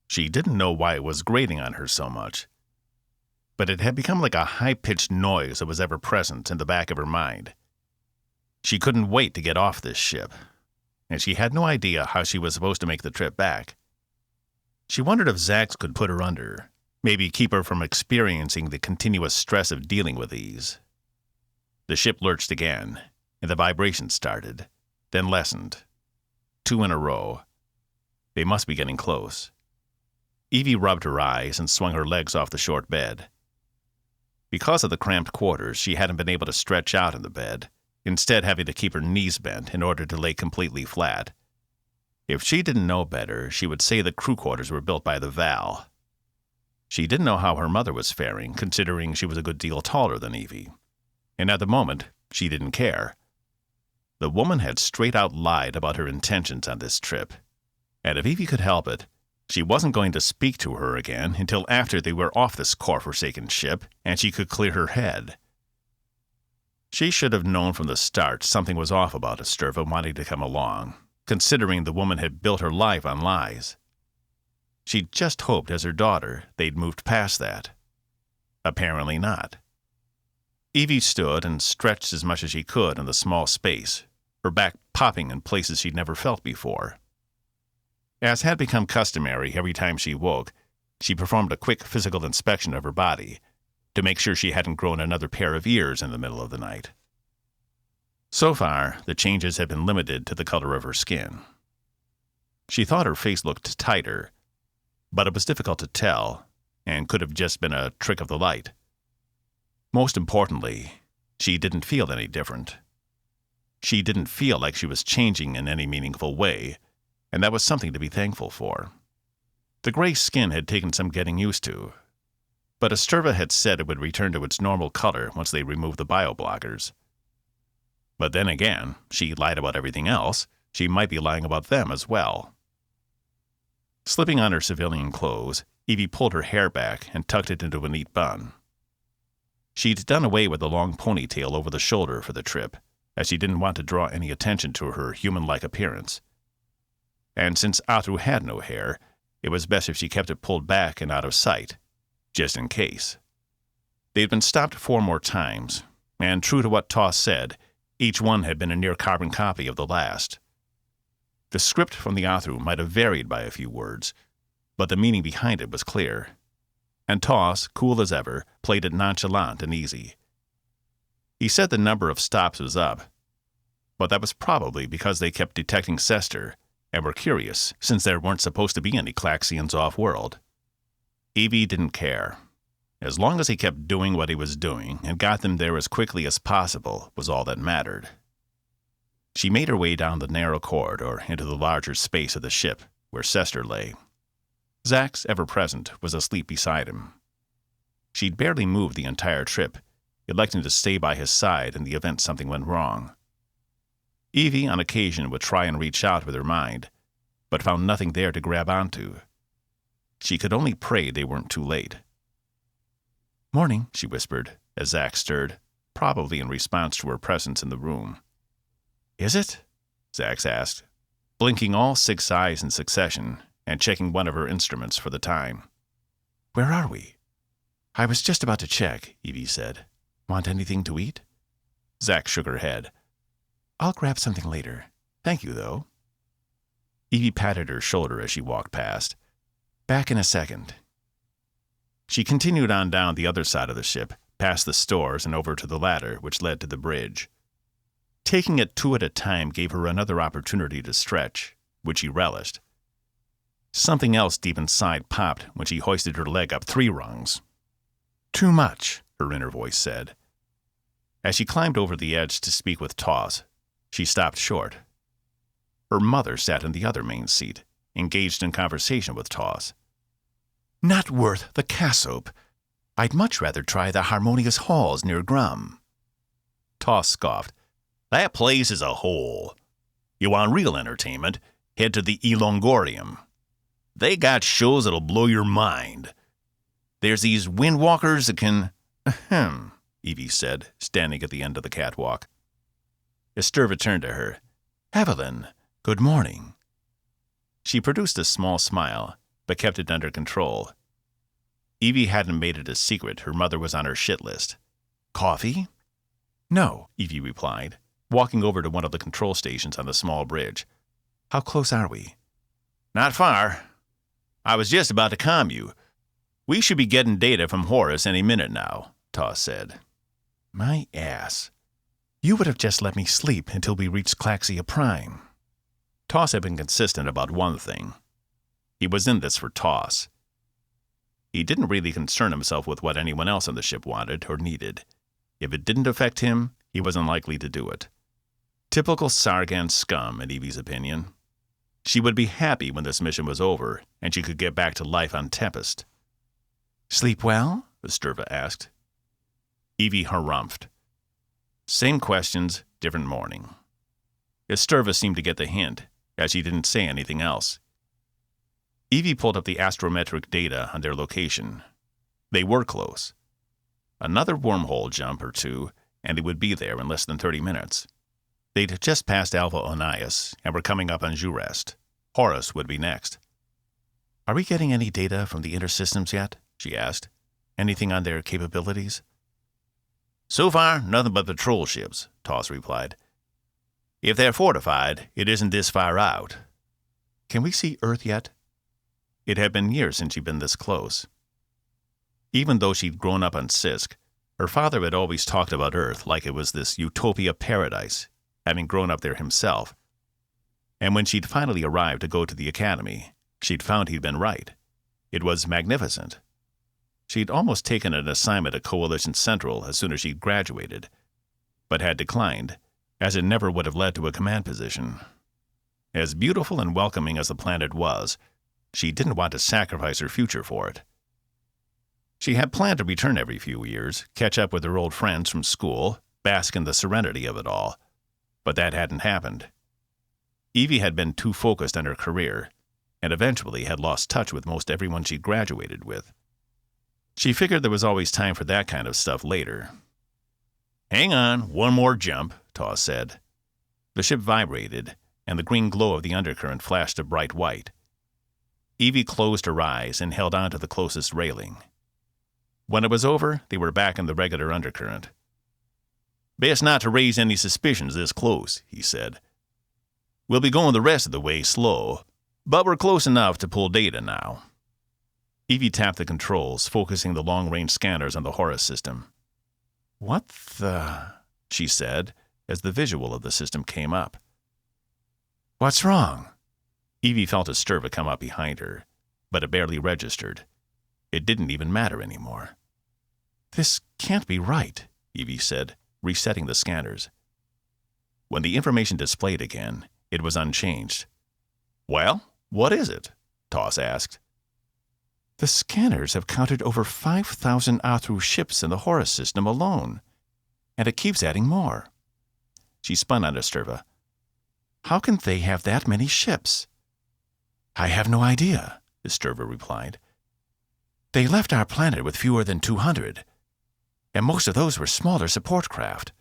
She didn't know why it was grating on her so much, but it had become like a high-pitched noise that was ever present in the back of her mind. She couldn't wait to get off this ship, and she had no idea how she was supposed to make the trip back. She wondered if Zax could put her under, maybe keep her from experiencing the continuous stress of dealing with these. The ship lurched again, and the vibration started, then lessened. 2 in a row. They must be getting close. Evie rubbed her eyes and swung her legs off the short bed. Because of the cramped quarters, she hadn't been able to stretch out in the bed, instead having to keep her knees bent in order to lay completely flat. If she didn't know better, she would say the crew quarters were built by the Val. She didn't know how her mother was faring, considering she was a good deal taller than Evie. And at the moment, she didn't care. The woman had straight-out lied about her intentions on this trip, and if Evie could help it, she wasn't going to speak to her again until after they were off this core-forsaken ship and she could clear her head. She should have known from the start something was off about Esterva wanting to come along, considering the woman had built her life on lies. She'd just hoped as her daughter they'd moved past that. Apparently not. Evie stood and stretched as much as she could in the small space, her back popping in places she'd never felt before. As had become customary every time she woke, she performed a quick physical inspection of her body to make sure she hadn't grown another pair of ears in the middle of the night. So far, the changes had been limited to the color of her skin. She thought her face looked tighter, but it was difficult to tell and could have just been a trick of the light. Most importantly, she didn't feel any different. She didn't feel like she was changing in any meaningful way, and that was something to be thankful for. The gray skin had taken some getting used to, but Esterva had said it would return to its normal color once they removed the bioblockers. But then again, she lied about everything else. She might be lying about them as well. Slipping on her civilian clothes, Evie pulled her hair back and tucked it into a neat bun. She'd done away with the long ponytail over the shoulder for the trip, as she didn't want to draw any attention to her human-like appearance. And since Athru had no hair, it was best if she kept it pulled back and out of sight, just in case. They'd been stopped 4 more times, and true to what Toss said, each one had been a near-carbon copy of the last. The script from the Athru might have varied by a few words, but the meaning behind it was clear. And Toss, cool as ever, played it nonchalant and easy. He said the number of stops was up, but that was probably because they kept detecting Sesster and were curious, since there weren't supposed to be any Claxians off-world. Evie didn't care. As long as he kept doing what he was doing and got them there as quickly as possible was all that mattered. She made her way down the narrow corridor into the larger space of the ship, where Sesster lay. Zax, ever present, was asleep beside him. She'd barely moved the entire trip, electing to stay by his side in the event something went wrong. Evie, on occasion, would try and reach out with her mind, but found nothing there to grab onto. She could only pray they weren't too late. "Morning," she whispered, as Zax stirred, probably in response to her presence in the room. "Is it?" Zax asked, blinking all 6 eyes in succession and checking one of her instruments for the time. "Where are we?" "I was just about to check," Evie said. "Want anything to eat?" Zax shook her head. "I'll grab something later. Thank you, though." Evie patted her shoulder as she walked past. "Back in a second." She continued on down the other side of the ship, past the stores and over to the ladder which led to the bridge. Taking it 2 at a time gave her another opportunity to stretch, which she relished. Something else deep inside popped when she hoisted her leg up 3 rungs. "Too much," her inner voice said. As she climbed over the edge to speak with Toss, she stopped short. Her mother sat in the other main seat, engaged in conversation with Toss. "Not worth the cassope. I'd much rather try the Harmonious Halls near Grum." Toss scoffed. "That place is a hole. You want real entertainment? Head to the Elongorium. They got shows that'll blow your mind. There's these windwalkers that can—" "Ahem," Evie said, standing at the end of the catwalk. Esterva turned to her. "Evelyn, good morning." She produced a small smile, but kept it under control. Evie hadn't made it a secret her mother was on her shit list. "Coffee?" "No," Evie replied, walking over to one of the control stations on the small bridge. "How close are we?" "Not far. I was just about to calm you. We should be getting data from Horus any minute now," Toss said. "My ass. You would have just let me sleep until we reached Claxia Prime." Toss had been consistent about one thing. He was in this for Toss. He didn't really concern himself with what anyone else on the ship wanted or needed. If it didn't affect him, he was unlikely to do it. Typical Sargan scum, in Evie's opinion. She would be happy when this mission was over, and she could get back to life on Tempest. "Sleep well?" Esterva asked. Evie harumphed. Same questions, different morning. Esterva seemed to get the hint, as she didn't say anything else. Evie pulled up the astrometric data on their location. They were close. Another wormhole jump or 2, and he would be there in less than 30 minutes. They'd just passed Alpha Onias and were coming up on Jurest. Horus would be next. "Are we getting any data from the intersystems yet?" she asked. "Anything on their capabilities?" "So far, nothing but patrol ships," Toss replied. "If they're fortified, it isn't this far out." "Can we see Earth yet?" It had been years since she'd been this close. Even though she'd grown up on Sisk, her father had always talked about Earth like it was this utopia paradise, having grown up there himself. And when she'd finally arrived to go to the academy, she'd found he'd been right. It was magnificent. She'd almost taken an assignment at Coalition Central as soon as she'd graduated, but had declined, as it never would have led to a command position. As beautiful and welcoming as the planet was, she didn't want to sacrifice her future for it. She had planned to return every few years, catch up with her old friends from school, bask in the serenity of it all, but that hadn't happened. Evie had been too focused on her career, and eventually had lost touch with most everyone she'd graduated with. She figured there was always time for that kind of stuff later. "Hang on, one more jump," Toss said. The ship vibrated, and the green glow of the undercurrent flashed to bright white. Evie closed her eyes and held on to the closest railing. When it was over, they were back in the regular undercurrent. "Best not to raise any suspicions this close," he said. "We'll be going the rest of the way slow, but we're close enough to pull data now." Evie tapped the controls, focusing the long-range scanners on the Horus system. "What the?" she said, as the visual of the system came up. "What's wrong?" Evie felt a Sturva come up behind her, but it barely registered. It didn't even matter anymore. "This can't be right," Evie said, resetting the scanners. When the information displayed again, it was unchanged. "Well, what is it?" Toss asked. "The scanners have counted over 5,000 Athru ships in the Horus system alone, and it keeps adding more." She spun on Sturva. "How can they have that many ships?" "I have no idea," Sturva replied. "They left our planet with fewer than 200, and most of those were smaller support craft.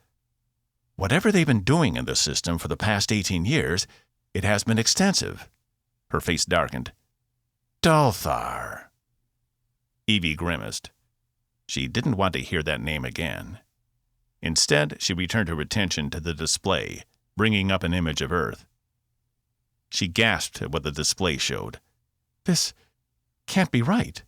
Whatever they've been doing in the system for the past 18 years, it has been extensive." Her face darkened. "Dalthar." Evie grimaced. She didn't want to hear that name again. Instead, she returned her attention to the display, bringing up an image of Earth. She gasped at what the display showed. "This can't be right."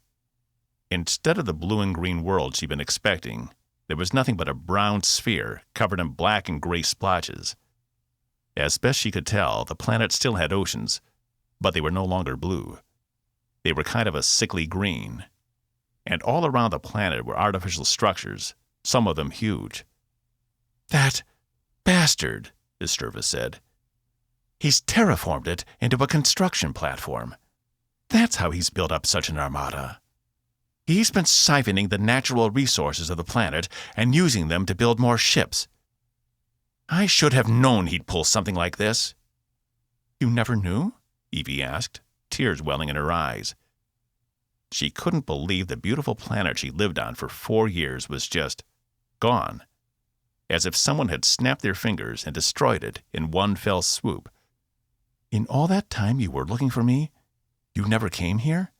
Instead of the blue and green world she'd been expecting, there was nothing but a brown sphere covered in black and gray splotches. As best she could tell, the planet still had oceans, but they were no longer blue. They were kind of a sickly green. And all around the planet were artificial structures, some of them huge. "That bastard," Sturva said. "He's terraformed it into a construction platform. That's how he's built up such an armada. He's been siphoning the natural resources of the planet and using them to build more ships. I should have known he'd pull something like this." "You never knew?" Evie asked, tears welling in her eyes. She couldn't believe the beautiful planet she lived on for 4 years was just gone, as if someone had snapped their fingers and destroyed it in one fell swoop. "In all that time you were looking for me, you never came here?"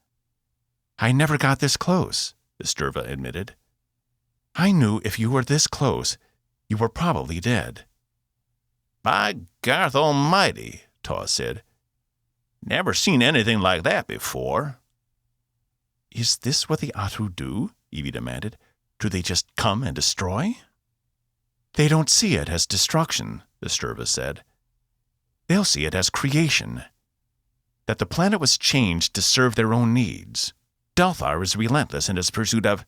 "I never got this close," Sturva admitted. "I knew if you were this close, you were probably dead." "By Garth Almighty," Toss said. "Never seen anything like that before." "Is this what the Athru do?" Evie demanded. "Do they just come and destroy?" "They don't see it as destruction," the Sturva said. "They'll see it as creation. That the planet was changed to serve their own needs. Dalthar is relentless in his pursuit of—"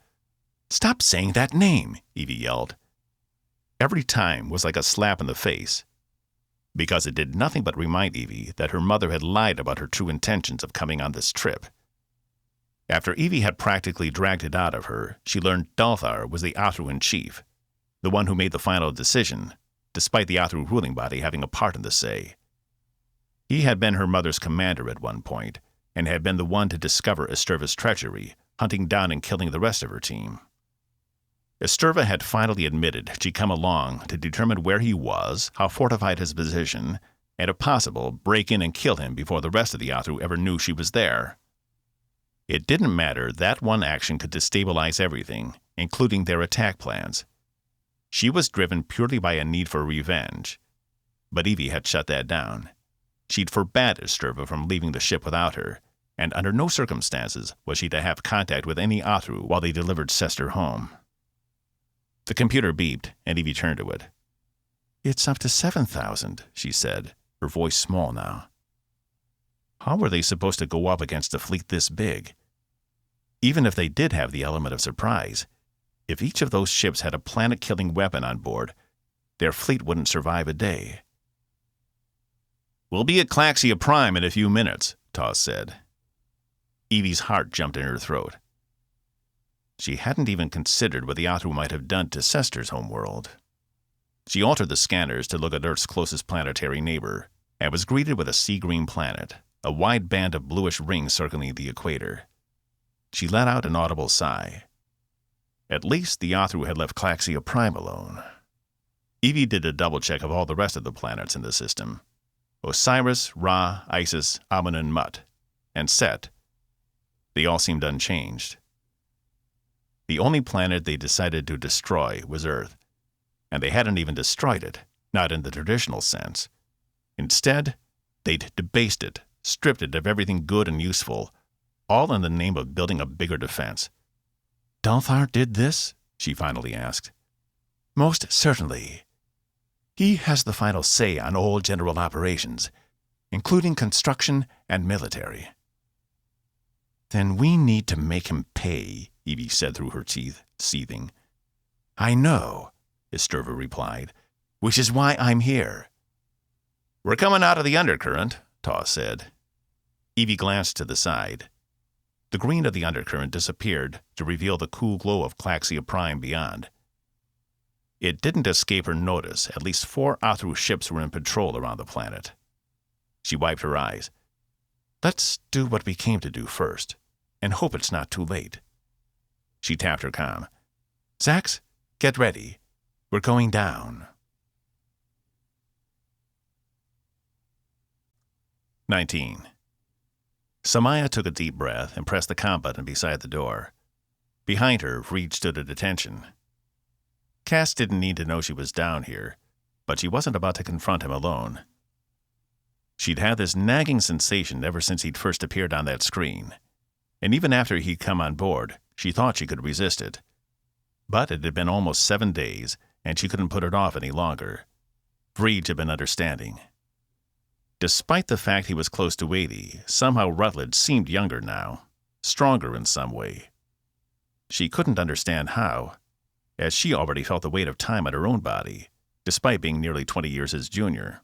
"Stop saying that name," Evie yelled. Every time was like a slap in the face, because it did nothing but remind Evie that her mother had lied about her true intentions of coming on this trip. After Evie had practically dragged it out of her, she learned Dalthar was the Athru in chief, the one who made the final decision, despite the Athru ruling body having a part in the say. He had been her mother's commander at one point, and had been the one to discover Sturva's treachery, hunting down and killing the rest of her team. Esturva had finally admitted she'd come along to determine where he was, how fortified his position, and if possible, break in and kill him before the rest of the Athru ever knew she was there. It didn't matter that one action could destabilize everything, including their attack plans. She was driven purely by a need for revenge. But Evie had shut that down. She'd forbade Esturva from leaving the ship without her, and under no circumstances was she to have contact with any Athru while they delivered Sesster home. The computer beeped, and Evie turned to it. "It's up to 7,000, she said, her voice small now. How were they supposed to go up against a fleet this big? Even if they did have the element of surprise, if each of those ships had a planet-killing weapon on board, their fleet wouldn't survive a day." "We'll be at Claxia Prime in a few minutes," Tawes said. Evie's heart jumped in her throat. She hadn't even considered what the Athru might have done to Sester's homeworld. She altered the scanners to look at Earth's closest planetary neighbor, and was greeted with a sea-green planet, a wide band of bluish rings circling the equator. She let out an audible sigh. At least the Athru had left Claxia Prime alone. Evie did a double-check of all the rest of the planets in the system. Osiris, Ra, Isis, Amun, Mut, and Set. They all seemed unchanged. The only planet they decided to destroy was Earth, and they hadn't even destroyed it, not in the traditional sense. Instead, they'd debased it, stripped it of everything good and useful, all in the name of building a bigger defense. "Dalthar did this?" she finally asked. "Most certainly. He has the final say on all general operations, including construction and military." "Then we need to make him pay," Evie said through her teeth, seething. "I know," Esturva replied, "which is why I'm here." "We're coming out of the undercurrent," Tawes said. Evie glanced to the side. The green of the undercurrent disappeared to reveal the cool glow of Claxia Prime beyond. It didn't escape her notice at least 4 Athru ships were in patrol around the planet. She wiped her eyes. "Let's do what we came to do first, and hope it's not too late." She tapped her comm. "Zax, get ready. We're going down." 19. Samaya took a deep breath and pressed the comm button beside the door. Behind her, Reed stood at attention. Cass didn't need to know she was down here, but she wasn't about to confront him alone. She'd had this nagging sensation ever since he'd first appeared on that screen, and even after he'd come on board, she thought she could resist it. But it had been almost 7 days, and she couldn't put it off any longer. Vreed had been understanding. Despite the fact he was close to 80, somehow Rutledge seemed younger now, stronger in some way. She couldn't understand how, as she already felt the weight of time on her own body, despite being nearly 20 years his junior.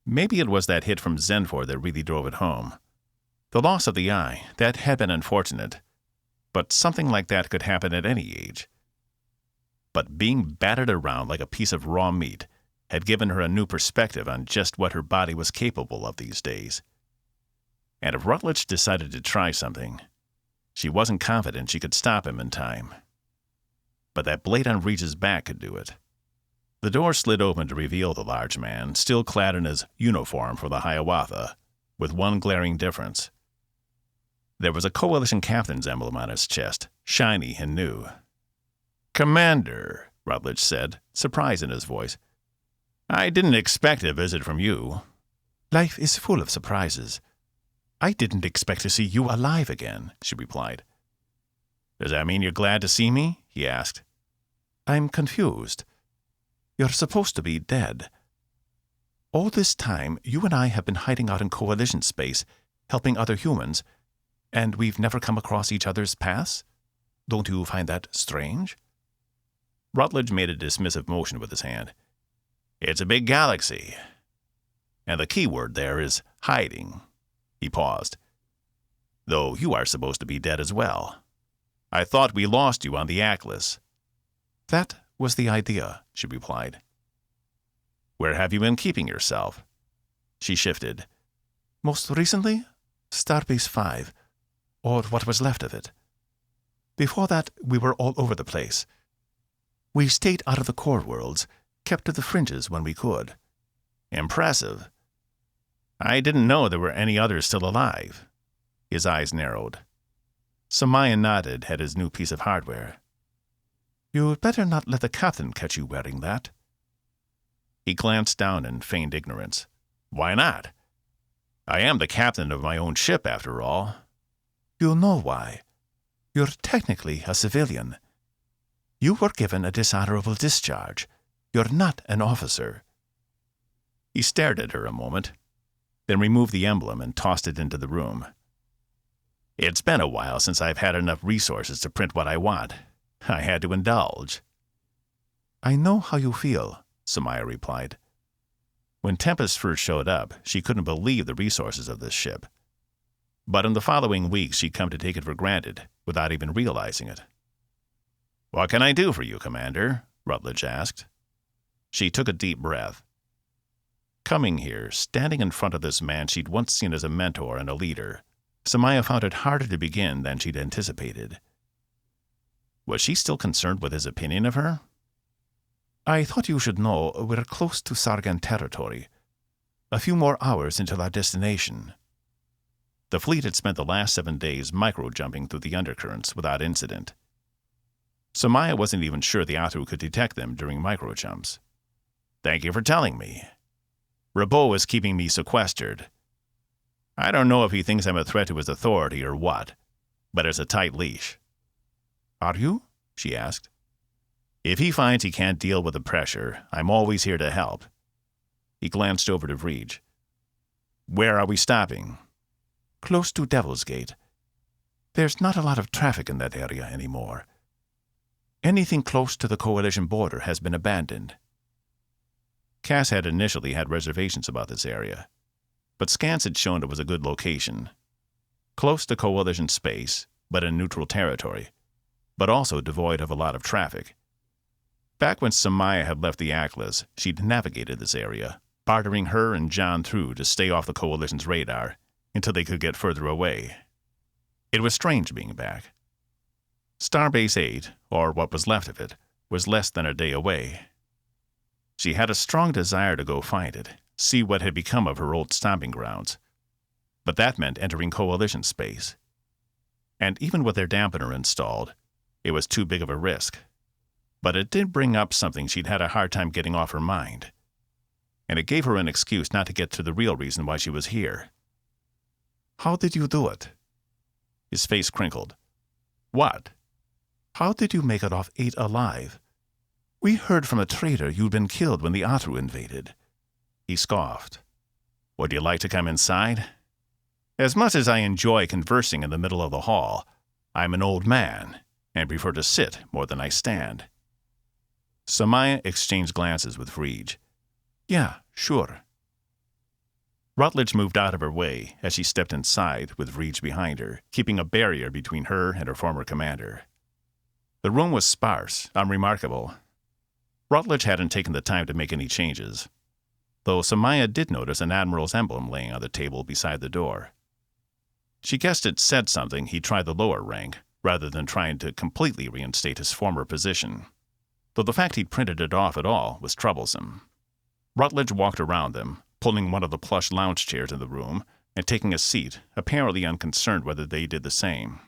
Maybe it was that hit from Zenfor that really drove it home. The loss of the eye, that had been unfortunate, but something like that could happen at any age. But being battered around like a piece of raw meat had given her a new perspective on just what her body was capable of these days. And if Rutledge decided to try something, she wasn't confident she could stop him in time. But that blade on Reed's back could do it. The door slid open to reveal the large man, still clad in his uniform for the Hiawatha, with one glaring difference. There was a Coalition captain's emblem on his chest, shiny and new. "Commander," Rutledge said, surprise in his voice. "I didn't expect a visit from you." "Life is full of surprises. I didn't expect to see you alive again," she replied. "Does that mean you're glad to see me?" he asked. "I'm confused. You're supposed to be dead. All this time, you and I have been hiding out in Coalition space, helping other humans, and we've never come across each other's paths? Don't you find that strange?" Rutledge made a dismissive motion with his hand. "It's a big galaxy. And the key word there is hiding." He paused. "Though you are supposed to be dead as well. I thought we lost you on the Atlas." "That was the idea," she replied. "Where have you been keeping yourself?" She shifted. "Most recently, Starbase 5, or what was left of it. Before that, we were all over the place. We stayed out of the core worlds, kept to the fringes when we could. Impressive. I didn't know there were any others still alive. His eyes narrowed. Samaya nodded at his new piece of hardware. You'd better not let the captain catch you wearing that. He glanced down in feigned ignorance. Why not? I am the captain of my own ship, after all. You'll know why. You're technically a civilian. You were given a dishonorable discharge. You're not an officer. He stared at her a moment, then removed the emblem and tossed it into the room. It's been a while since I've had enough resources to print what I want. I had to indulge. I know how you feel, Samaya replied. When Tempest first showed up, she couldn't believe the resources of this ship. But in the following weeks, she'd come to take it for granted, without even realizing it. What can I do for you, Commander? Rutledge asked. She took a deep breath. Coming here, standing in front of this man she'd once seen as a mentor and a leader, Samaya found it harder to begin than she'd anticipated. Was she still concerned with his opinion of her? I thought you should know we're close to Sargan territory. A few more hours until our destination. The fleet had spent the last 7 days micro-jumping through the undercurrents without incident. Samaya wasn't even sure the Athru could detect them during micro-jumps. Thank you for telling me. Rabot is keeping me sequestered. I don't know if he thinks I'm a threat to his authority or what, but it's a tight leash. Are you? She asked. If he finds he can't deal with the pressure, I'm always here to help. He glanced over to Vreege. Where are we stopping? Close to Devil's Gate. There's not a lot of traffic in that area anymore. Anything close to the Coalition border has been abandoned. Cass had initially had reservations about this area, but scans had shown it was a good location. Close to Coalition space, but in neutral territory, but also devoid of a lot of traffic. Back when Samaya had left the Atlas, she'd navigated this area, bartering her and John through to stay off the Coalition's radar until they could get further away. It was strange being back. Starbase 8, or what was left of it, was less than a day away. She had a strong desire to go find it, see what had become of her old stomping grounds. But that meant entering Coalition space. And even with their dampener installed, it was too big of a risk. But it did bring up something she'd had a hard time getting off her mind. And it gave her an excuse not to get to the real reason why she was here. How did you do it? His face crinkled. What? How did you make it off 8 alive? We heard from a trader you'd been killed when the Athru invaded. He scoffed. Would you like to come inside? As much as I enjoy conversing in the middle of the hall, I'm an old man and prefer to sit more than I stand. Samaya exchanged glances with Vreege. Yeah, sure. Rutledge moved out of her way as she stepped inside with Vreege behind her, keeping a barrier between her and her former commander. The room was sparse, unremarkable. Rutledge hadn't taken the time to make any changes, though Samaya did notice an admiral's emblem laying on the table beside the door. She guessed it said something he'd try the lower rank, rather than trying to completely reinstate his former position, though the fact he'd printed it off at all was troublesome. Rutledge walked around them, pulling one of the plush lounge chairs in the room and taking a seat, apparently unconcerned whether they did the same.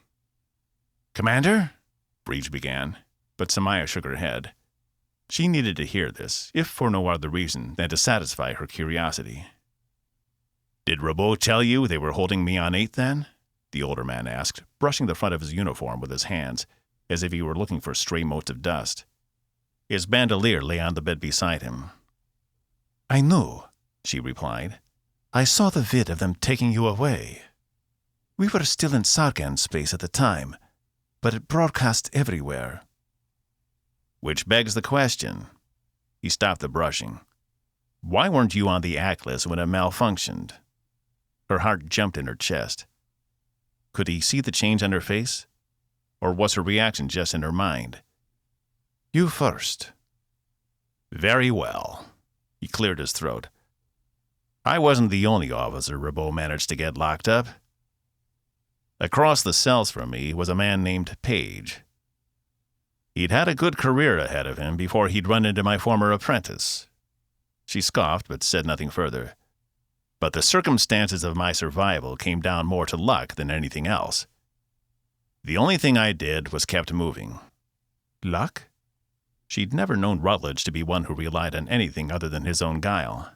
Commander? Vreege began, but Samaya shook her head. She needed to hear this, if for no other reason than to satisfy her curiosity. Did Rabot tell you they were holding me on 8 then? The older man asked, brushing the front of his uniform with his hands, as if he were looking for stray motes of dust. His bandolier lay on the bed beside him. I knew, she replied. I saw the vid of them taking you away. We were still in Sargan space at the time, but it broadcast everywhere. Which begs the question. He stopped the brushing. Why weren't you on the Atlas when it malfunctioned? Her heart jumped in her chest. Could he see the change on her face? Or was her reaction just in her mind? You first. Very well. He cleared his throat. I wasn't the only officer Rabot managed to get locked up. Across the cells from me was a man named Page. He'd had a good career ahead of him before he'd run into my former apprentice. She scoffed, but said nothing further. But the circumstances of my survival came down more to luck than anything else. The only thing I did was kept moving. Luck? She'd never known Rutledge to be one who relied on anything other than his own guile.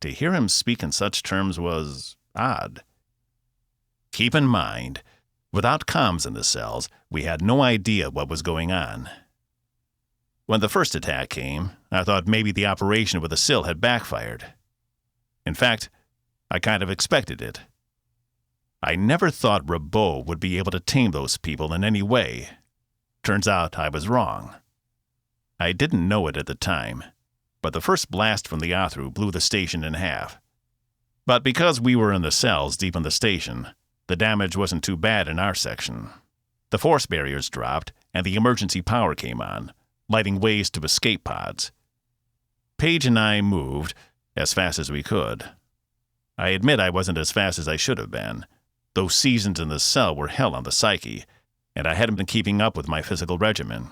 To hear him speak in such terms was odd. Keep in mind, without comms in the cells, we had no idea what was going on. When the first attack came, I thought maybe the operation with the sill had backfired. In fact, I kind of expected it. I never thought Rabot would be able to tame those people in any way. Turns out I was wrong. I didn't know it at the time, but the first blast from the Athru blew the station in half. But because we were in the cells deep in the station, the damage wasn't too bad in our section. The force barriers dropped, and the emergency power came on, lighting ways to escape pods. Paige and I moved as fast as we could. I admit I wasn't as fast as I should have been. Those seasons in the cell were hell on the psyche, and I hadn't been keeping up with my physical regimen.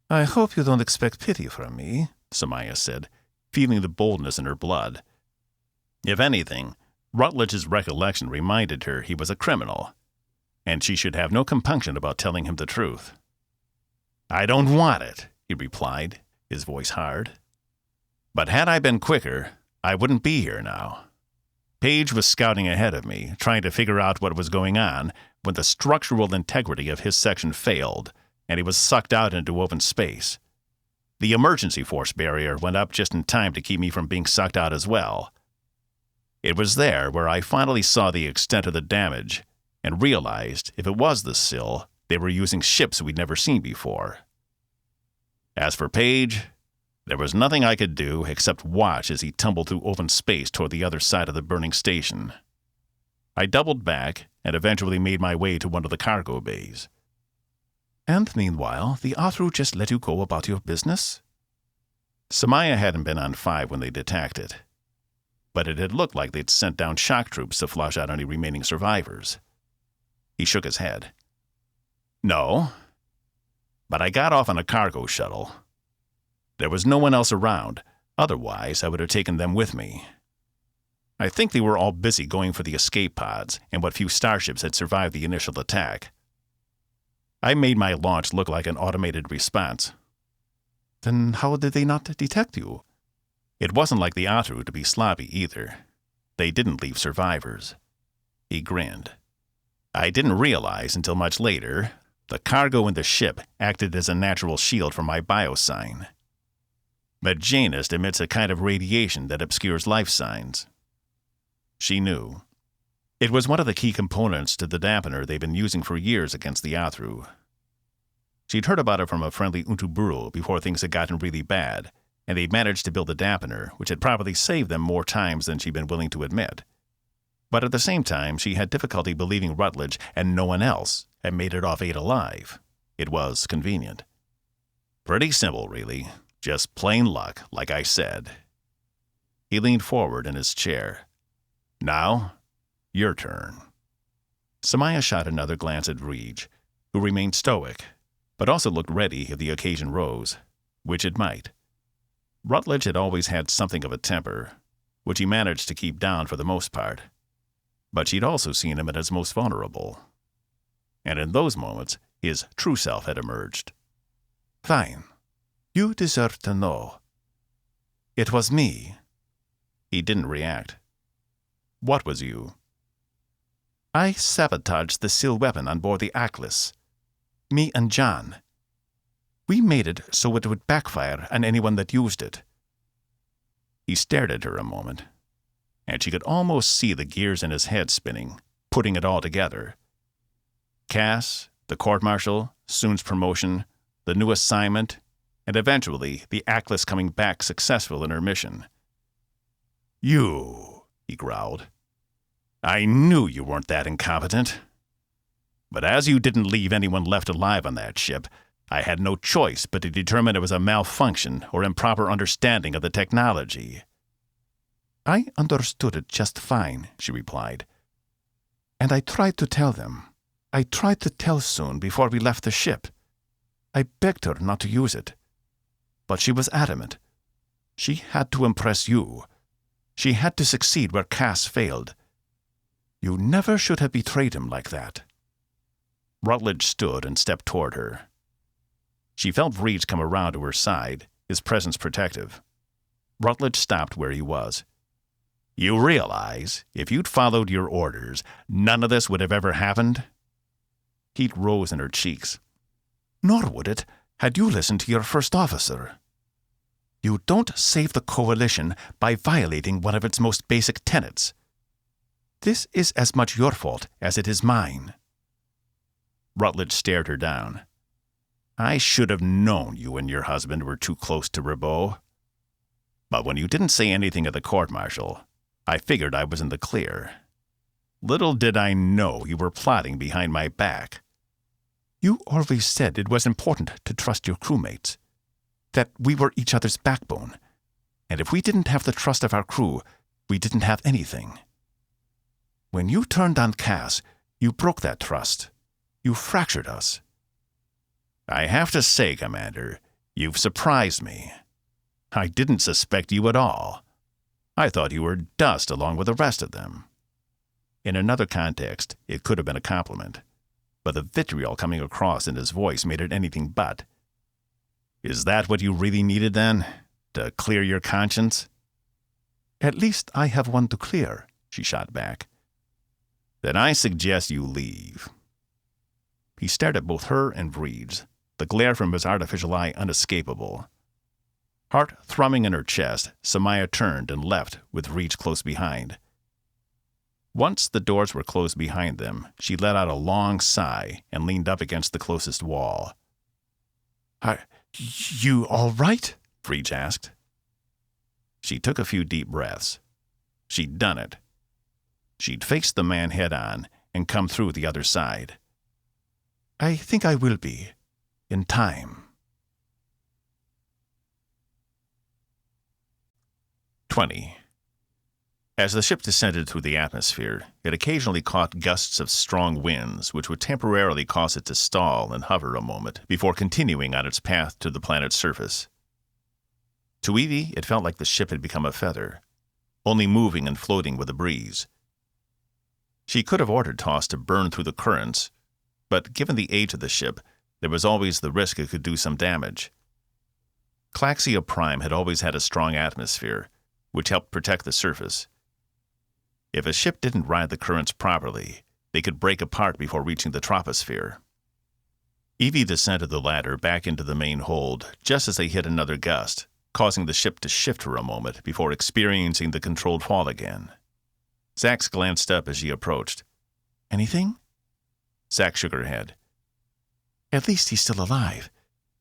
I hope you don't expect pity from me, Samaya said, feeling the boldness in her blood. If anything, Rutledge's recollection reminded her he was a criminal, and she should have no compunction about telling him the truth. I don't want it, he replied, his voice hard. But had I been quicker, I wouldn't be here now. Paige was scouting ahead of me, trying to figure out what was going on, when the structural integrity of his section failed, and he was sucked out into open space. The emergency force barrier went up just in time to keep me from being sucked out as well. It was there where I finally saw the extent of the damage and realized if it was the sill, they were using ships we'd never seen before. As for Paige, there was nothing I could do except watch as he tumbled through open space toward the other side of the burning station. I doubled back and eventually made my way to one of the cargo bays. And meanwhile, the Athru just let you go about your business? Samaya hadn't been on 5 when they'd attacked it, but it had looked like they'd sent down shock troops to flush out any remaining survivors. He shook his head. No, but I got off on a cargo shuttle. There was no one else around, otherwise I would have taken them with me. I think they were all busy going for the escape pods and what few starships had survived the initial attack. I made my launch look like an automated response. Then how did they not detect you? It wasn't like the Athru to be sloppy either. They didn't leave survivors. He grinned. I didn't realize until much later the cargo in the ship acted as a natural shield for my biosign. Janus emits a kind of radiation that obscures life signs. She knew. It was one of the key components to the dampener they've been using for years against the Athru. She'd heard about it from a friendly Untuburu before things had gotten really bad, and they'd managed to build a dampener which had probably saved them more times than she'd been willing to admit. But at the same time, she had difficulty believing Rutledge and no one else had made it off 8 alive. It was convenient. Pretty simple, really. Just plain luck, like I said. He leaned forward in his chair. Now, your turn. Samaya shot another glance at Reg, who remained stoic, but also looked ready if the occasion rose, which it might. Rutledge had always had something of a temper, which he managed to keep down for the most part. But she'd also seen him at his most vulnerable. And in those moments, his true self had emerged. Fine. You deserve to know. It was me. He didn't react. What was you? I sabotaged the SIL weapon on board the Atlas. Me and John. We made it so it would backfire on anyone that used it. He stared at her a moment, and she could almost see the gears in his head spinning, putting it all together. Cass, the court-martial, Soon's promotion, the new assignment, and eventually the Atlas coming back successful in her mission. You, he growled. I knew you weren't that incompetent. But as you didn't leave anyone left alive on that ship, I had no choice but to determine it was a malfunction or improper understanding of the technology. I understood it just fine, she replied. And I tried to tell them. I tried to tell Soon before we left the ship. I begged her not to use it. But she was adamant. She had to impress you. She had to succeed where Cass failed. You never should have betrayed him like that." Rutledge stood and stepped toward her. She felt Reach come around to her side, his presence protective. Rutledge stopped where he was. "You realize, if you'd followed your orders, none of this would have ever happened?" Heat rose in her cheeks. "Nor would it, had you listened to your first officer. You don't save the Coalition by violating one of its most basic tenets. This is as much your fault as it is mine." Rutledge stared her down. "I should have known you and your husband were too close to Rabot. But when you didn't say anything at the court-martial, I figured I was in the clear. Little did I know you were plotting behind my back." "You always said it was important to trust your crewmates, that we were each other's backbone, and if we didn't have the trust of our crew, we didn't have anything. When you turned on Cass, you broke that trust. You fractured us." "I have to say, Commander, you've surprised me. I didn't suspect you at all. I thought you were dust along with the rest of them." In another context, it could have been a compliment, but the vitriol coming across in his voice made it anything but. "Is that what you really needed, then? To clear your conscience?" "At least I have one to clear," she shot back. "Then I suggest you leave." He stared at both her and Vreeds, the glare from his artificial eye unescapable. Heart thrumming in her chest, Samaya turned and left, with Reach close behind. Once the doors were closed behind them, she let out a long sigh and leaned up against the closest wall. "Are you all right?" Vreeds asked. She took a few deep breaths. She'd done it. She'd faced the man head-on and come through the other side. "I think I will be. In time." 20. As the ship descended through the atmosphere, it occasionally caught gusts of strong winds which would temporarily cause it to stall and hover a moment before continuing on its path to the planet's surface. To Evie, it felt like the ship had become a feather, only moving and floating with the breeze. She could have ordered Toss to burn through the currents, but given the age of the ship, there was always the risk it could do some damage. Claxia Prime had always had a strong atmosphere, which helped protect the surface. If a ship didn't ride the currents properly, they could break apart before reaching the troposphere. Evie descended the ladder back into the main hold just as they hit another gust, causing the ship to shift for a moment before experiencing the controlled fall again. Zax glanced up as she approached. "Anything?" Zax shook her head. "At least he's still alive.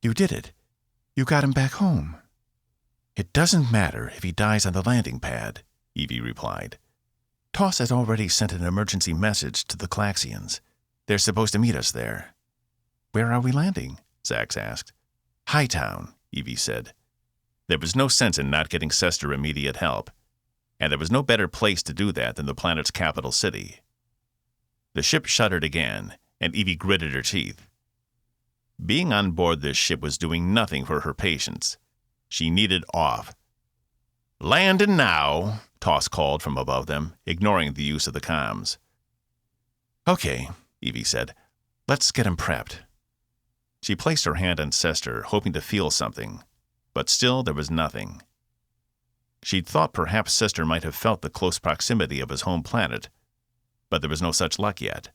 You did it. You got him back home." "It doesn't matter if he dies on the landing pad," Evie replied. "Toss had already sent an emergency message to the Claxians. They're supposed to meet us there." "Where are we landing?" Zax asked. "Hightown," Evie said. There was no sense in not getting Sesster immediate help, and there was no better place to do that than the planet's capital city. The ship shuddered again, and Evie gritted her teeth. Being on board this ship was doing nothing for her patience. She needed off. "Landing now," Toss called from above them, ignoring the use of the comms. "Okay," Evie said. "Let's get him prepped." She placed her hand on Sesster, hoping to feel something, but still there was nothing. She'd thought perhaps Sesster might have felt the close proximity of his home planet, but there was no such luck yet.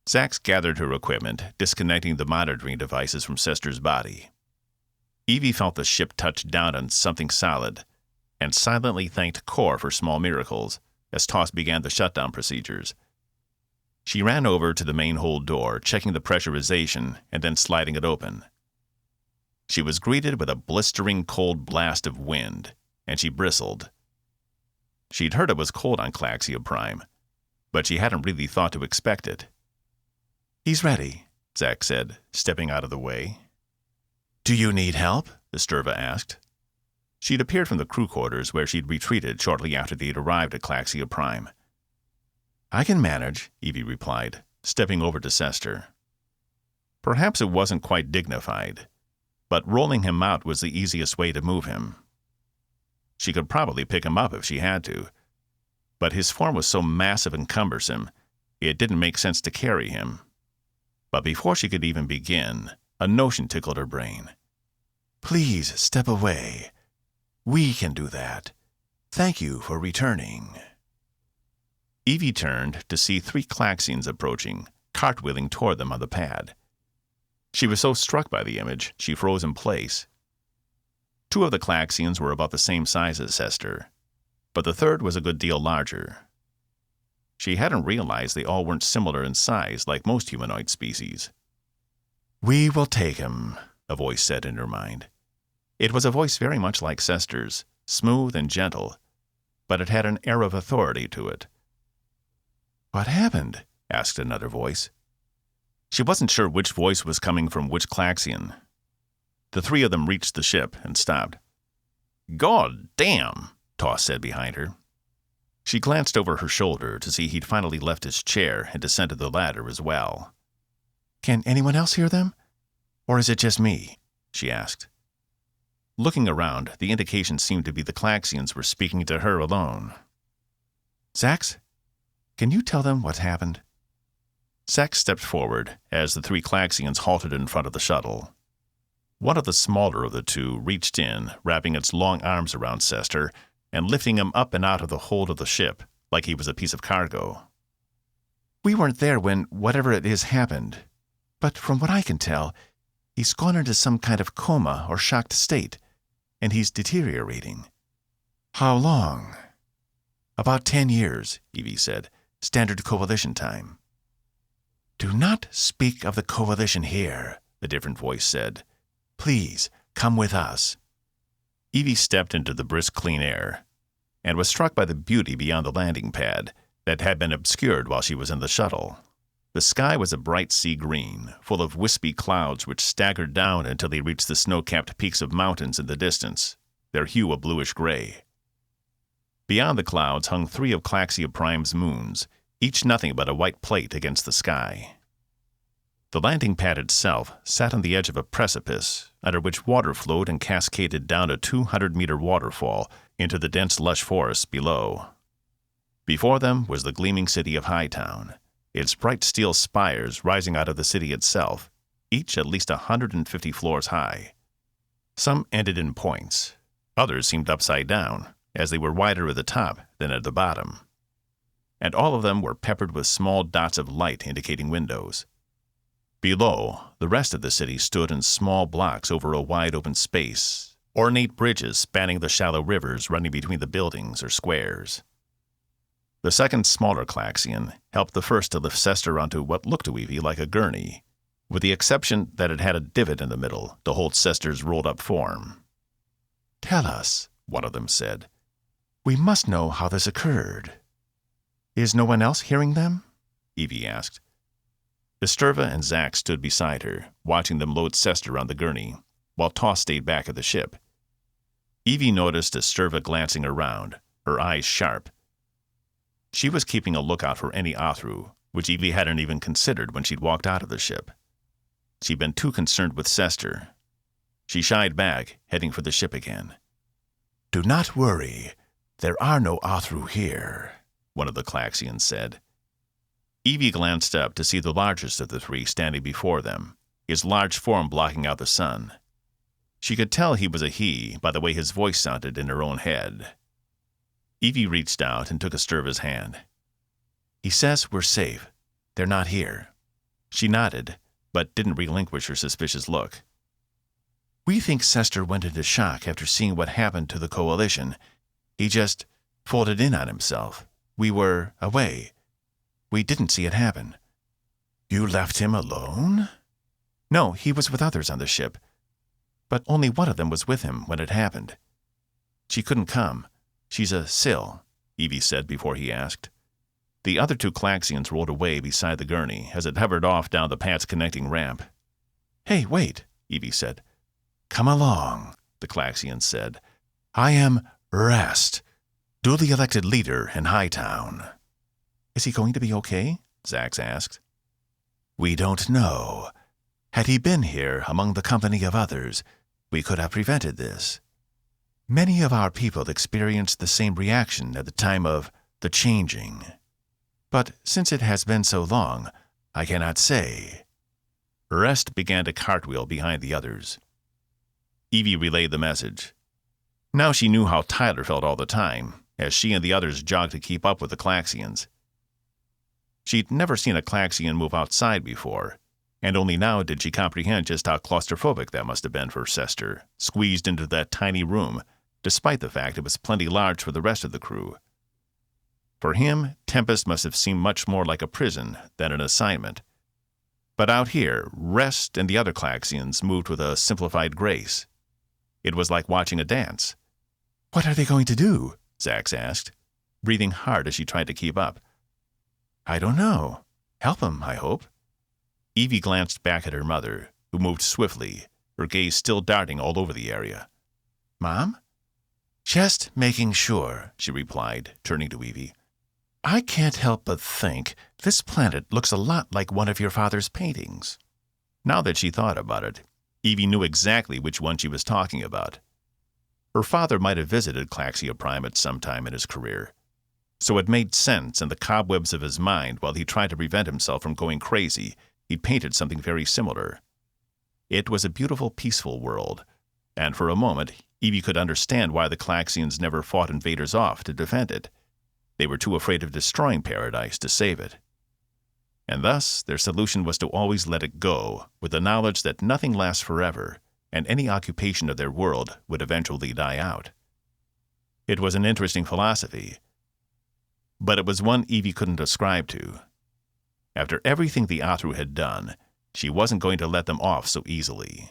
Zax gathered her equipment, disconnecting the monitoring devices from Sester's body. Evie felt the ship touch down on something solid, and silently thanked Core for small miracles as Toss began the shutdown procedures. She ran over to the main hold door, checking the pressurization and then sliding it open. She was greeted with a blistering cold blast of wind, and she bristled. She'd heard it was cold on Claxia Prime, but she hadn't really thought to expect it. "He's ready," Zax said, stepping out of the way. "Do you need help?" Esterva asked. She'd appeared from the crew quarters where she'd retreated shortly after they'd arrived at Claxia Prime. "I can manage," Evie replied, stepping over to Sesster. Perhaps it wasn't quite dignified, but rolling him out was the easiest way to move him. She could probably pick him up if she had to, but his form was so massive and cumbersome, it didn't make sense to carry him. But before she could even begin, a notion tickled her brain. Please step away. We can do that. Thank you for returning. Evie turned to see 3 Klaxians approaching, cartwheeling toward them on the pad. She was so struck by the image, she froze in place. 2 of the Klaxians were about the same size as Sesster, but the third was a good deal larger. She hadn't realized they all weren't similar in size like most humanoid species. We will take him, a voice said in her mind. It was a voice very much like Sester's, smooth and gentle, but it had an air of authority to it. What happened? Asked another voice. She wasn't sure which voice was coming from which Klaxian. The 3 of them reached the ship and stopped. God damn, Toss said behind her. She glanced over her shoulder to see he'd finally left his chair and descended the ladder as well. Can anyone else hear them? Or is it just me? She asked. Looking around, the indication seemed to be the Klaxians were speaking to her alone. Zax, can you tell them what's happened? Zax stepped forward as the 3 Klaxians halted in front of the shuttle. One of the smaller of the 2 reached in, wrapping its long arms around Sesster and lifting him up and out of the hold of the ship like he was a piece of cargo. We weren't there when whatever it is happened, but from what I can tell, he's gone into some kind of coma or shocked state, and he's deteriorating. How long? About 10 years, Evie said. Standard Coalition time. Do not speak of the Coalition here, the different voice said. Please, come with us. Evie stepped into the brisk clean air and was struck by the beauty beyond the landing pad that had been obscured while she was in the shuttle. The sky was a bright sea green, full of wispy clouds which staggered down until they reached the snow-capped peaks of mountains in the distance, their hue a bluish-gray. Beyond the clouds hung 3 of Klaxia Prime's moons, each nothing but a white plate against the sky. The landing pad itself sat on the edge of a precipice, under which water flowed and cascaded down a 200-meter waterfall into the dense lush forest below. Before them was the gleaming city of Hightown, its bright steel spires rising out of the city itself, each at least 150 floors high. Some ended in points. Others seemed upside down, as they were wider at the top than at the bottom. And all of them were peppered with small dots of light indicating windows. Below, the rest of the city stood in small blocks over a wide open space, ornate bridges spanning the shallow rivers running between the buildings or squares. The second smaller Klaxian helped the first to lift Sesster onto what looked to Evie like a gurney, with the exception that it had a divot in the middle to hold Sester's rolled-up form. Tell us, one of them said. We must know how this occurred. Is no one else hearing them? Evie asked. Esterva and Zax stood beside her, watching them load Sesster on the gurney, while Toss stayed back of the ship. Evie noticed Esterva glancing around, her eyes sharp. She was keeping a lookout for any Athru, which Evie hadn't even considered when she'd walked out of the ship. She'd been too concerned with Sesster. She shied back, heading for the ship again. Do not worry. There are no Athru here, one of the Klaxians said. Evie glanced up to see the largest of the 3 standing before them, his large form blocking out the sun. She could tell he was a he by the way his voice sounded in her own head. Evie reached out and took Esterva's hand. He says we're safe. They're not here. She nodded, but didn't relinquish her suspicious look. We think Sesster went into shock after seeing what happened to the Coalition. He just folded in on himself. We were away. We didn't see it happen. You left him alone? No, he was with others on the ship. But only one of them was with him when it happened. She couldn't come. She's a Sill, Evie said before he asked. The other 2 Klaxians rolled away beside the gurney as it hovered off down the pad's connecting ramp. Hey, wait, Evie said. Come along, the Klaxian said. I am Rest, duly elected leader in Hightown. Is he going to be okay? Zax asked. We don't know. Had he been here among the company of others, we could have prevented this. Many of our people experienced the same reaction at the time of the changing. But since it has been so long, I cannot say. Rest began to cartwheel behind the others. Evie relayed the message. Now she knew how Tyler felt all the time, as she and the others jogged to keep up with the Klaxians. She'd never seen a Klaxian move outside before, and only now did she comprehend just how claustrophobic that must have been for Sesster, squeezed into that tiny room, despite the fact it was plenty large for the rest of the crew. For him, Tempest must have seemed much more like a prison than an assignment. But out here, Rest and the other Klaxians moved with a simplified grace. It was like watching a dance. "What are they going to do?" Zax asked, breathing hard as she tried to keep up. "I don't know. Help them, I hope." Evie glanced back at her mother, who moved swiftly, her gaze still darting all over the area. "Mom?" "Just making sure," she replied, turning to Evie. "I can't help but think this planet looks a lot like one of your father's paintings." Now that she thought about it, Evie knew exactly which one she was talking about. Her father might have visited Klaxia Prime at some time in his career, so it made sense in the cobwebs of his mind while he tried to prevent himself from going crazy. He'd painted something very similar. It was a beautiful, peaceful world, and for a moment, Evie could understand why the Klaxians never fought invaders off to defend it. They were too afraid of destroying Paradise to save it. And thus, their solution was to always let it go, with the knowledge that nothing lasts forever, and any occupation of their world would eventually die out. It was an interesting philosophy, but it was one Evie couldn't ascribe to. After everything the Athru had done, she wasn't going to let them off so easily.